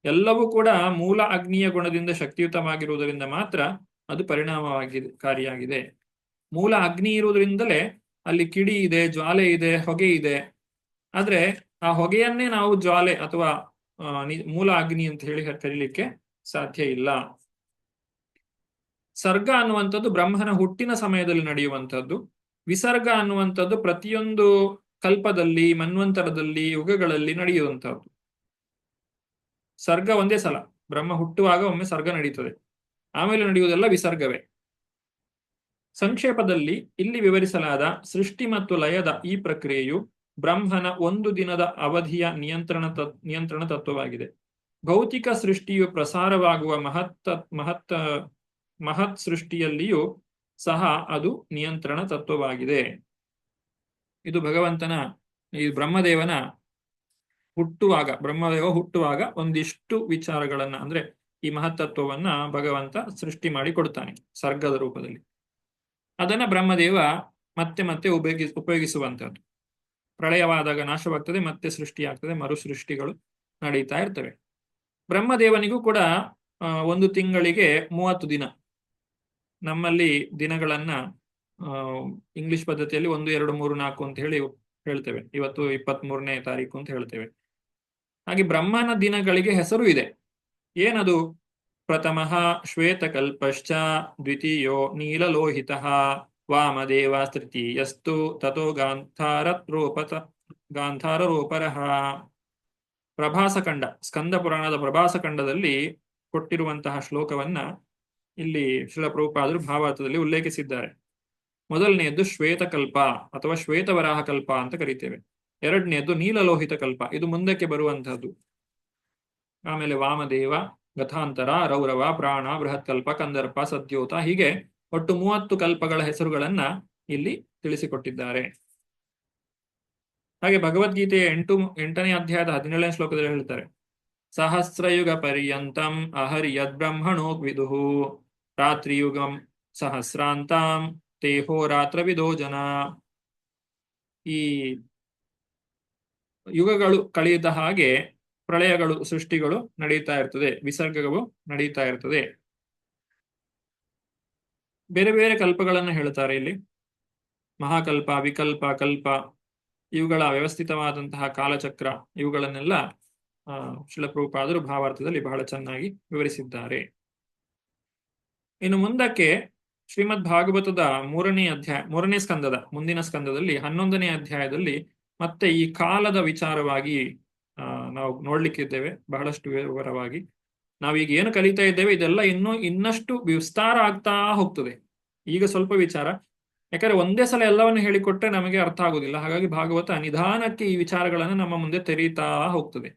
ಎಲ್ಲವೂ ಕೂಡ ಮೂಲ ಅಗ್ನಿಯ ಗುಣದಿಂದ ಶಕ್ತಿಯುತವಾಗಿರುವುದರಿಂದ ಮಾತ್ರ ಅದು ಪರಿಣಾಮಕಾರಿಯಾಗಿದೆ. ಮೂಲ ಅಗ್ನಿ ಇರುವುದರಿಂದಲೇ ಅಲ್ಲಿ ಕಿಡಿ ಇದೆ, ಜ್ವಾಲೆ ಇದೆ, ಹೊಗೆ ಇದೆ. ಆದ್ರೆ ಆ ಹೊಗೆಯನ್ನೇ ನಾವು ಜ್ವಾಲೆ ಅಥವಾ ಮೂಲ ಅಗ್ನಿ ಅಂತ ಹೇಳಿ ಕರೀಲಿಕ್ಕೆ ಸಾಧ್ಯ ಇಲ್ಲ. ಸರ್ಗ ಅನ್ನುವಂಥದ್ದು ಬ್ರಹ್ಮನ ಹುಟ್ಟಿನ ಸಮಯದಲ್ಲಿ ನಡೆಯುವಂಥದ್ದು. ವಿಸರ್ಗ ಅನ್ನುವಂಥದ್ದು ಪ್ರತಿಯೊಂದು ಕಲ್ಪದಲ್ಲಿ, ಮನ್ವಂತರದಲ್ಲಿ, ಯುಗಗಳಲ್ಲಿ ನಡೆಯುವಂಥದ್ದು. ಸರ್ಗ ಒಂದೇ ಸಲ, ಬ್ರಹ್ಮ ಹುಟ್ಟುವಾಗ ಒಮ್ಮೆ ಸರ್ಗ ನಡೀತದೆ, ಆಮೇಲೆ ನಡೆಯುವುದೆಲ್ಲ ವಿಸರ್ಗವೇ. ಸಂಕ್ಷೇಪದಲ್ಲಿ ಇಲ್ಲಿ ವಿವರಿಸಲಾದ ಸೃಷ್ಟಿ ಮತ್ತು ಲಯದ ಈ ಪ್ರಕ್ರಿಯೆಯು ಬ್ರಹ್ಮನ ಒಂದು ದಿನದ ಅವಧಿಯ ನಿಯಂತ್ರಣ ತತ್ವವಾಗಿದೆ. ಭೌತಿಕ ಸೃಷ್ಟಿಯು ಪ್ರಸಾರವಾಗುವ ಮಹತ್ ಸೃಷ್ಟಿಯಲ್ಲಿಯೂ ಸಹ ಅದು ನಿಯಂತ್ರಣ ತತ್ವವಾಗಿದೆ. ಇದು ಭಗವಂತನ, ಈ ಬ್ರಹ್ಮದೇವ ಹುಟ್ಟುವಾಗ ಒಂದಿಷ್ಟು ವಿಚಾರಗಳನ್ನ, ಅಂದ್ರೆ ಈ ಮಹತ್ತತ್ವವನ್ನ ಭಗವಂತ ಸೃಷ್ಟಿ ಮಾಡಿ ಕೊಡ್ತಾನೆ ಸರ್ಗದ ರೂಪದಲ್ಲಿ. ಅದನ್ನ ಬ್ರಹ್ಮದೇವ ಮತ್ತೆ ಮತ್ತೆ ಉಪಯೋಗಿಸುವಂತದ್ದು. ಪ್ರಳಯವಾದಾಗ ನಾಶವಾಗ್ತದೆ, ಮತ್ತೆ ಸೃಷ್ಟಿಯಾಗ್ತದೆ, ಮರು ಸೃಷ್ಟಿಗಳು ನಡೀತಾ ಇರ್ತವೆ. ಬ್ರಹ್ಮದೇವನಿಗೂ ಕೂಡ 1 ತಿಂಗಳಿಗೆ 30 ದಿನ. ನಮ್ಮಲ್ಲಿ ದಿನಗಳನ್ನ ಇಂಗ್ಲಿಷ್ ಪದ್ಧತಿಯಲ್ಲಿ 1, 2, 3, 4 ಅಂತ ಹೇಳಿ ಹೇಳ್ತೇವೆ. ಇವತ್ತು 23ನೇ ತಾರೀಕು ಅಂತ ಹೇಳ್ತೇವೆ. ಹಾಗೆ ಬ್ರಹ್ಮನ ದಿನಗಳಿಗೆ ಹೆಸರು ಇದೆ. ಏನದು? ಪ್ರಥಮಃ ಶ್ವೇತಕಲ್ಪಶ್ಚ, ದ್ವಿತೀಯೋ ನೀಲಲೋಹಿತಃ, ವಾಮದೇವ ತೃತೀಯಸ್ತು ತಥೋ ಗಾಂಧಾರರೋಪರಃ. ಪ್ರಭಾಸಖಂಡ, ಸ್ಕಂದ ಪುರಾಣದ ಪ್ರಭಾಸಖಂಡದಲ್ಲಿ ಕೊಟ್ಟಿರುವಂತಹ ಶ್ಲೋಕವನ್ನ ಇಲ್ಲಿ ಶ್ರೀಲ ಪ್ರಭುಪಾದರು ಭಾವಾರ್ಥದಲ್ಲಿ ಉಲ್ಲೇಖಿಸಿದ್ದಾರೆ. ಮೊದಲನೆಯದ್ದು ಶ್ವೇತಕಲ್ಪ ಅಥವಾ ಶ್ವೇತವರಾಹ ಕಲ್ಪ ಅಂತ ಕರಿತೇವೆ. ಎರಡನೆಯದ್ದು ನೀಲಲೋಹಿತ ಕಲ್ಪ, ಇದು ಮುಂದಕ್ಕೆ ಬರುವಂತಹದ್ದು. ಆಮೇಲೆ ವಾಮದೇವ, ಗಥಾಂತರ, ರೌರವ, ಪ್ರಾಣ, ಬೃಹತ್ಕಲ್ಪ, ಕಂದರ್ಪ, ಸದ್ಯೋತ, ಹೀಗೆ ಒಟ್ಟು 30 ಕಲ್ಪಗಳ ಹೆಸರುಗಳನ್ನ ಇಲ್ಲಿ ತಿಳಿಸಿಕೊಟ್ಟಿದ್ದಾರೆ. ಹಾಗೆ ಭಗವದ್ಗೀತೆಯ 8ನೇ ಅಧ್ಯಾಯದ 17ನೇ ಶ್ಲೋಕದಲ್ಲಿ ಹೇಳ್ತಾರೆ, ಸಹಸ್ರಯುಗ ಪರ್ಯಂತಂ ಅಹರ್ಯದ್ ಬ್ರಹ್ಮಣೋ ವಿದುಃ, ರಾತ್ರಿಯುಗಂ ಸಹಸ್ರಾಂತಾಂ ತೇಹೋ ರಾತ್ರವಿದೋ ಜನ. ಈ ಯುಗಗಳು ಕಳೆದ ಹಾಗೆ ಪ್ರಳಯಗಳು, ಸೃಷ್ಟಿಗಳು ನಡೀತಾ ಇರ್ತದೆ, ವಿಸರ್ಗವು ನಡೀತಾ ಇರ್ತದೆ. ಬೇರೆ ಬೇರೆ ಕಲ್ಪಗಳನ್ನು ಹೇಳ್ತಾರೆ ಇಲ್ಲಿ. ಮಹಾಕಲ್ಪ, ವಿಕಲ್ಪ, ಕಲ್ಪ, ಇವುಗಳ ವ್ಯವಸ್ಥಿತವಾದಂತಹ ಕಾಲಚಕ್ರ, ಇವುಗಳನ್ನೆಲ್ಲ ಶ್ರೀಲ ಪ್ರಭುಪಾದರು ಭಾವಾರ್ಥದಲ್ಲಿ ಬಹಳ ಚೆನ್ನಾಗಿ ವಿವರಿಸಿದ್ದಾರೆ. ಇನ್ನು ಮುಂದಕ್ಕೆ ಶ್ರೀಮದ್ ಭಾಗವತದ 3ನೇ ಸ್ಕಂದದ ಮುಂದಿನ ಸ್ಕಂದದಲ್ಲಿ 11ನೇ ಅಧ್ಯಾಯದಲ್ಲಿ ಮತ್ತೆ ಈ ಕಾಲದ ವಿಚಾರವಾಗಿ ನಾವು ನೋಡ್ಲಿಕ್ಕಿದ್ದೇವೆ ಬಹಳಷ್ಟು ವಿವರವಾಗಿ. ನಾವೀಗ ಏನು ಕಲಿತಾ ಇದ್ದೇವೆ ಇದೆಲ್ಲ ಇನ್ನಷ್ಟು ವಿಸ್ತಾರ ಆಗ್ತಾ ಹೋಗ್ತದೆ. ಈಗ ಸ್ವಲ್ಪ ವಿಚಾರ, ಯಾಕಂದ್ರೆ ಒಂದೇ ಸಲ ಎಲ್ಲವನ್ನು ಹೇಳಿಕೊಟ್ರೆ ನಮಗೆ ಅರ್ಥ ಆಗುದಿಲ್ಲ. ಹಾಗಾಗಿ ಭಾಗವತ ನಿಧಾನಕ್ಕೆ ಈ ವಿಚಾರಗಳನ್ನು ನಮ್ಮ ಮುಂದೆ ತೆರೀತಾ ಹೋಗ್ತದೆ.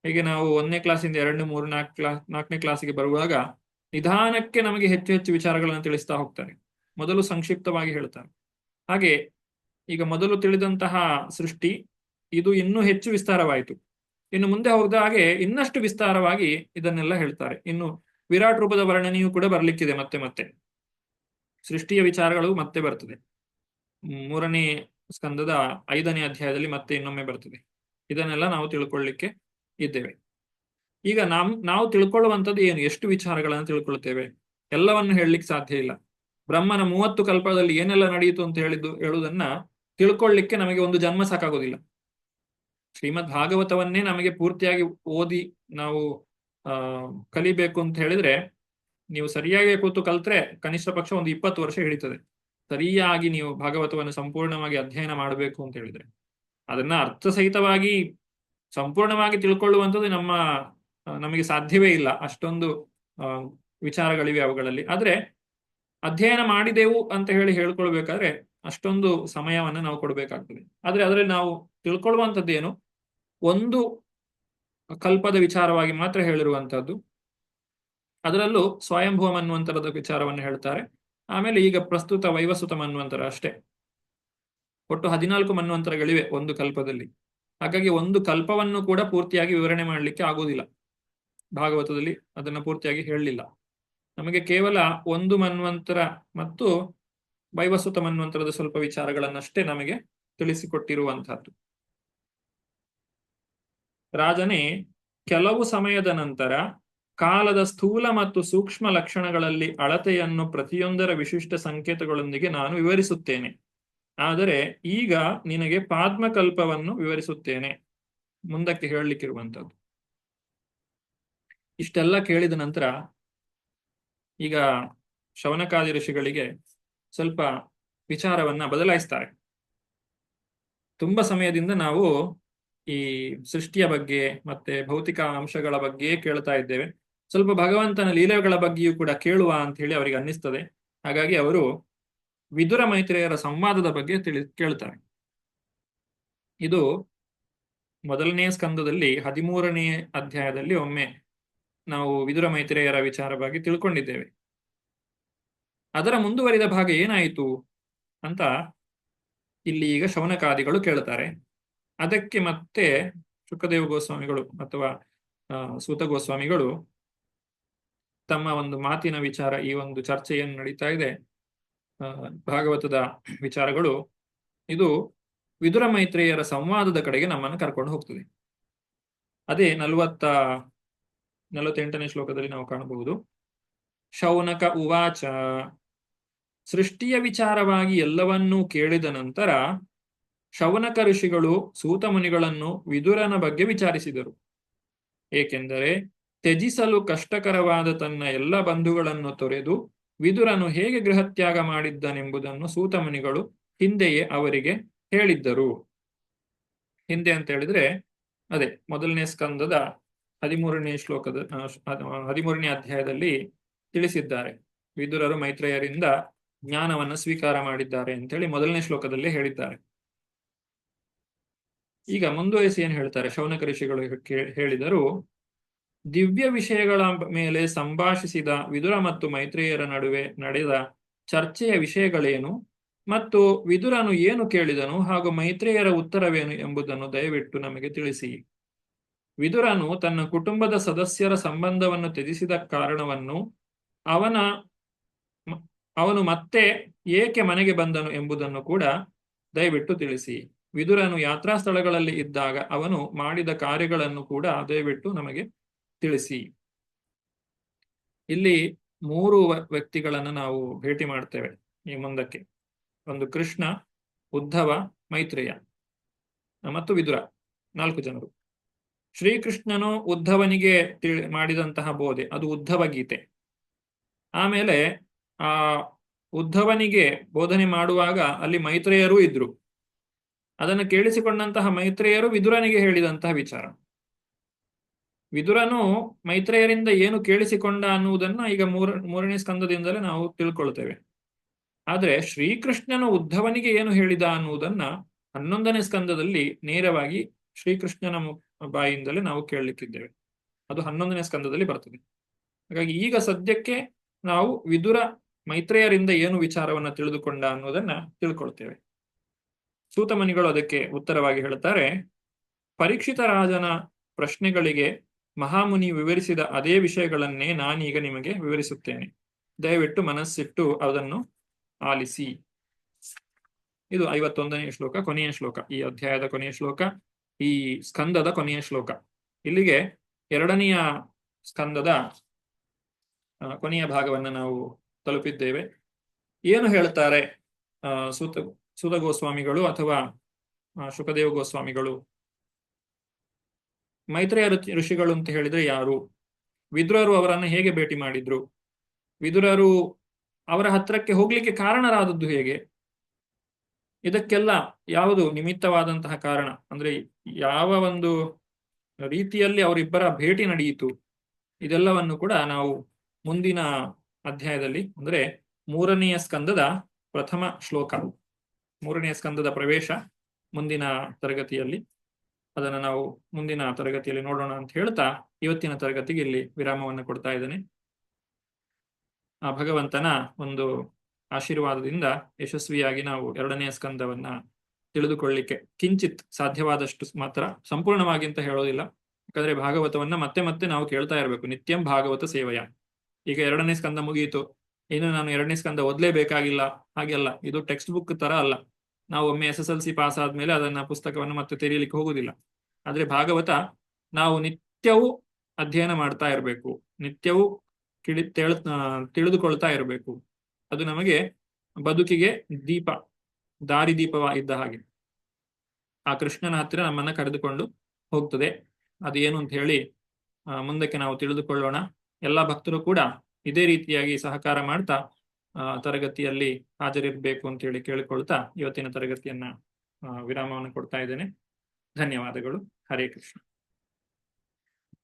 ಹೀಗೆ ನಾವು 1ನೇ ಕ್ಲಾಸಿಂದ 2, 3, 4ನೇ ಕ್ಲಾಸಿಗೆ ಬರುವಾಗ ನಿಧಾನಕ್ಕೆ ನಮಗೆ ಹೆಚ್ಚು ಹೆಚ್ಚು ವಿಚಾರಗಳನ್ನು ತಿಳಿಸ್ತಾ ಹೋಗ್ತಾರೆ. ಮೊದಲು ಸಂಕ್ಷಿಪ್ತವಾಗಿ ಹೇಳ್ತಾರೆ. ಹಾಗೆ ಈಗ ಮೊದಲು ತಿಳಿದಂತಹ ಸೃಷ್ಟಿ ಇದು ಇನ್ನೂ ಹೆಚ್ಚು ವಿಸ್ತಾರವಾಯಿತು. ಇನ್ನು ಮುಂದೆ ಹೋದ ಹಾಗೆ ಇನ್ನಷ್ಟು ವಿಸ್ತಾರವಾಗಿ ಇದನ್ನೆಲ್ಲ ಹೇಳ್ತಾರೆ. ಇನ್ನು ವಿರಾಟ್ ರೂಪದ ವರ್ಣನೆಯೂ ಕೂಡ ಬರ್ಲಿಕ್ಕಿದೆ. ಮತ್ತೆ ಮತ್ತೆ ಸೃಷ್ಟಿಯ ವಿಚಾರಗಳು ಮತ್ತೆ ಬರ್ತದೆ. 3ನೇ ಸ್ಕಂದದ 5ನೇ ಅಧ್ಯಾಯದಲ್ಲಿ ಮತ್ತೆ ಇನ್ನೊಮ್ಮೆ ಬರ್ತದೆ. ಇದನ್ನೆಲ್ಲ ನಾವು ತಿಳ್ಕೊಳ್ಳಿಕ್ಕೆ ಇದ್ದೇವೆ. ಈಗ ನಾವು ತಿಳ್ಕೊಳ್ಳುವಂಥದ್ದು ಏನು? ಎಷ್ಟು ವಿಚಾರಗಳನ್ನು ತಿಳ್ಕೊಳ್ತೇವೆ? ಎಲ್ಲವನ್ನು ಹೇಳಲಿಕ್ಕೆ ಸಾಧ್ಯ ಇಲ್ಲ. ಬ್ರಹ್ಮನ 30 ಕಲ್ಪದಲ್ಲಿ ಏನೆಲ್ಲ ನಡೆಯಿತು ಅಂತ ಹೇಳುವುದನ್ನ ತಿಳ್ಕೊಳ್ಳಿಕ್ಕೆ ನಮಗೆ ಒಂದು ಜನ್ಮ ಸಾಕಾಗೋದಿಲ್ಲ. ಶ್ರೀಮದ್ ಭಾಗವತವನ್ನೇ ನಮಗೆ ಪೂರ್ತಿಯಾಗಿ ಓದಿ ನಾವು ಕಲಿಬೇಕು ಅಂತ ಹೇಳಿದ್ರೆ, ನೀವು ಸರಿಯಾಗಿ ಕೂತು ಕಲ್ತ್ರೆ ಕನಿಷ್ಠ ಪಕ್ಷ ಒಂದು 20 ವರ್ಷ ಹಿಡಿತದೆ. ಸರಿಯಾಗಿ ನೀವು ಭಾಗವತವನ್ನು ಸಂಪೂರ್ಣವಾಗಿ ಅಧ್ಯಯನ ಮಾಡಬೇಕು ಅಂತ ಹೇಳಿದ್ರೆ, ಅದನ್ನ ಅರ್ಥಸಹಿತವಾಗಿ ಸಂಪೂರ್ಣವಾಗಿ ತಿಳ್ಕೊಳ್ಳುವಂಥದ್ದು ನಮಗೆ ಸಾಧ್ಯವೇ ಇಲ್ಲ. ಅಷ್ಟೊಂದು ವಿಚಾರಗಳಿವೆ ಅವುಗಳಲ್ಲಿ. ಆದ್ರೆ ಅಧ್ಯಯನ ಮಾಡಿದೆವು ಅಂತ ಹೇಳ್ಕೊಳ್ಬೇಕಾದ್ರೆ ಅಷ್ಟೊಂದು ಸಮಯವನ್ನು ನಾವು ಕೊಡಬೇಕಾಗ್ತದೆ. ಆದ್ರೆ ಅದರಲ್ಲಿ ನಾವು ತಿಳ್ಕೊಳ್ಳುವಂಥದ್ದೇನು? ಒಂದು ಕಲ್ಪದ ವಿಚಾರವಾಗಿ ಮಾತ್ರ ಹೇಳಿರುವಂತಹದ್ದು. ಅದರಲ್ಲೂ ಸ್ವಯಂಭುವ ಮನ್ವಂತರದ ವಿಚಾರವನ್ನು ಹೇಳ್ತಾರೆ. ಆಮೇಲೆ ಈಗ ಪ್ರಸ್ತುತ ವೈವಸ್ವತ ಮನ್ವಂತರ ಅಷ್ಟೇ. ಒಟ್ಟು 14 ಮನ್ವಂತರಗಳಿವೆ ಒಂದು ಕಲ್ಪದಲ್ಲಿ. ಹಾಗಾಗಿ ಒಂದು ಕಲ್ಪವನ್ನು ಕೂಡ ಪೂರ್ತಿಯಾಗಿ ವಿವರಣೆ ಮಾಡಲಿಕ್ಕೆ ಆಗುವುದಿಲ್ಲ. ಭಾಗವತದಲ್ಲಿ ಅದನ್ನ ಪೂರ್ತಿಯಾಗಿ ಹೇಳಲಿಲ್ಲ. ನಮಗೆ ಕೇವಲ ಒಂದು ಮನ್ವಂತರ ಮತ್ತು ವೈವಸ್ವತ ಮನ್ವಂತರದ ಸ್ವಲ್ಪ ವಿಚಾರಗಳನ್ನಷ್ಟೇ ನಮಗೆ ತಿಳಿಸಿಕೊಟ್ಟಿರುವಂತಹದ್ದು. ರಾಜನೇ, ಕೆಲವು ಸಮಯದ ನಂತರ ಕಾಲದ ಸ್ಥೂಲ ಮತ್ತು ಸೂಕ್ಷ್ಮ ಲಕ್ಷಣಗಳಲ್ಲಿ ಅಳತೆಯನ್ನು ಪ್ರತಿಯೊಂದರ ವಿಶಿಷ್ಟ ಸಂಕೇತಗಳೊಂದಿಗೆ ನಾನು ವಿವರಿಸುತ್ತೇನೆ. ಆದರೆ ಈಗ ನಿನಗೆ ಪಾದ್ಮಕಲ್ಪವನ್ನು ವಿವರಿಸುತ್ತೇನೆ. ಮುಂದಕ್ಕೆ ಹೇಳಲಿಕ್ಕಿರುವಂಥದ್ದು. ಇಷ್ಟೆಲ್ಲ ಕೇಳಿದ ನಂತರ ಈಗ ಶೌನಕಾದಿ ಋಷಿಗಳಿಗೆ ಸ್ವಲ್ಪ ವಿಚಾರವನ್ನ ಬದಲಾಯಿಸ್ತಾರೆ. ತುಂಬಾ ಸಮಯದಿಂದ ನಾವು ಈ ಸೃಷ್ಟಿಯ ಬಗ್ಗೆ ಮತ್ತೆ ಭೌತಿಕ ಅಂಶಗಳ ಬಗ್ಗೆ ಕೇಳ್ತಾ ಇದ್ದೇವೆ. ಸ್ವಲ್ಪ ಭಗವಂತನ ಲೀಲೆಗಳ ಬಗ್ಗೆಯೂ ಕೂಡ ಕೇಳುವ ಅಂತ ಹೇಳಿ ಅವರಿಗೆ ಅನ್ನಿಸ್ತದೆ. ಹಾಗಾಗಿ ಅವರು ವಿದುರ ಮೈತ್ರೇಯರ ಸಂವಾದದ ಬಗ್ಗೆ ಕೇಳ್ತಾರೆ. ಇದು ಮೊದಲನೇ ಸ್ಕಂದದಲ್ಲಿ 13ನೇ ಅಧ್ಯಾಯದಲ್ಲಿ ಒಮ್ಮೆ ನಾವು ವಿದುರ ಮೈತ್ರೇಯರ ವಿಚಾರವಾಗಿ ತಿಳ್ಕೊಂಡಿದ್ದೇವೆ. ಅದರ ಮುಂದುವರಿದ ಭಾಗ ಏನಾಯಿತು ಅಂತ ಇಲ್ಲಿ ಈಗ ಶೌನಕಾದಿಗಳು ಕೇಳ್ತಾರೆ. ಅದಕ್ಕೆ ಮತ್ತೆ ಶುಕದೇವ ಗೋಸ್ವಾಮಿಗಳು ಅಥವಾ ಸೂತ ಗೋಸ್ವಾಮಿಗಳು ತಮ್ಮ ಒಂದು ಮಾತಿನ ವಿಚಾರ, ಈ ಒಂದು ಚರ್ಚೆ ಏನು ನಡೀತಾ ಇದೆ ಭಾಗವತದ ವಿಚಾರಗಳು, ಇದು ವಿದುರ ಮೈತ್ರೇಯರ ಸಂವಾದದ ಕಡೆಗೆ ನಮ್ಮನ್ನು ಕರ್ಕೊಂಡು ಹೋಗ್ತದೆ. ಅದೇ 48ನೇ ಶ್ಲೋಕದಲ್ಲಿ ನಾವು ಕಾಣಬಹುದು. ಶೌನಕ ಉವಾಚ, ಸೃಷ್ಟಿಯ ವಿಚಾರವಾಗಿ ಎಲ್ಲವನ್ನೂ ಕೇಳಿದ ನಂತರ ಶೌನಕ ಋಷಿಗಳು ಸೂತ ಮುನಿಗಳನ್ನು ವಿದುರನ ಬಗ್ಗೆ ವಿಚಾರಿಸಿದರು. ಏಕೆಂದರೆ ತ್ಯಜಿಸಲು ಕಷ್ಟಕರವಾದ ತನ್ನ ಎಲ್ಲ ಬಂಧುಗಳನ್ನು ತೊರೆದು ವಿದುರನು ಹೇಗೆ ಗೃಹತ್ಯಾಗ ಮಾಡಿದ್ದನೆಂಬುದನ್ನು ಸೂತ ಮುನಿಗಳು ಹಿಂದೆಯೇ ಅವರಿಗೆ ಹೇಳಿದ್ದರು. ಹಿಂದೆ ಅಂತ ಹೇಳಿದ್ರೆ ಅದೇ ಮೊದಲನೇ ಸ್ಕಂದದ 13ನೇ ಶ್ಲೋಕದ 13ನೇ ಅಧ್ಯಾಯದಲ್ಲಿ ತಿಳಿಸಿದ್ದಾರೆ. ವಿದುರರು ಮೈತ್ರೇಯರಿಂದ ಜ್ಞಾನವನ್ನು ಸ್ವೀಕಾರ ಮಾಡಿದ್ದಾರೆ ಅಂತ ಹೇಳಿ ಮೊದಲನೇ ಶ್ಲೋಕದಲ್ಲಿ ಹೇಳಿದ್ದಾರೆ. ಈಗ ಮುಂದುವರಿಸಿ ಏನ್ ಹೇಳ್ತಾರೆ ಶೌನಕ ಋಷಿಗಳು ಹೇಳಿದರು, ದಿವ್ಯ ವಿಷಯಗಳ ಮೇಲೆ ಸಂಭಾಷಿಸಿದ ವಿದುರ ಮತ್ತು ಮೈತ್ರೇಯರ ನಡುವೆ ನಡೆದ ಚರ್ಚೆಯ ವಿಷಯಗಳೇನು ಮತ್ತು ವಿದುರನು ಏನು ಕೇಳಿದನು ಹಾಗೂ ಮೈತ್ರೇಯರ ಉತ್ತರವೇನು ಎಂಬುದನ್ನು ದಯವಿಟ್ಟು ನಮಗೆ ತಿಳಿಸಿ. ವಿದುರನು ತನ್ನ ಕುಟುಂಬದ ಸದಸ್ಯರ ಸಂಬಂಧವನ್ನು ತ್ಯಜಿಸಿದ ಕಾರಣವನ್ನು, ಅವನು ಮತ್ತೆ ಏಕೆ ಮನೆಗೆ ಬಂದನು ಎಂಬುದನ್ನು ಕೂಡ ದಯವಿಟ್ಟು ತಿಳಿಸಿ. ವಿದುರನು ಯಾತ್ರಾ ಸ್ಥಳಗಳಲ್ಲಿ ಇದ್ದಾಗ ಅವನು ಮಾಡಿದ ಕಾರ್ಯಗಳನ್ನು ಕೂಡ ದಯವಿಟ್ಟು ನಮಗೆ ತಿಳಿಸಿ. ಇಲ್ಲಿ 3 ವ್ಯಕ್ತಿಗಳನ್ನು ನಾವು ಭೇಟಿ ಮಾಡ್ತೇವೆ ಈ ಮುಂದಕ್ಕೆ. ಒಂದು ಕೃಷ್ಣ, ಉದ್ಧವ, ಮೈತ್ರೇಯ ಮತ್ತು ವಿದುರ, 4 ಜನರು. ಶ್ರೀಕೃಷ್ಣನು ಉದ್ಧವನಿಗೆ ಮಾಡಿದಂತಹ ಬೋಧೆ ಅದು ಉದ್ಧವ ಗೀತೆ. ಆಮೇಲೆ ಆ ಉದ್ಧವನಿಗೆ ಬೋಧನೆ ಮಾಡುವಾಗ ಅಲ್ಲಿ ಮೈತ್ರೇಯರು ಇದ್ರು. ಅದನ್ನು ಕೇಳಿಸಿಕೊಂಡಂತಹ ಮೈತ್ರೇಯರು ವಿದುರನಿಗೆ ಹೇಳಿದಂತಹ ವಿಚಾರ. ವಿದುರನು ಮೈತ್ರೇಯರಿಂದ ಏನು ಕೇಳಿಸಿಕೊಂಡ ಅನ್ನುವುದನ್ನ ಈಗ 3ನೇ ಸ್ಕಂದದಿಂದಲೇ ನಾವು ತಿಳ್ಕೊಳ್ತೇವೆ. ಆದ್ರೆ ಶ್ರೀಕೃಷ್ಣನು ಉದ್ಧವನಿಗೆ ಏನು ಹೇಳಿದ ಅನ್ನುವುದನ್ನ 11ನೇ ಸ್ಕಂದದಲ್ಲಿ ನೇರವಾಗಿ ಶ್ರೀಕೃಷ್ಣನ ಬಾಯಿಂದಲೇ ನಾವು ಕೇಳಲಿಕ್ಕಿದ್ದೇವೆ. ಅದು 11ನೇ ಸ್ಕಂದದಲ್ಲಿ ಬರ್ತದೆ. ಹಾಗಾಗಿ ಈಗ ಸದ್ಯಕ್ಕೆ ನಾವು ವಿದುರ ಮೈತ್ರೇಯರಿಂದ ಏನು ವಿಚಾರವನ್ನ ತಿಳಿದುಕೊಂಡ ಅನ್ನೋದನ್ನ ತಿಳ್ಕೊಳ್ತೇವೆ. ಸೂತಮುನಿಗಳು ಅದಕ್ಕೆ ಉತ್ತರವಾಗಿ ಹೇಳ್ತಾರೆ, ಪರೀಕ್ಷಿತ ರಾಜನ ಪ್ರಶ್ನೆಗಳಿಗೆ ಮಹಾಮುನಿ ವಿವರಿಸಿದ ಅದೇ ವಿಷಯಗಳನ್ನೇ ನಾನೀಗ ನಿಮಗೆ ವಿವರಿಸುತ್ತೇನೆ. ದಯವಿಟ್ಟು ಮನಸ್ಸಿಟ್ಟು ಅದನ್ನು ಆಲಿಸಿ. ಇದು 51ನೇ ಶ್ಲೋಕ, ಕೊನೆಯ ಶ್ಲೋಕ, ಈ ಅಧ್ಯಾಯದ ಕೊನೆಯ ಶ್ಲೋಕ, ಈ ಸ್ಕಂದದ ಕೊನೆಯ ಶ್ಲೋಕ. ಇಲ್ಲಿಗೆ 2ನೆಯ ಸ್ಕಂದದ ಕೊನೆಯ ಭಾಗವನ್ನು ನಾವು ತಲುಪಿದ್ದೇವೆ. ಏನು ಹೇಳ್ತಾರೆ ಸೂತ ಗೋಸ್ವಾಮಿಗಳು ಅಥವಾ ಶುಕದೇವ ಗೋಸ್ವಾಮಿಗಳು? ಮೈತ್ರೇಯ ಋಷಿಗಳು ಅಂತ ಹೇಳಿದ್ರೆ ಯಾರು? ವಿದುರರು ಅವರನ್ನು ಹೇಗೆ ಭೇಟಿ ಮಾಡಿದ್ರು? ವಿದುರರು ಅವರ ಹತ್ರಕ್ಕೆ ಹೋಗ್ಲಿಕ್ಕೆ ಕಾರಣರಾದದ್ದು ಹೇಗೆ? ಇದಕ್ಕೆಲ್ಲ ಯಾವುದು ನಿಮಿತ್ತವಾದಂತಹ ಕಾರಣ, ಅಂದ್ರೆ ಯಾವ ಒಂದು ರೀತಿಯಲ್ಲಿ ಅವರಿಬ್ಬರ ಭೇಟಿ ನಡೆಯಿತು, ಇದೆಲ್ಲವನ್ನು ಕೂಡ ನಾವು ಮುಂದಿನ ಅಧ್ಯಾಯದಲ್ಲಿ, ಅಂದ್ರೆ 3ನೆಯ ಸ್ಕಂದದ ಪ್ರಥಮ ಶ್ಲೋಕ, 3ನೆಯ ಸ್ಕಂದದ ಪ್ರವೇಶ ಮುಂದಿನ ತರಗತಿಯಲ್ಲಿ, ಅದನ್ನು ನಾವು ಮುಂದಿನ ತರಗತಿಯಲ್ಲಿ ನೋಡೋಣ ಅಂತ ಹೇಳ್ತಾ ಇವತ್ತಿನ ತರಗತಿಗೆ ಇಲ್ಲಿ ವಿರಾಮವನ್ನು ಕೊಡ್ತಾ ಇದ್ದೇನೆ. ಆ ಭಗವಂತನ ಒಂದು ಆಶೀರ್ವಾದದಿಂದ ಯಶಸ್ವಿಯಾಗಿ ನಾವು 2ನೆಯ ಸ್ಕಂದವನ್ನ ತಿಳಿದುಕೊಳ್ಳಿಕ್ಕೆ ಕಿಂಚಿತ್ ಸಾಧ್ಯವಾದಷ್ಟು ಮಾತ್ರ, ಸಂಪೂರ್ಣವಾಗಿ ಅಂತ ಹೇಳೋದಿಲ್ಲ, ಯಾಕಂದ್ರೆ ಭಾಗವತವನ್ನ ಮತ್ತೆ ಮತ್ತೆ ನಾವು ಕೇಳ್ತಾ ಇರಬೇಕು. ನಿತ್ಯಂ ಭಾಗವತ ಸೇವೆಯ. ಈಗ 2ನೇ ಸ್ಕಂದ ಮುಗಿಯಿತು, ಇನ್ನು ನಾನು 2ನೇ ಸ್ಕಂದ ಓದ್ಲೇಬೇಕಾಗಿಲ್ಲ, ಹಾಗೆಲ್ಲ. ಇದು ಟೆಕ್ಸ್ಟ್ ಬುಕ್ ತರ ಅಲ್ಲ. ನಾವು ಒಮ್ಮೆ SSLC ಪಾಸ್ ಆದ್ಮೇಲೆ ಅದನ್ನ ಪುಸ್ತಕವನ್ನು ಮತ್ತೆ ತೆರೀಲಿಕ್ಕೆ ಹೋಗುದಿಲ್ಲ. ಆದ್ರೆ ಭಾಗವತ ನಾವು ನಿತ್ಯವೂ ಅಧ್ಯಯನ ಮಾಡ್ತಾ ಇರಬೇಕು, ನಿತ್ಯವೂ ತಿಳಿದುಕೊಳ್ತಾ ಇರಬೇಕು. ಅದು ನಮಗೆ ಬದುಕಿಗೆ ದೀಪ, ದಾರಿ ದೀಪವ ಇದ್ದ ಹಾಗೆ. ಆ ಕೃಷ್ಣನ ಹತ್ತಿರ ನಮ್ಮನ್ನ ಕರೆದುಕೊಂಡು ಹೋಗ್ತದೆ. ಅದೇನು ಅಂತ ಹೇಳಿ ಮುಂದಕ್ಕೆ ನಾವು ತಿಳಿದುಕೊಳ್ಳೋಣ. ಎಲ್ಲ ಭಕ್ತರು ಕೂಡ ಇದೇ ರೀತಿಯಾಗಿ ಸಹಕಾರ ಮಾಡ್ತಾ ತರಗತಿಯಲ್ಲಿ ಹಾಜರಿರಬೇಕು ಅಂತೇಳಿ ಕೇಳಿಕೊಳ್ತಾ ಇವತ್ತಿನ ತರಗತಿಯನ್ನ ವಿರಾಮವನ್ನು ಕೊಡ್ತಾ ಇದ್ದೇನೆ. ಧನ್ಯವಾದಗಳು. ಹರೇ ಕೃಷ್ಣ.